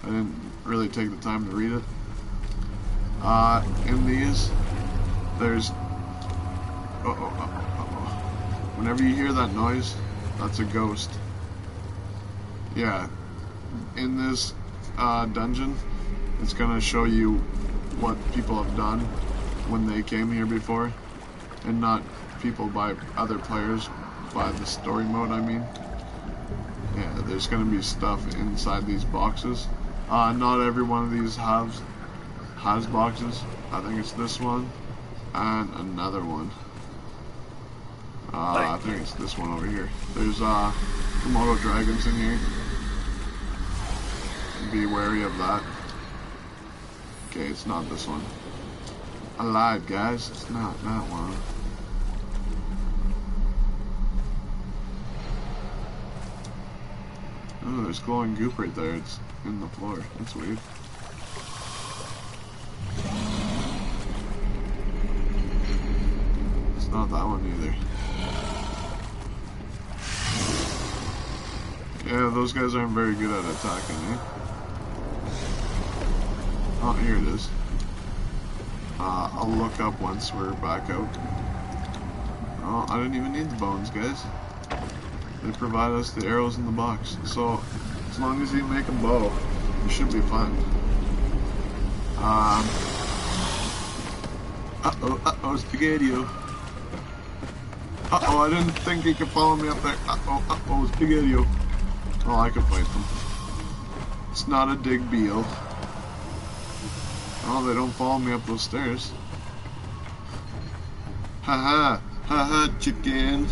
I didn't really take the time to read it. In these, there's... Whenever you hear that noise, that's a ghost. Yeah, in this dungeon, it's gonna show you what people have done when they came here before, and not people by other players, by the story mode, I mean. Yeah, there's gonna be stuff inside these boxes. Not every one of these has boxes. I think it's this one, and another one. I think it's this one over here. There's Komodo dragons in here. Be wary of that. Okay, it's not this one. I lied, guys. It's not that one. Oh, there's glowing goop right there. It's in the floor. That's weird. It's not that one either. Yeah, those guys aren't very good at attacking, eh? Oh, here it is. I'll look up once we're back out. Oh, I didn't even need the bones, guys. They provide us the arrows in the box. So, as long as you make a bow, you should be fine. Uh-oh, Spaghetti-O. Uh-oh, I didn't think he could follow me up there. Uh-oh, Spaghetti-O. Oh, I can fight them. It's not a dig deal. Oh, they don't follow me up those stairs. Haha, haha, chickens.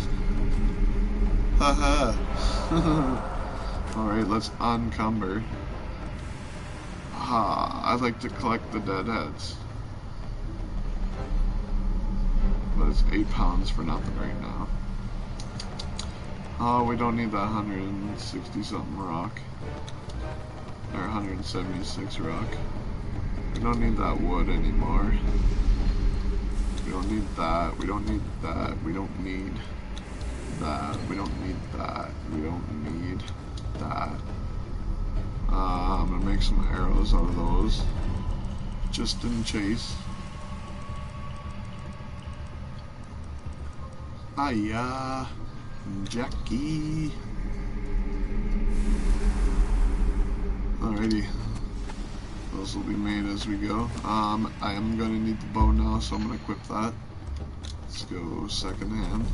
Haha. Alright, let's uncumber. I'd like to collect the dead heads. But it's 8 pounds for nothing right now. Oh, we don't need that 160 something rock. Or 176 rock. We don't need that wood anymore. We don't need that. We don't need that. We don't need that. We don't need that. We don't need that. I'm gonna make some arrows out of those. Just in chase. Hiya, Jackie. Alrighty. Those will be made as we go. I am going to need the bow now, so I'm going to equip that. Let's go second hand.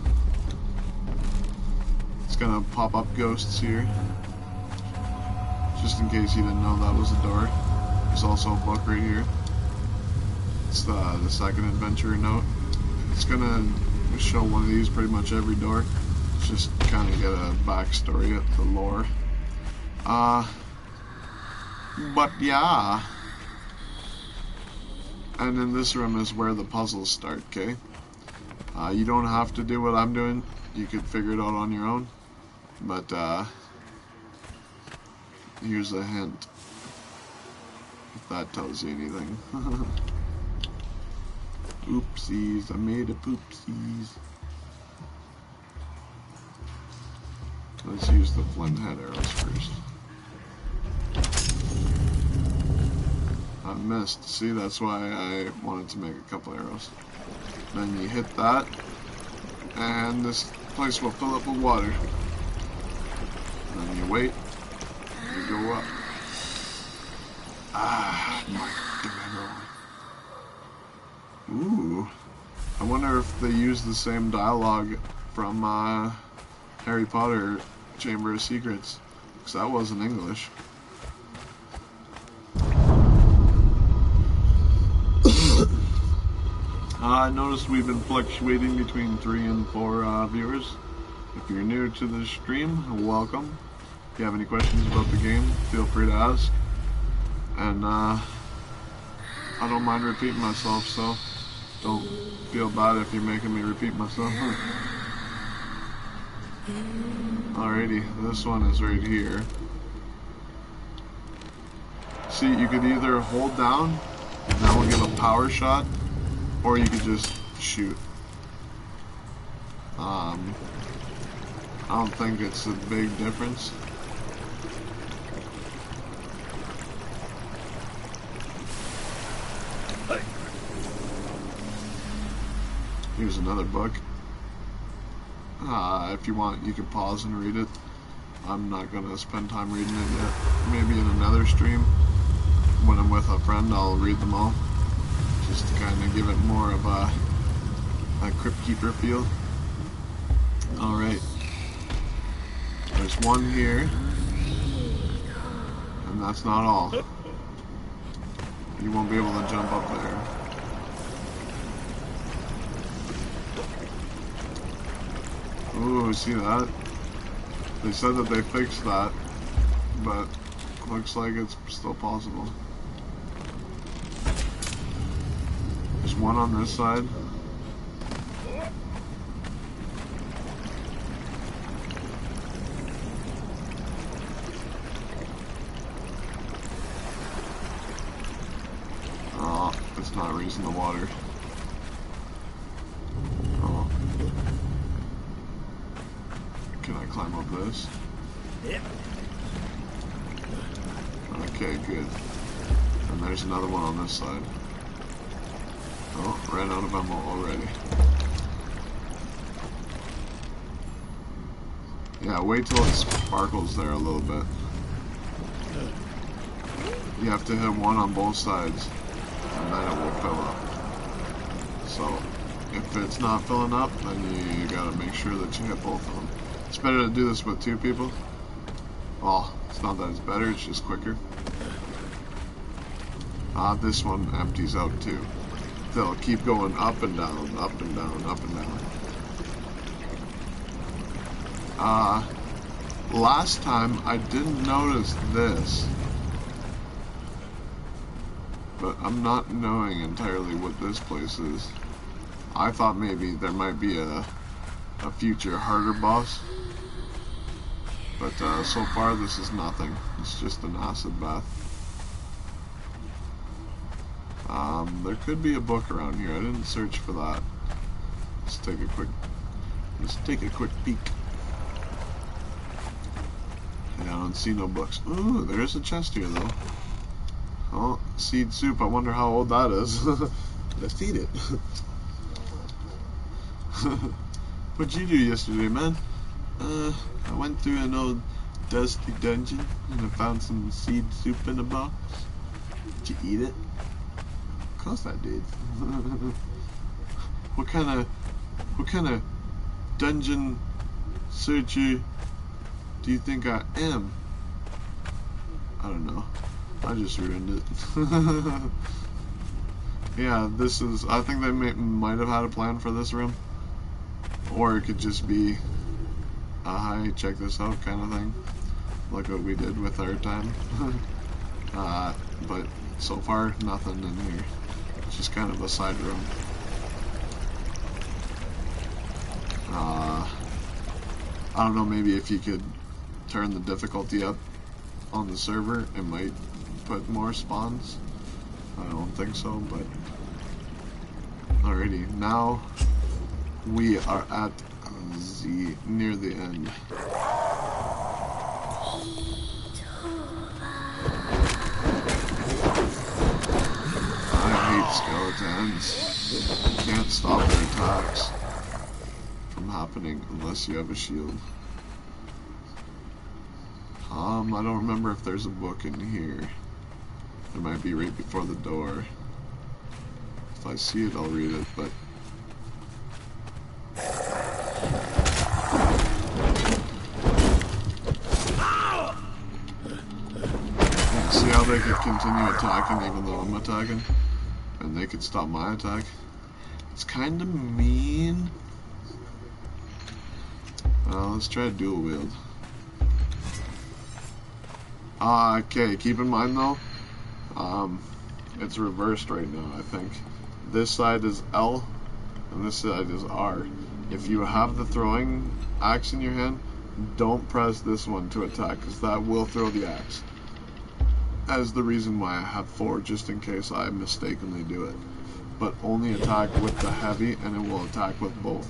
It's going to pop up ghosts here. Just in case you didn't know that was a door. There's also a book right here. It's the second adventure note. It's going to show one of these pretty much every door. Just kind of get a backstory at the lore. But yeah. And in this room is where the puzzles start, okay? You don't have to do what I'm doing. You could figure it out on your own. But, here's a hint. If that tells you anything. Oopsies, I made a poopsies. Let's use the flint head arrows first. I missed. See, that's why I wanted to make a couple arrows. Then you hit that, and this place will fill up with water. And then you wait, you go up. My arrow. Ooh. I wonder if they use the same dialogue from Harry Potter Chamber of Secrets, because that wasn't English. I noticed we've been fluctuating between 3 and 4 viewers. If you're new to the stream, welcome. If you have any questions about the game, feel free to ask. And I don't mind repeating myself, so don't feel bad if you're making me repeat myself. Alrighty, this one is right here. See, you could either hold down, and that will give a power shot, or you could just shoot. I don't think it's a big difference. Here's another book. If you want, you can pause and read it. I'm not gonna spend time reading it yet. Maybe in another stream, when I'm with a friend, I'll read them all. Just to kind of give it more of a Crypt Keeper feel. Alright. There's one here. And that's not all. You won't be able to jump up there. Ooh, see that? They said that they fixed that, but looks like it's still possible. There's one on this side. Oh, it's not raising the water. Oh. Can I climb up this? Yep. Okay, good. And there's another one on this side. Oh, ran out of ammo already. Yeah, wait till it sparkles there a little bit. You have to hit one on both sides, and then it will fill up. So, if it's not filling up, then you gotta make sure that you hit both of them. It's better to do this with 2 people. Well, it's not that it's better, it's just quicker. This one empties out too. They'll keep going up and down, up and down, up and down. Last time I didn't notice this, but I'm not knowing entirely what this place is. I thought maybe there might be a future harder boss, but so far this is nothing. It's just an acid bath. There could be a book around here. I didn't search for that. Let's take a quick peek. Yeah, I don't see no books. Ooh, there is a chest here though. Oh, seed soup. I wonder how old that is. Let's eat it. What'd you do yesterday, man? I went through an old dusty dungeon and I found some seed soup in a box. Did you eat it? Of course I did. What kind of dungeon searcher do you think I am? I don't know. I just ruined it. Yeah, this is. I think they might have had a plan for this room, or it could just be a hi, check this out kind of thing, like what we did with our time. But so far, nothing in here. It's just kind of a side room. I don't know. Maybe if you could turn the difficulty up on the server, it might put more spawns. I don't think so, but alrighty, now we are at near the end. I hate skeletons. You can't stop their attacks from happening unless you have a shield. I don't remember if there's a book in here. There might be right before the door. If I see it, I'll read it, but... Yeah, see how they could continue attacking even though I'm attacking? And they could stop my attack? It's kinda mean. Let's try dual wield. Okay, keep in mind though, it's reversed right now, I think. This side is L, and this side is R. If you have the throwing axe in your hand, don't press this one to attack, because that will throw the axe. As the reason why I have 4, just in case I mistakenly do it. But only attack with the heavy, and it will attack with both.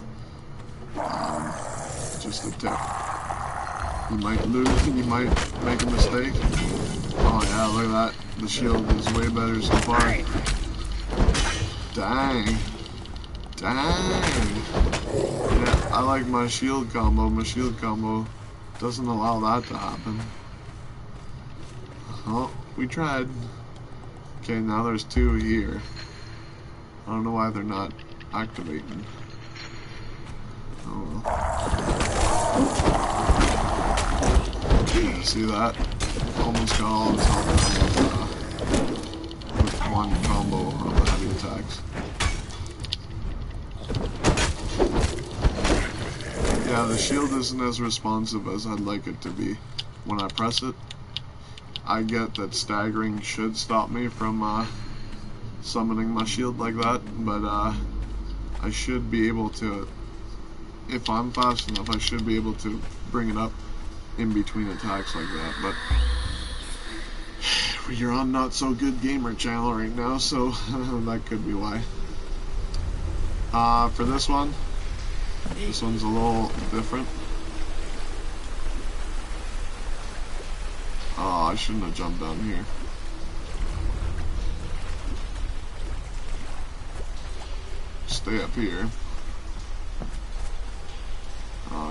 Just a tip. You might lose, you might make a mistake. Oh yeah, look at that. The shield is way better so far. Dang. Dang. Yeah, I like my shield combo. My shield combo doesn't allow that to happen. Oh, we tried. Okay, now there's 2 here. I don't know why they're not activating. Oh well. See that? Almost got all his health with one combo of the heavy attacks. Yeah, the shield isn't as responsive as I'd like it to be. When I press it, I get that staggering should stop me from summoning my shield like that, but I should be able to, if I'm fast enough, I should be able to bring it up in between attacks like that. But you're on Not So Good Gamer channel right now, so that could be why. For this one's a little different. Oh, I shouldn't have jumped down here. Stay up here.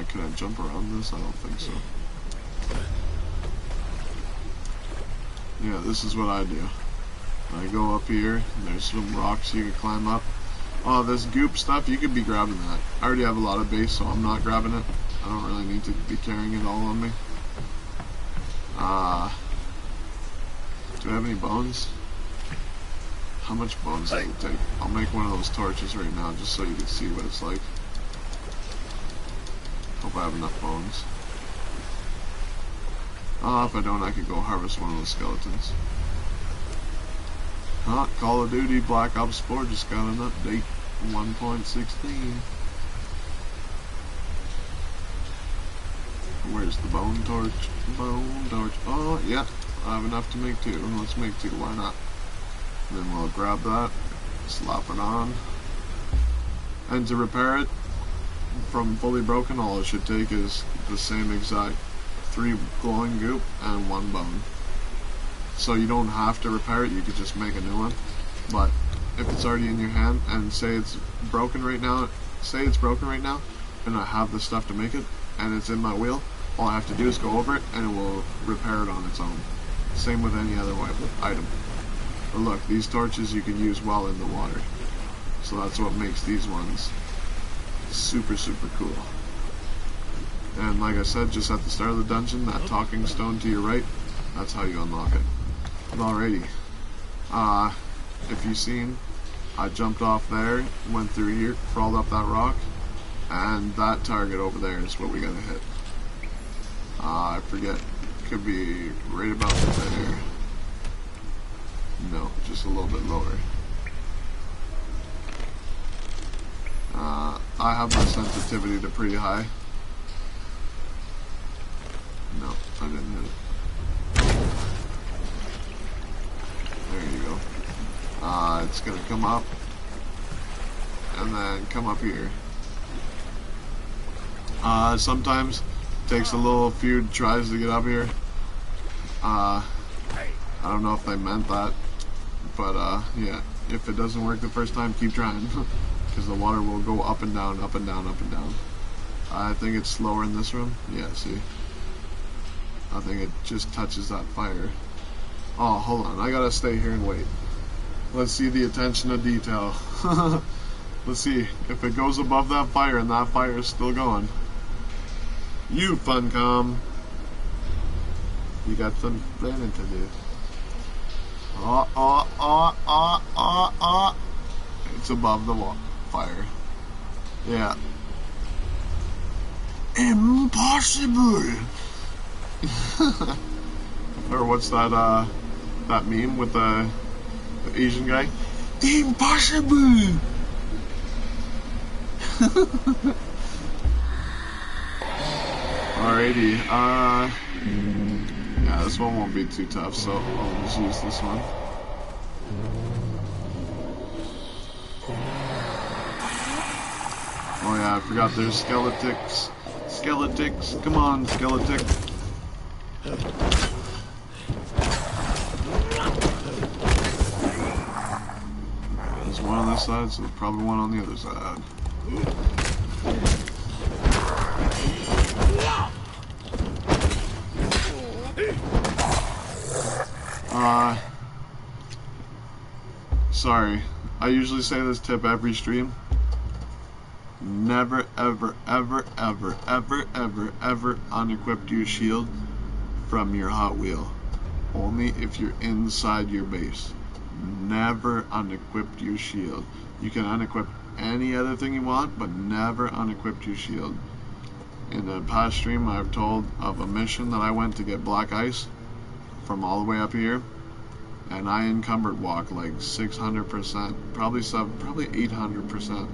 Can I jump around this? I don't think so. Yeah, this is what I do. I go up here, and there's some rocks you can climb up. Oh, this goop stuff, you could be grabbing that. I already have a lot of base, so I'm not grabbing it. I don't really need to be carrying it all on me. Do I have any bones? How much bones does it take? I'll make one of those torches right now, just so you can see what it's like. Hope I have enough bones. If I don't, I could go harvest one of those skeletons. Call of Duty Black Ops 4 just got an update, 1.16. Where's the bone torch? Bone torch. Oh, yeah, I have enough to make two. Let's make two, why not? And then we'll grab that, slap it on. And to repair it from fully broken, all it should take is the same exact 3 glowing goop and 1 bone. So you don't have to repair it, you could just make a new one. But if it's already in your hand and say it's broken right now, and I have the stuff to make it and it's in my wheel, all I have to do is go over it and it will repair it on its own. Same with any other item. But look, these torches you can use while in the water. So that's what makes these ones super, super cool. And like I said, just at the start of the dungeon, that talking stone to your right, that's how you unlock it. But alrighty, if you've seen, I jumped off there, went through here, crawled up that rock, and that target over there is what we gotta hit. I forget, could be right about there. No, just a little bit lower. I have my sensitivity to pretty high. No, I didn't hit it. There you go. It's gonna come up and then come up here. Sometimes it takes a few tries to get up here. I don't know if they meant that, but yeah, if it doesn't work the first time, keep trying, because the water will go up and down, up and down, up and down. I think it's slower in this room. Yeah, see? I think it just touches that fire. Oh, hold on. I gotta stay here and wait. Let's see the attention to detail. Let's see if it goes above that fire and that fire is still going. You Funcom. You got some planning to do. It's above the fire. Yeah. Impossible! Or what's that, that meme with the Asian guy? Impossible! Alrighty, yeah, this one won't be too tough, so I'll just use this one. Oh yeah, I forgot there's skeletics. Skeletics, come on, skeletic. There's one on this side, so there's probably one on the other side. Sorry. I usually say this tip every stream. Never, ever, ever, ever, ever, ever, ever unequip your shield from your Hot Wheel. Only if you're inside your base. Never unequip your shield. You can unequip any other thing you want, but never unequip your shield. In a past stream, I've told of a mission that I went to get black ice from all the way up here, and I encumbered walk like 600%, probably 800%,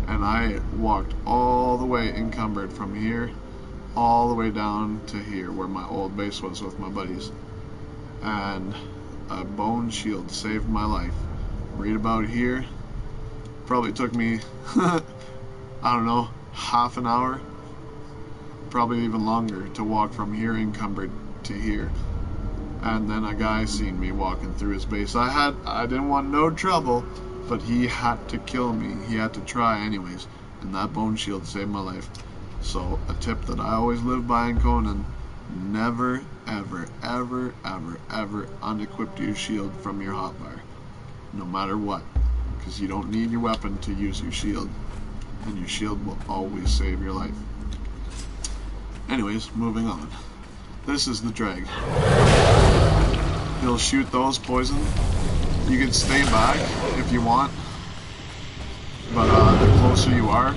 and I walked all the way encumbered from here all the way down to here where my old base was with my buddies, and a bone shield saved my life. Right about here, probably took me I don't know, half an hour, probably even longer, to walk from here encumbered to here. And then a guy seen me walking through his base. I didn't want no trouble, but he had to kill me. He had to try anyways, and that bone shield saved my life. So a tip that I always live by in Conan: never, ever, ever, ever, ever unequip your shield from your hotbar, no matter what, because you don't need your weapon to use your shield, and your shield will always save your life. Anyways, moving on. This is the drag. He'll shoot those poison. You can stay back if you want, but the closer you are,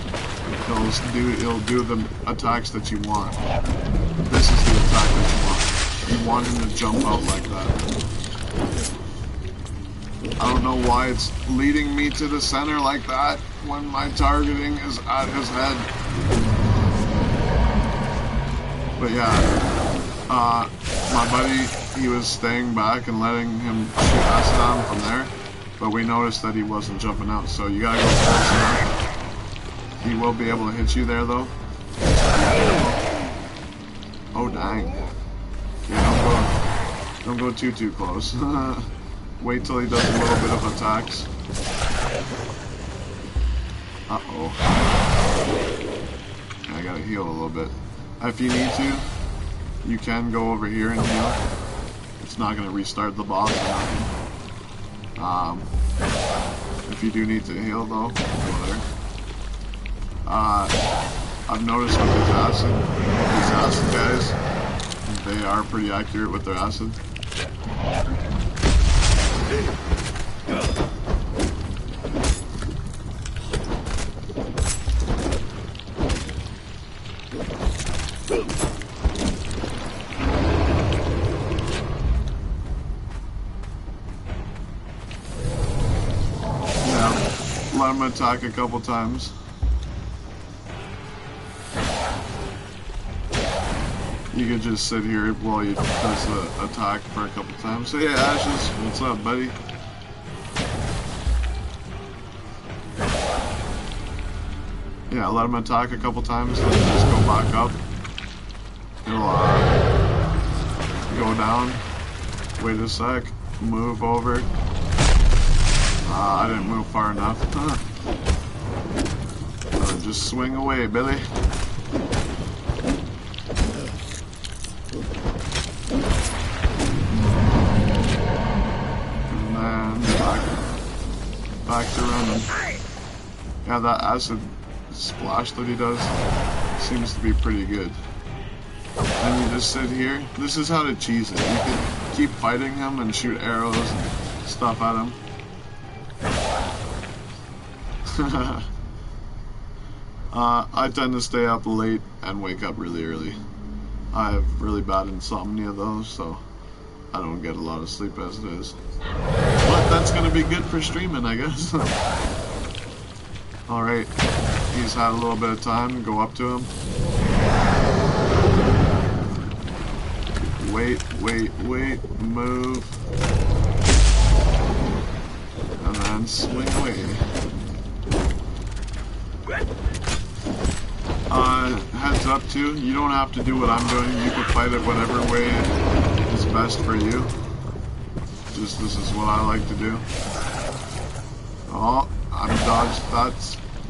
he'll do the attacks that you want. This is the attack that you want. You want him to jump out like that. I don't know why it's leading me to the center like that when my targeting is at his head. But yeah, my buddy, he was staying back and letting him shoot acid down from there, but we noticed that he wasn't jumping out, so you gotta go close enough. He will be able to hit you there though. Oh dang. Yeah, don't go too close. Wait till he does a little bit of attacks. Uh-oh. Yeah, I gotta heal a little bit. If you need to, you can go over here and heal. It's not gonna restart the boss or nothing. If you do need to heal though, go there. I've noticed with these acid guys, they are pretty accurate with their acid. Yeah, let him attack a couple times. You could just sit here while he does the attack for a couple times. So yeah, Ashes, what's up, buddy? Yeah, let him attack a couple times, then just go back up. He'll go down, wait a sec, move over. I didn't move far enough. Just swing away, Billy. Back to running. Yeah, that acid splash that he does seems to be pretty good. And you just sit here. This is how to cheese it. You can keep fighting him and shoot arrows and stuff at him. I tend to stay up late and wake up really early. I have really bad insomnia though, so I don't get a lot of sleep as it is. But that's gonna be good for streaming, I guess. Alright, he's had a little bit of time to go up to him. Wait, move. And then swing away. Heads up too, you don't have to do what I'm doing. You can fight it whatever way is best for you. Just this is what I like to do. Oh, I'm dodged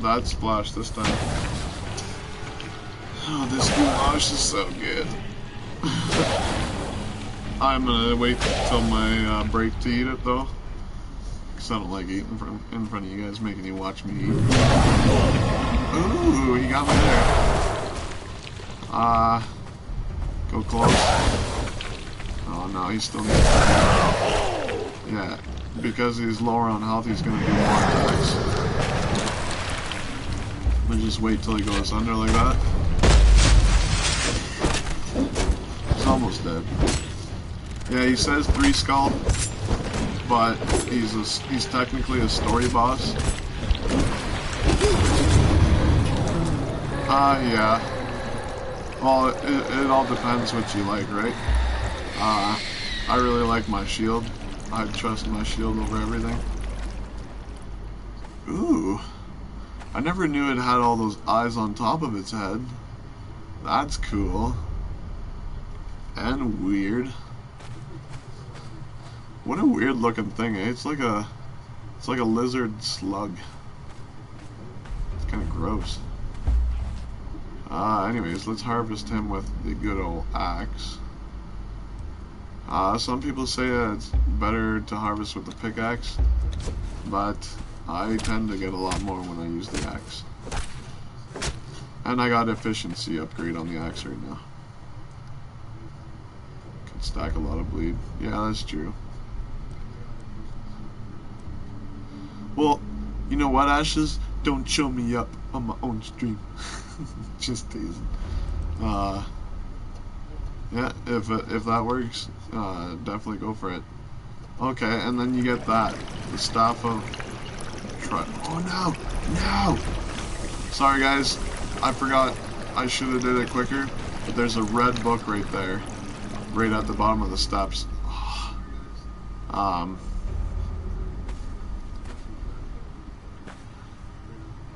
that splash this time. Oh, this goulash is so good. I'm gonna wait till my break to eat it though, because I don't like eating in front of you guys, making you watch me eat. Ooh, he got me there. Go close. Oh no, he's still needs to. Yeah, because he's lower on health, he's gonna do more attacks. I'm gonna just wait till he goes under like that. He's almost dead. Yeah, he says 3 skull, but he's technically a story boss. Yeah. Well, it all depends what you like, right? I really like my shield. I trust my shield over everything. Ooh. I never knew it had all those eyes on top of its head. That's cool. And weird. What a weird looking thing, eh? It's like a lizard slug. It's kind of gross. Anyways, let's harvest him with the good old axe. Some people say that it's better to harvest with the pickaxe, but I tend to get a lot more when I use the axe. And I got efficiency upgrade on the axe right now. Can stack a lot of bleed. Yeah, that's true. Well, you know what, Ashes? Don't show me up on my own stream. Just teasing. Yeah, if that works, definitely go for it. Okay, and then you get that, the staff of oh no, sorry guys, I forgot. I should have did it quicker. But there's a red book right there, right at the bottom of the steps.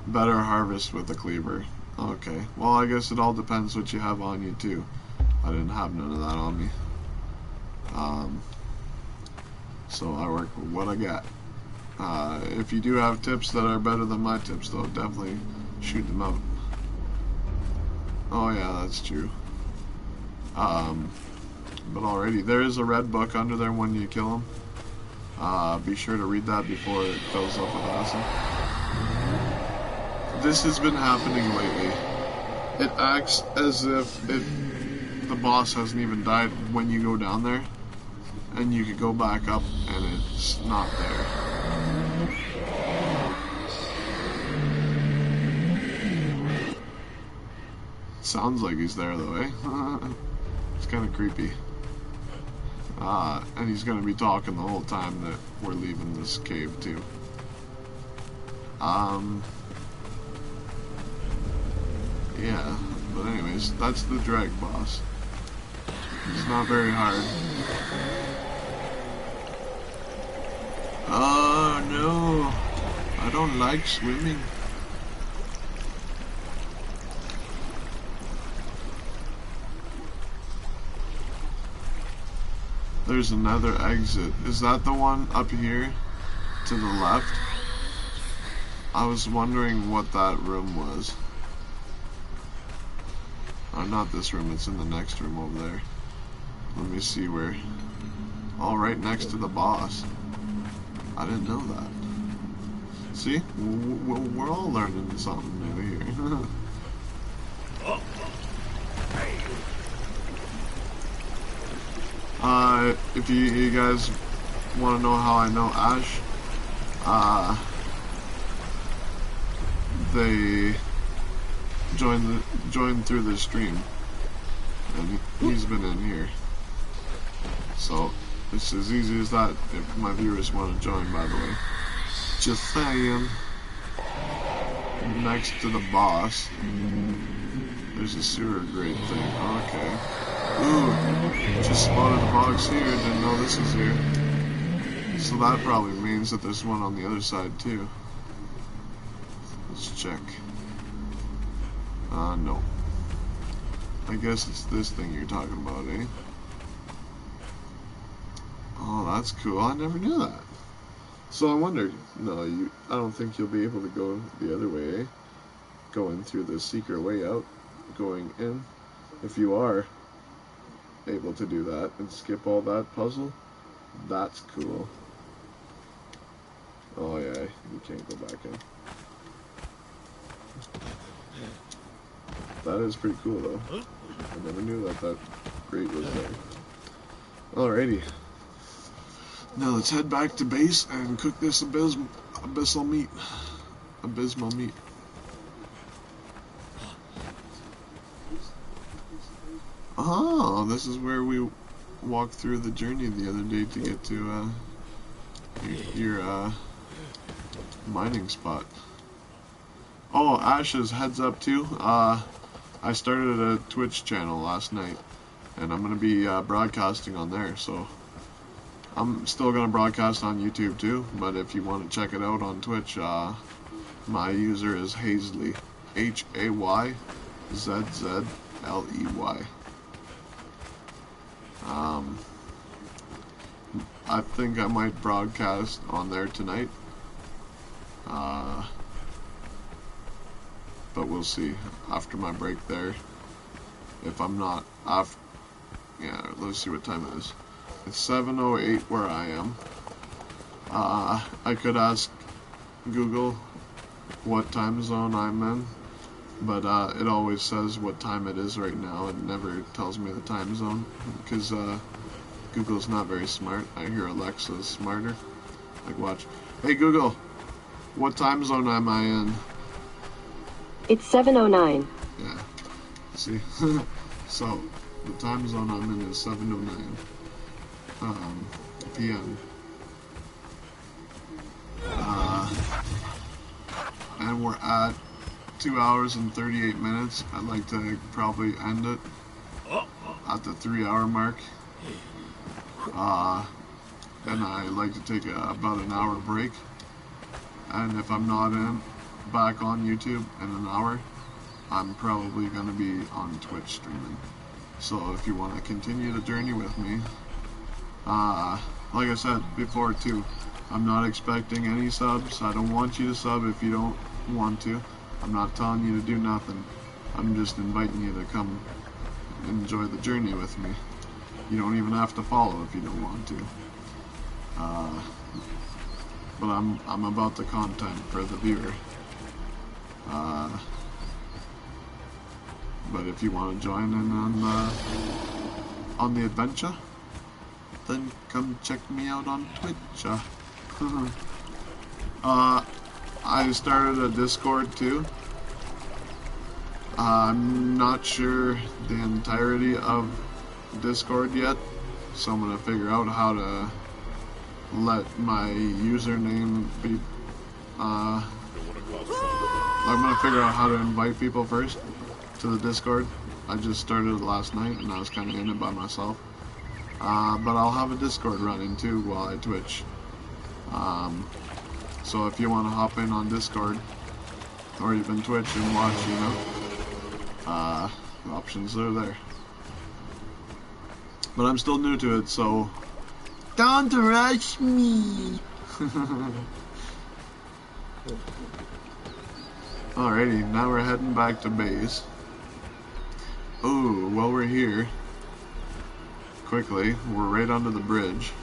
Better harvest with the cleaver. Okay, well I guess it all depends what you have on you too. I didn't have none of that on me. So I work with what I got. If you do have tips that are better than my tips though, definitely shoot them out. Oh yeah, that's true. But already, there is a red book under there when you kill him. Be sure to read that before it fills up with acid. This has been happening lately. It acts as if the boss hasn't even died when you go down there, and you could go back up and it's not there. Sounds like he's there though, eh? It's kind of creepy. And he's gonna be talking the whole time that we're leaving this cave too. Yeah, but anyways, that's the drag boss. It's not very hard. Oh no, I don't like swimming. There's another exit. Is that the one up here to the left? I was wondering what that room was. Not this room, it's in the next room over there. Let me see where. Oh, right next to the boss. I didn't know that. See? We're all learning something new here. If you guys want to know how I know Ash, they joined through the stream, and he's been in here. So it's as easy as that if my viewers want to join, by the way. Just saying. Next to the boss, there's a sewer grate thing. Okay. Ooh, just spotted a box here, didn't know this was here. So that probably means that there's one on the other side too. Let's check. No. I guess it's this thing you're talking about, eh? Oh, that's cool. I never knew that. So I wonder, no, I don't think you'll be able to go the other way, eh? Going through the secret way out, going in. If you are able to do that and skip all that puzzle, that's cool. Oh yeah, you can't go back in. That is pretty cool though. I never knew that grate was there. Alrighty. Now let's head back to base and cook this abysmal meat. Abysmal meat. Oh, this is where we walked through the journey the other day to get to your mining spot. Oh, Ash's heads up too. I started a Twitch channel last night, and I'm gonna be broadcasting on there. So I'm still gonna broadcast on YouTube too. But if you want to check it out on Twitch, my user is Hayzzley, Hayzzley. I think I might broadcast on there tonight. but we'll see after my break there. If I'm not off, yeah, let's see what time it is. It's 7:08 where I am. I could ask Google what time zone I'm in, but it always says what time it is right now. It never tells me the time zone, because Google's not very smart. I hear Alexa's smarter. Like, watch. Hey Google, what time zone am I in? It's 7:09. Yeah. See? So, the time zone I'm in is 7:09 p.m. And we're at 2 hours and 38 minutes. I'd like to probably end it at the 3-hour mark. And I like to take about an hour break. And if I'm not back on YouTube in an hour, I'm probably going to be on Twitch streaming. So if you want to continue the journey with me, like I said before too, I'm not expecting any subs. I don't want you to sub if you don't want to. I'm not telling you to do nothing. I'm just inviting you to come enjoy the journey with me. You don't even have to follow if you don't want to. But I'm about the content for the viewer. But if you want to join in on the adventure, then come check me out on Twitch. I started a Discord too. I'm not sure the entirety of Discord yet, so I'm gonna figure out how to let my username be. I'm gonna figure out how to invite people first to the Discord. I just started it last night and I was kind of in it by myself. But I'll have a Discord running too while I Twitch. So if you want to hop in on Discord or even Twitch and watch, you know, the options are there. But I'm still new to it, so don't rush me. Alrighty, now we're heading back to base. Oh, while we're here, quickly, we're right under the bridge.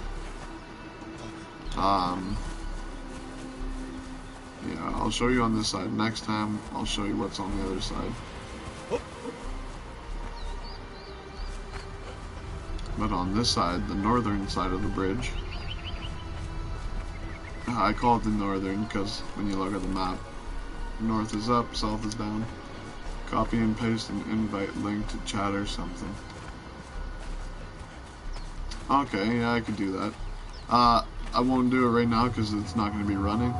Yeah, I'll show you on this side. Next time, I'll show you what's on the other side. But on this side, the northern side of the bridge, I call it the northern because when you look at the map, north is up, south is down. Copy and paste an invite link to chat or something. Okay, yeah, I could do that. I won't do it right now because it's not going to be running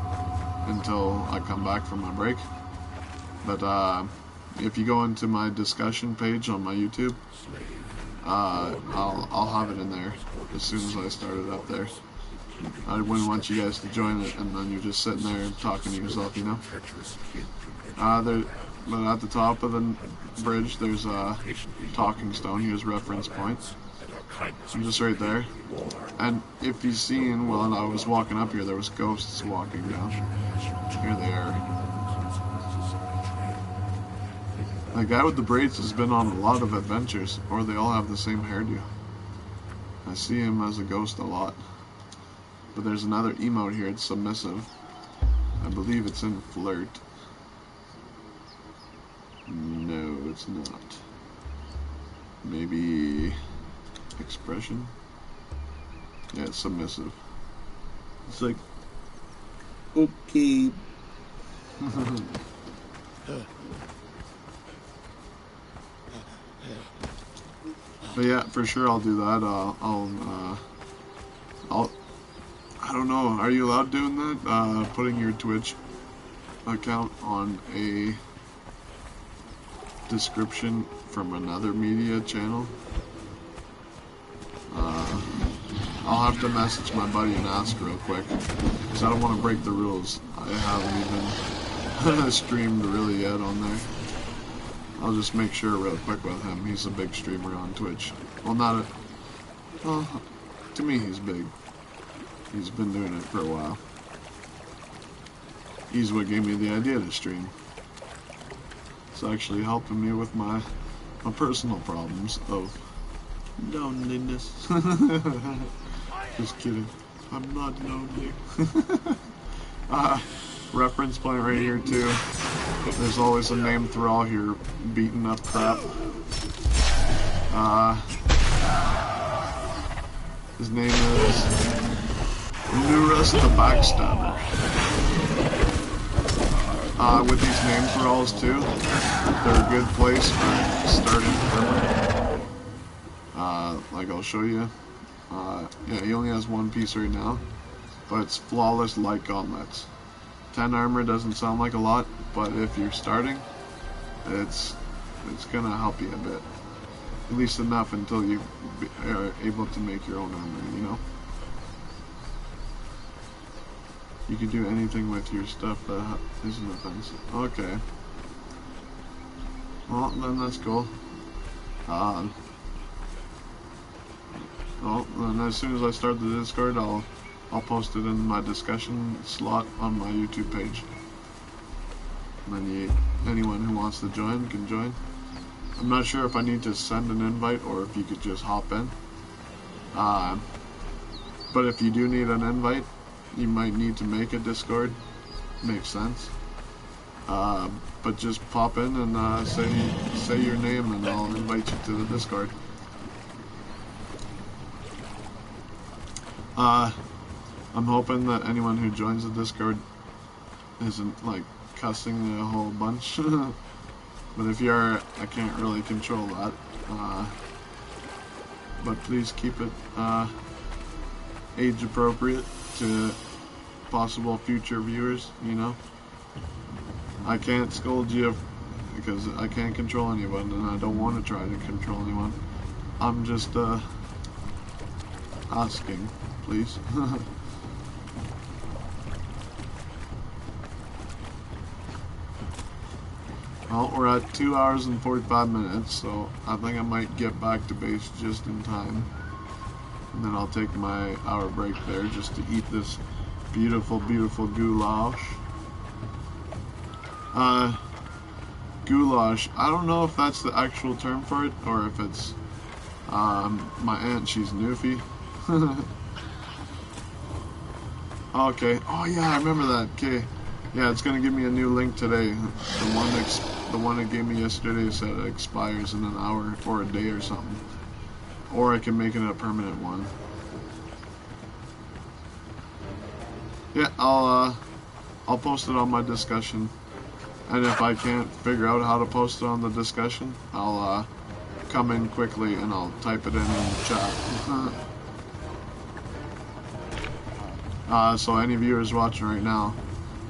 until I come back from my break. But if you go into my discussion page on my YouTube, I'll have it in there as soon as I start it up there. I wouldn't want you guys to join it and then you're just sitting there talking to yourself, you know. But at the top of the bridge, there's a talking stone. Here's reference points. I'm just right there. And if you've seen, while I was walking up here, there was ghosts walking down. Here they are. The guy with the braids has been on a lot of adventures, or they all have the same hairdo. I see him as a ghost a lot. But there's another emote here, it's submissive. I believe it's in flirt. No, it's not. Maybe expression? Yeah, it's submissive. It's like, okay. But yeah, for sure I'll do that. I don't know, are you allowed doing that? Putting your Twitch account on a description from another media channel? I'll have to message my buddy and ask real quick, because I don't want to break the rules. I haven't even streamed really yet on there. I'll just make sure real quick with him. He's a big streamer on Twitch. Well, not a... Well, to me he's big. He's been doing it for a while. He's what gave me the idea to stream. It's actually helping me with my personal problems of loneliness. Just kidding. I'm not lonely. Reference point right here too. There's always a name through all your beaten up crap. His name is Nurus the Backstabber. With these name thralls too, they're a good place for starting armor. Like I'll show you. Yeah, he only has one piece right now, but it's flawless light gauntlets. 10 armor doesn't sound like a lot, but if you're starting, it's gonna help you a bit. At least enough until you are able to make your own armor, you know? You can do anything with your stuff that isn't offensive. Okay. Well, then that's cool. Well, then as soon as I start the Discord, I'll post it in my discussion slot on my YouTube page. And then anyone who wants to join can join. I'm not sure if I need to send an invite or if you could just hop in. But if you do need an invite, you might need to make a Discord. Makes sense. But just pop in and say your name and I'll invite you to the Discord. I'm hoping that anyone who joins the Discord isn't like cussing a whole bunch. But if you are, I can't really control that. But please keep it age appropriate to possible future viewers, you know. I can't scold you because I can't control anyone and I don't want to try to control anyone. I'm just asking, please. Well, we're at 2 hours and 45 minutes, so I think I might get back to base just in time. And then I'll take my hour break there just to eat this beautiful, beautiful goulash. Goulash, I don't know if that's the actual term for it, or if it's, my aunt, she's Newfie. Okay, oh yeah, I remember that, okay. Yeah, it's gonna give me a new link today. The one it gave me yesterday said it expires in an hour or a day or something. Or I can make it a permanent one. Yeah, I'll post it on my discussion. And if I can't figure out how to post it on the discussion, I'll come in quickly and I'll type it in the chat. So any viewers watching right now,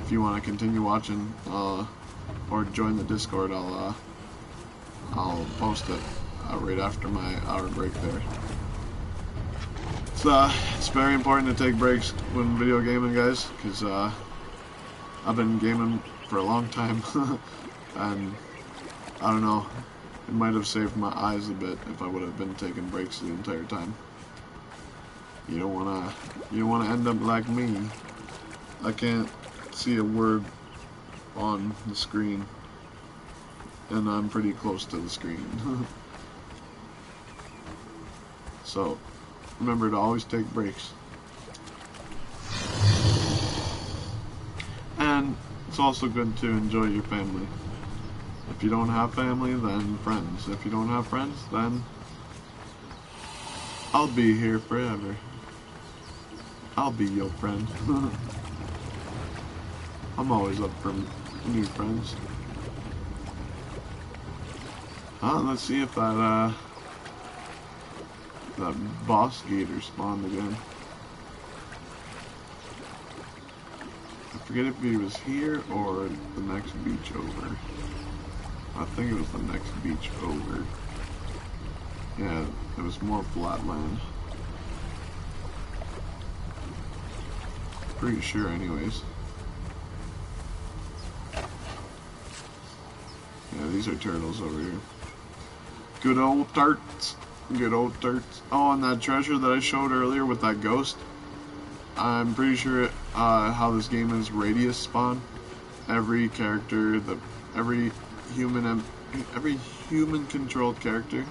if you want to continue watching or join the Discord, I'll post it right after my hour break there. It's very important to take breaks when video gaming, guys, because I've been gaming for a long time and I don't know, it might have saved my eyes a bit if I would have been taking breaks the entire time. You don't wanna end up like me. I can't see a word on the screen and I'm pretty close to the screen. So remember to always take breaks. And it's also good to enjoy your family. If you don't have family, then friends. If you don't have friends, then I'll be here forever. I'll be your friend. I'm always up for new friends. Let's see if that boss gator spawned again. I forget if he was here or the next beach over. I think it was the next beach over. Yeah, it was more flat land. Pretty sure anyways. Yeah, these are turtles over here. Good old tarts. Good old tarts. Oh, and that treasure that I showed earlier with that ghost. I'm pretty sure how this game is radius spawn. Every character, every every human-controlled character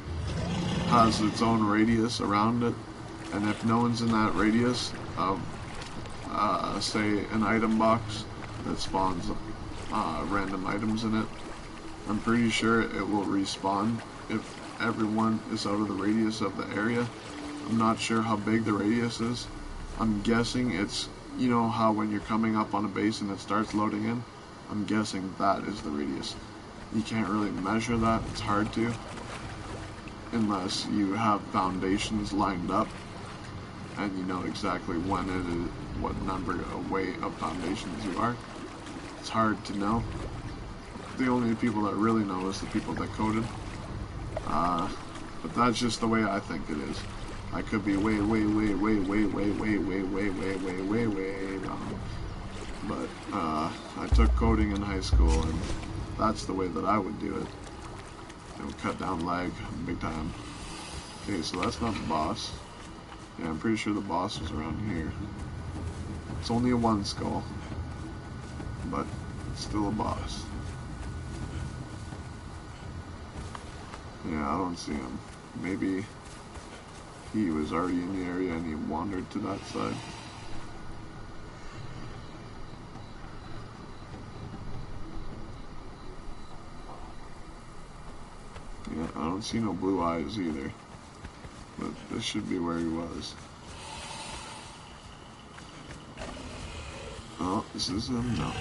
has its own radius around it, and if no one's in that radius of, say, an item box that spawns random items in it, I'm pretty sure it will respawn if everyone is out of the radius of the area. I'm not sure how big the radius is. I'm guessing it's, you know how when you're coming up on a base and it starts loading in? I'm guessing that is the radius. You can't really measure that, it's hard to, unless you have foundations lined up and you know exactly when it is, what number away of foundations you are. It's hard to know. The only people that really know is the people that coded. But that's just the way I think it is. I could be way wrong. But I took coding in high school, and that's the way that I would do it. It would cut down lag big time. Okay, so that's not the boss. Yeah, I'm pretty sure the boss was around here. It's only a 1 skull, but it's still a boss. Yeah, I don't see him. Maybe he was already in the area and he wandered to that side. Yeah, I don't see no blue eyes either. But this should be where he was. Oh, this is him? No.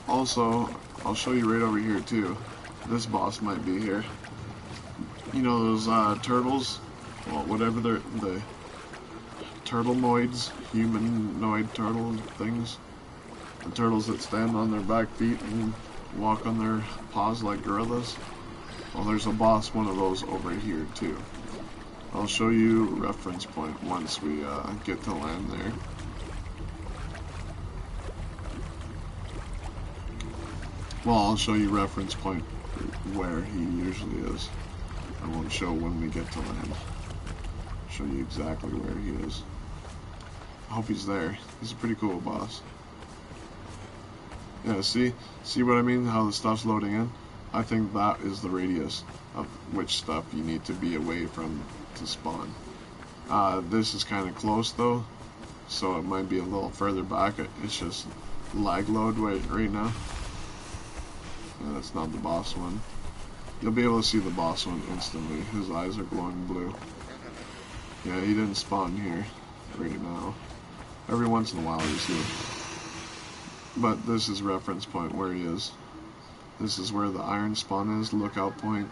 Also, I'll show you right over here too. This boss might be here. You know those turtles? Well, whatever they're, the turtlemoids, humanoid turtle things. The turtles that stand on their back feet and walk on their paws like gorillas. Well, there's a boss, one of those over here too. I'll show you reference point once we get to land there. Well, I'll show you reference point where he usually is. I won't show when we get to land. I'll show you exactly where he is. I hope he's there. He's a pretty cool boss. Yeah, see what I mean? How the stuff's loading in? I think that is the radius of which stuff you need to be away from to spawn. This is kind of close though, so it might be a little further back. It's just lag load right now. Yeah, that's not the boss one. You'll be able to see the boss one instantly. His eyes are glowing blue. Yeah, he didn't spawn here right now. Every once in a while he's here. But this is reference point where he is. This is where the iron spawn is, lookout point.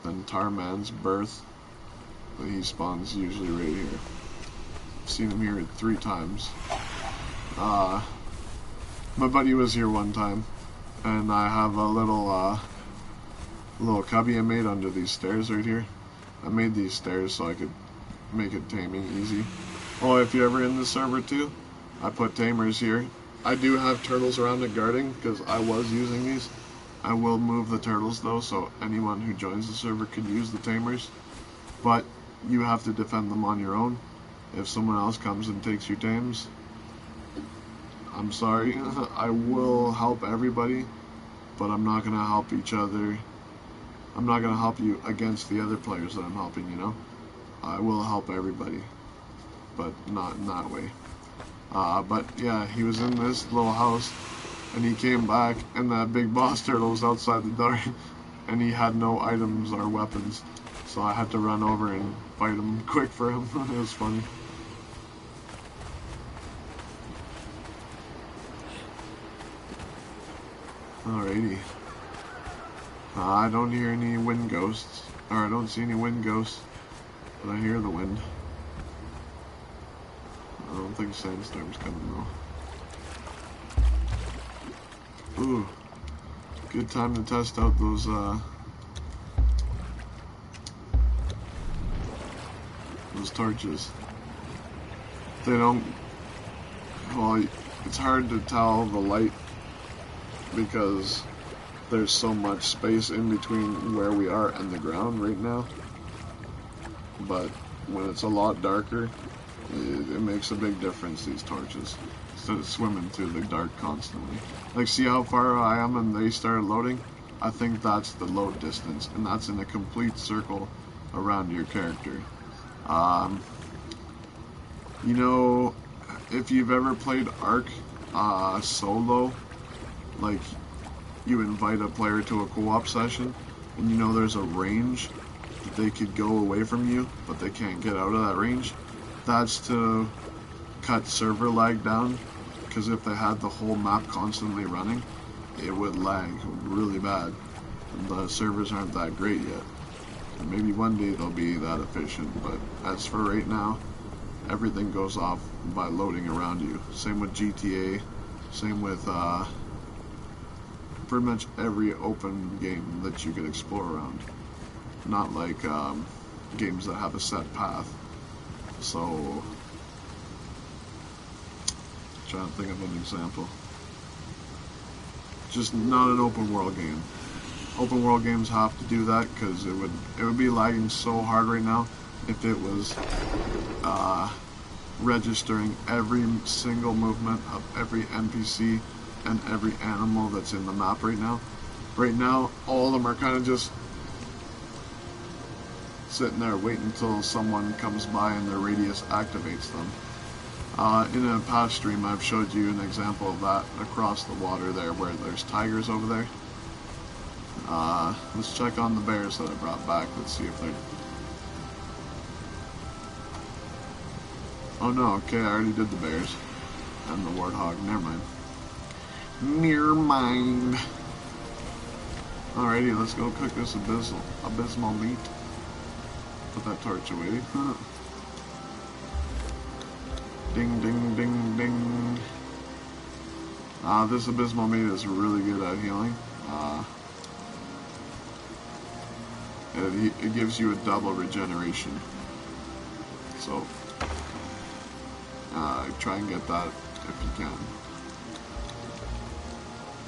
Then Tarman's birth. But he spawns usually right here. I've seen him here 3 times. My buddy was here one time, and I have a little cubby I made under these stairs right here. I made these stairs so I could make it taming easy. Oh, if you're ever in the server too, I put tamers here. I do have turtles around it guarding because I was using these. I will move the turtles though, so anyone who joins the server could use the tamers. But you have to defend them on your own. If someone else comes and takes your tames, I'm sorry. I will help everybody, but I'm not going to help each other. I'm not going to help you against the other players that I'm helping, you know. I will help everybody, but not in that way. But yeah, he was in this little house, and he came back, and that big boss turtle was outside the door, and he had no items or weapons, so I had to run over and fight him quick for him. It was funny. Alrighty. I don't hear any wind ghosts, or I don't see any wind ghosts, but I hear the wind. I don't think sandstorm's coming though. Ooh, good time to test out those torches. They don't, well, it's hard to tell the light because there's so much space in between where we are and the ground right now. But when it's a lot darker, it makes a big difference, these torches. instead of swimming through the dark constantly. Like, see how far I am and they started loading? I think that's the load distance, and that's in a complete circle around your character. You know, if you've ever played Ark solo, like, you invite a player to a co-op session, and you know there's a range that they could go away from you, but they can't get out of that range. That's to cut server lag down, because if they had the whole map constantly running, it would lag really bad. And the servers aren't that great yet. And maybe one day they'll be that efficient, but as for right now, everything goes off by loading around you. Same with GTA, same with pretty much every open game that you could explore around. Not like games that have a set path. So, trying to think of an example. Just not an open world game. Open world games have to do that because it would be lagging so hard right now if it was registering every single movement of every NPC and every animal that's in the map right now. Right now, all of them are kind of just sitting there waiting until someone comes by and their radius activates them. In a past stream, I've showed you an example of that across the water there, where there's tigers over there. Let's check on the bears that I brought back. Let's see if they're... Oh no, okay, I already did the bears. And the warthog, never mind. Never mind. Alrighty, let's go cook this abysmal meat. Put that torch away. Ding, ding, ding, ding. This abysmal meat is really good at healing. It gives you a double regeneration. So, try and get that if you can.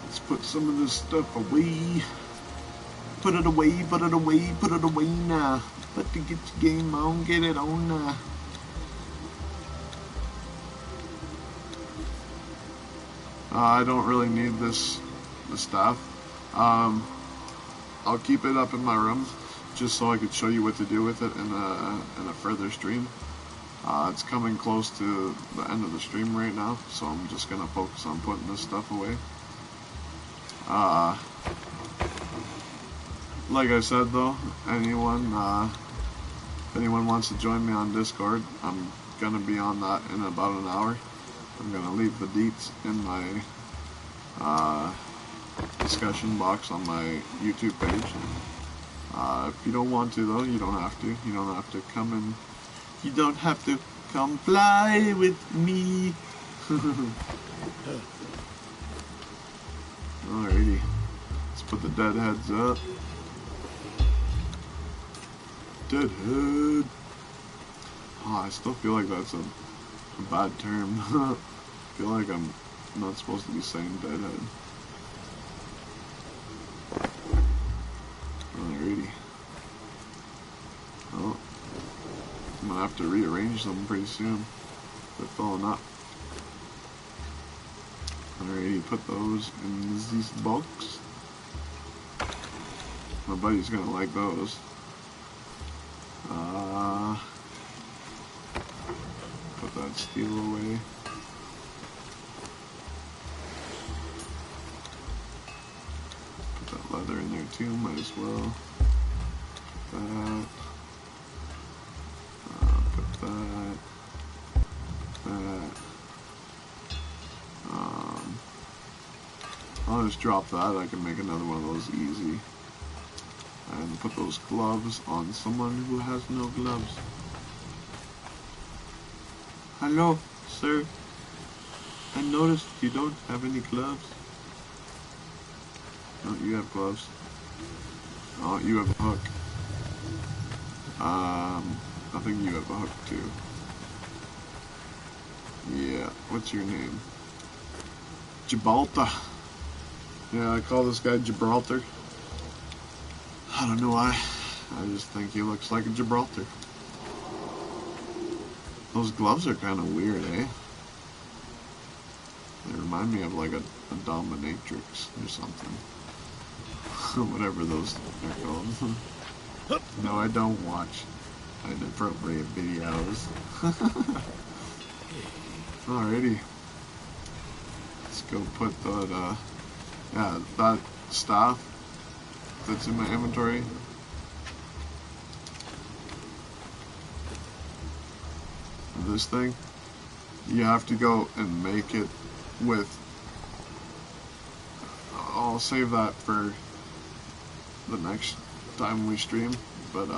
Let's put some of this stuff away. Put it away, put it away, put it away now. But to get your game on, get it on now. I don't really need this stuff. I'll keep it up in my room just so I could show you what to do with it in a further stream. It's coming close to the end of the stream right now, so I'm just gonna focus on putting this stuff away. Like I said though, if anyone wants to join me on Discord, I'm gonna be on that in about an hour. I'm gonna leave the deets in my discussion box on my YouTube page. If you don't want to though, you don't have to. You don't have to come and... You don't have to come fly with me. Alrighty. Let's put the dead heads up. Deadhead. Oh, I still feel like that's a bad term. I feel like I'm not supposed to be saying deadhead. Alrighty. Well, I'm gonna have to rearrange them pretty soon. They're falling up. Alrighty, put those in this box. My buddy's gonna like those. Put that steel away. Put that leather in there too, might as well. Put that. Put that. Put that. I'll just drop that. I can make another one of those easy. And put those gloves on someone who has no gloves. Hello, sir. I noticed you don't have any gloves. No, you have gloves. Oh, you have a hook. I think you have a hook too. Yeah, what's your name? Gibraltar. Yeah, I call this guy Gibraltar. I don't know why. I just think he looks like a Gibraltar. Those gloves are kind of weird, eh? remind me of like a dominatrix or something. Whatever those are called. No, I don't watch inappropriate videos. Alrighty. Let's go put that, yeah, that staff that's in my inventory. This thing, you have to go and make it with, I'll save that for the next time we stream, but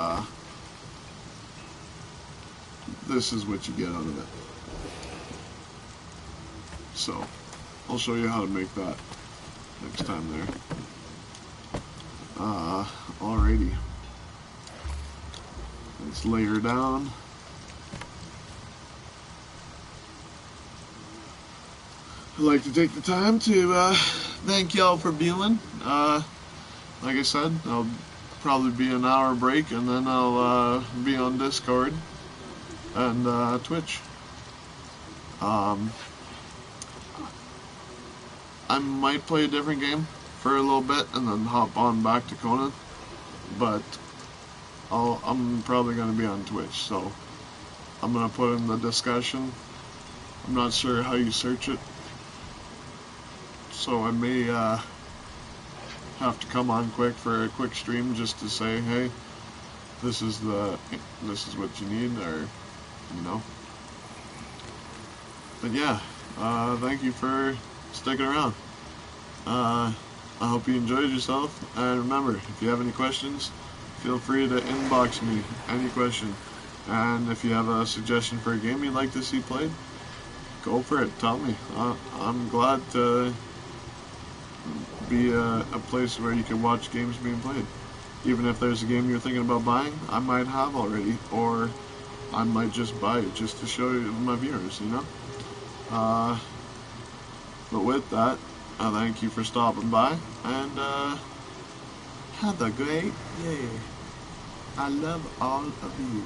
this is what you get out of it. So I'll show you how to make that next time there. Alrighty, let's layer down. I'd like to take the time to thank y'all for viewing. Like I said, I'll probably be an hour break, and then I'll be on Discord and Twitch. I might play a different game for a little bit and then hop on back to Conan, but I'm probably going to be on Twitch, so I'm going to put in the discussion. I'm not sure how you search it, so I may have to come on quick for a quick stream just to say, hey, this is what you need, or you know. But yeah, thank you for sticking around. I hope you enjoyed yourself, and remember, if you have any questions, feel free to inbox me any question, and if you have a suggestion for a game you'd like to see played, go for it, tell me. I'm glad to be a place where you can watch games being played. Even if there's a game you're thinking about buying, I might have already, or I might just buy it just to show my viewers, you know? But with that, I thank you for stopping by, and have a great day. I love all of you.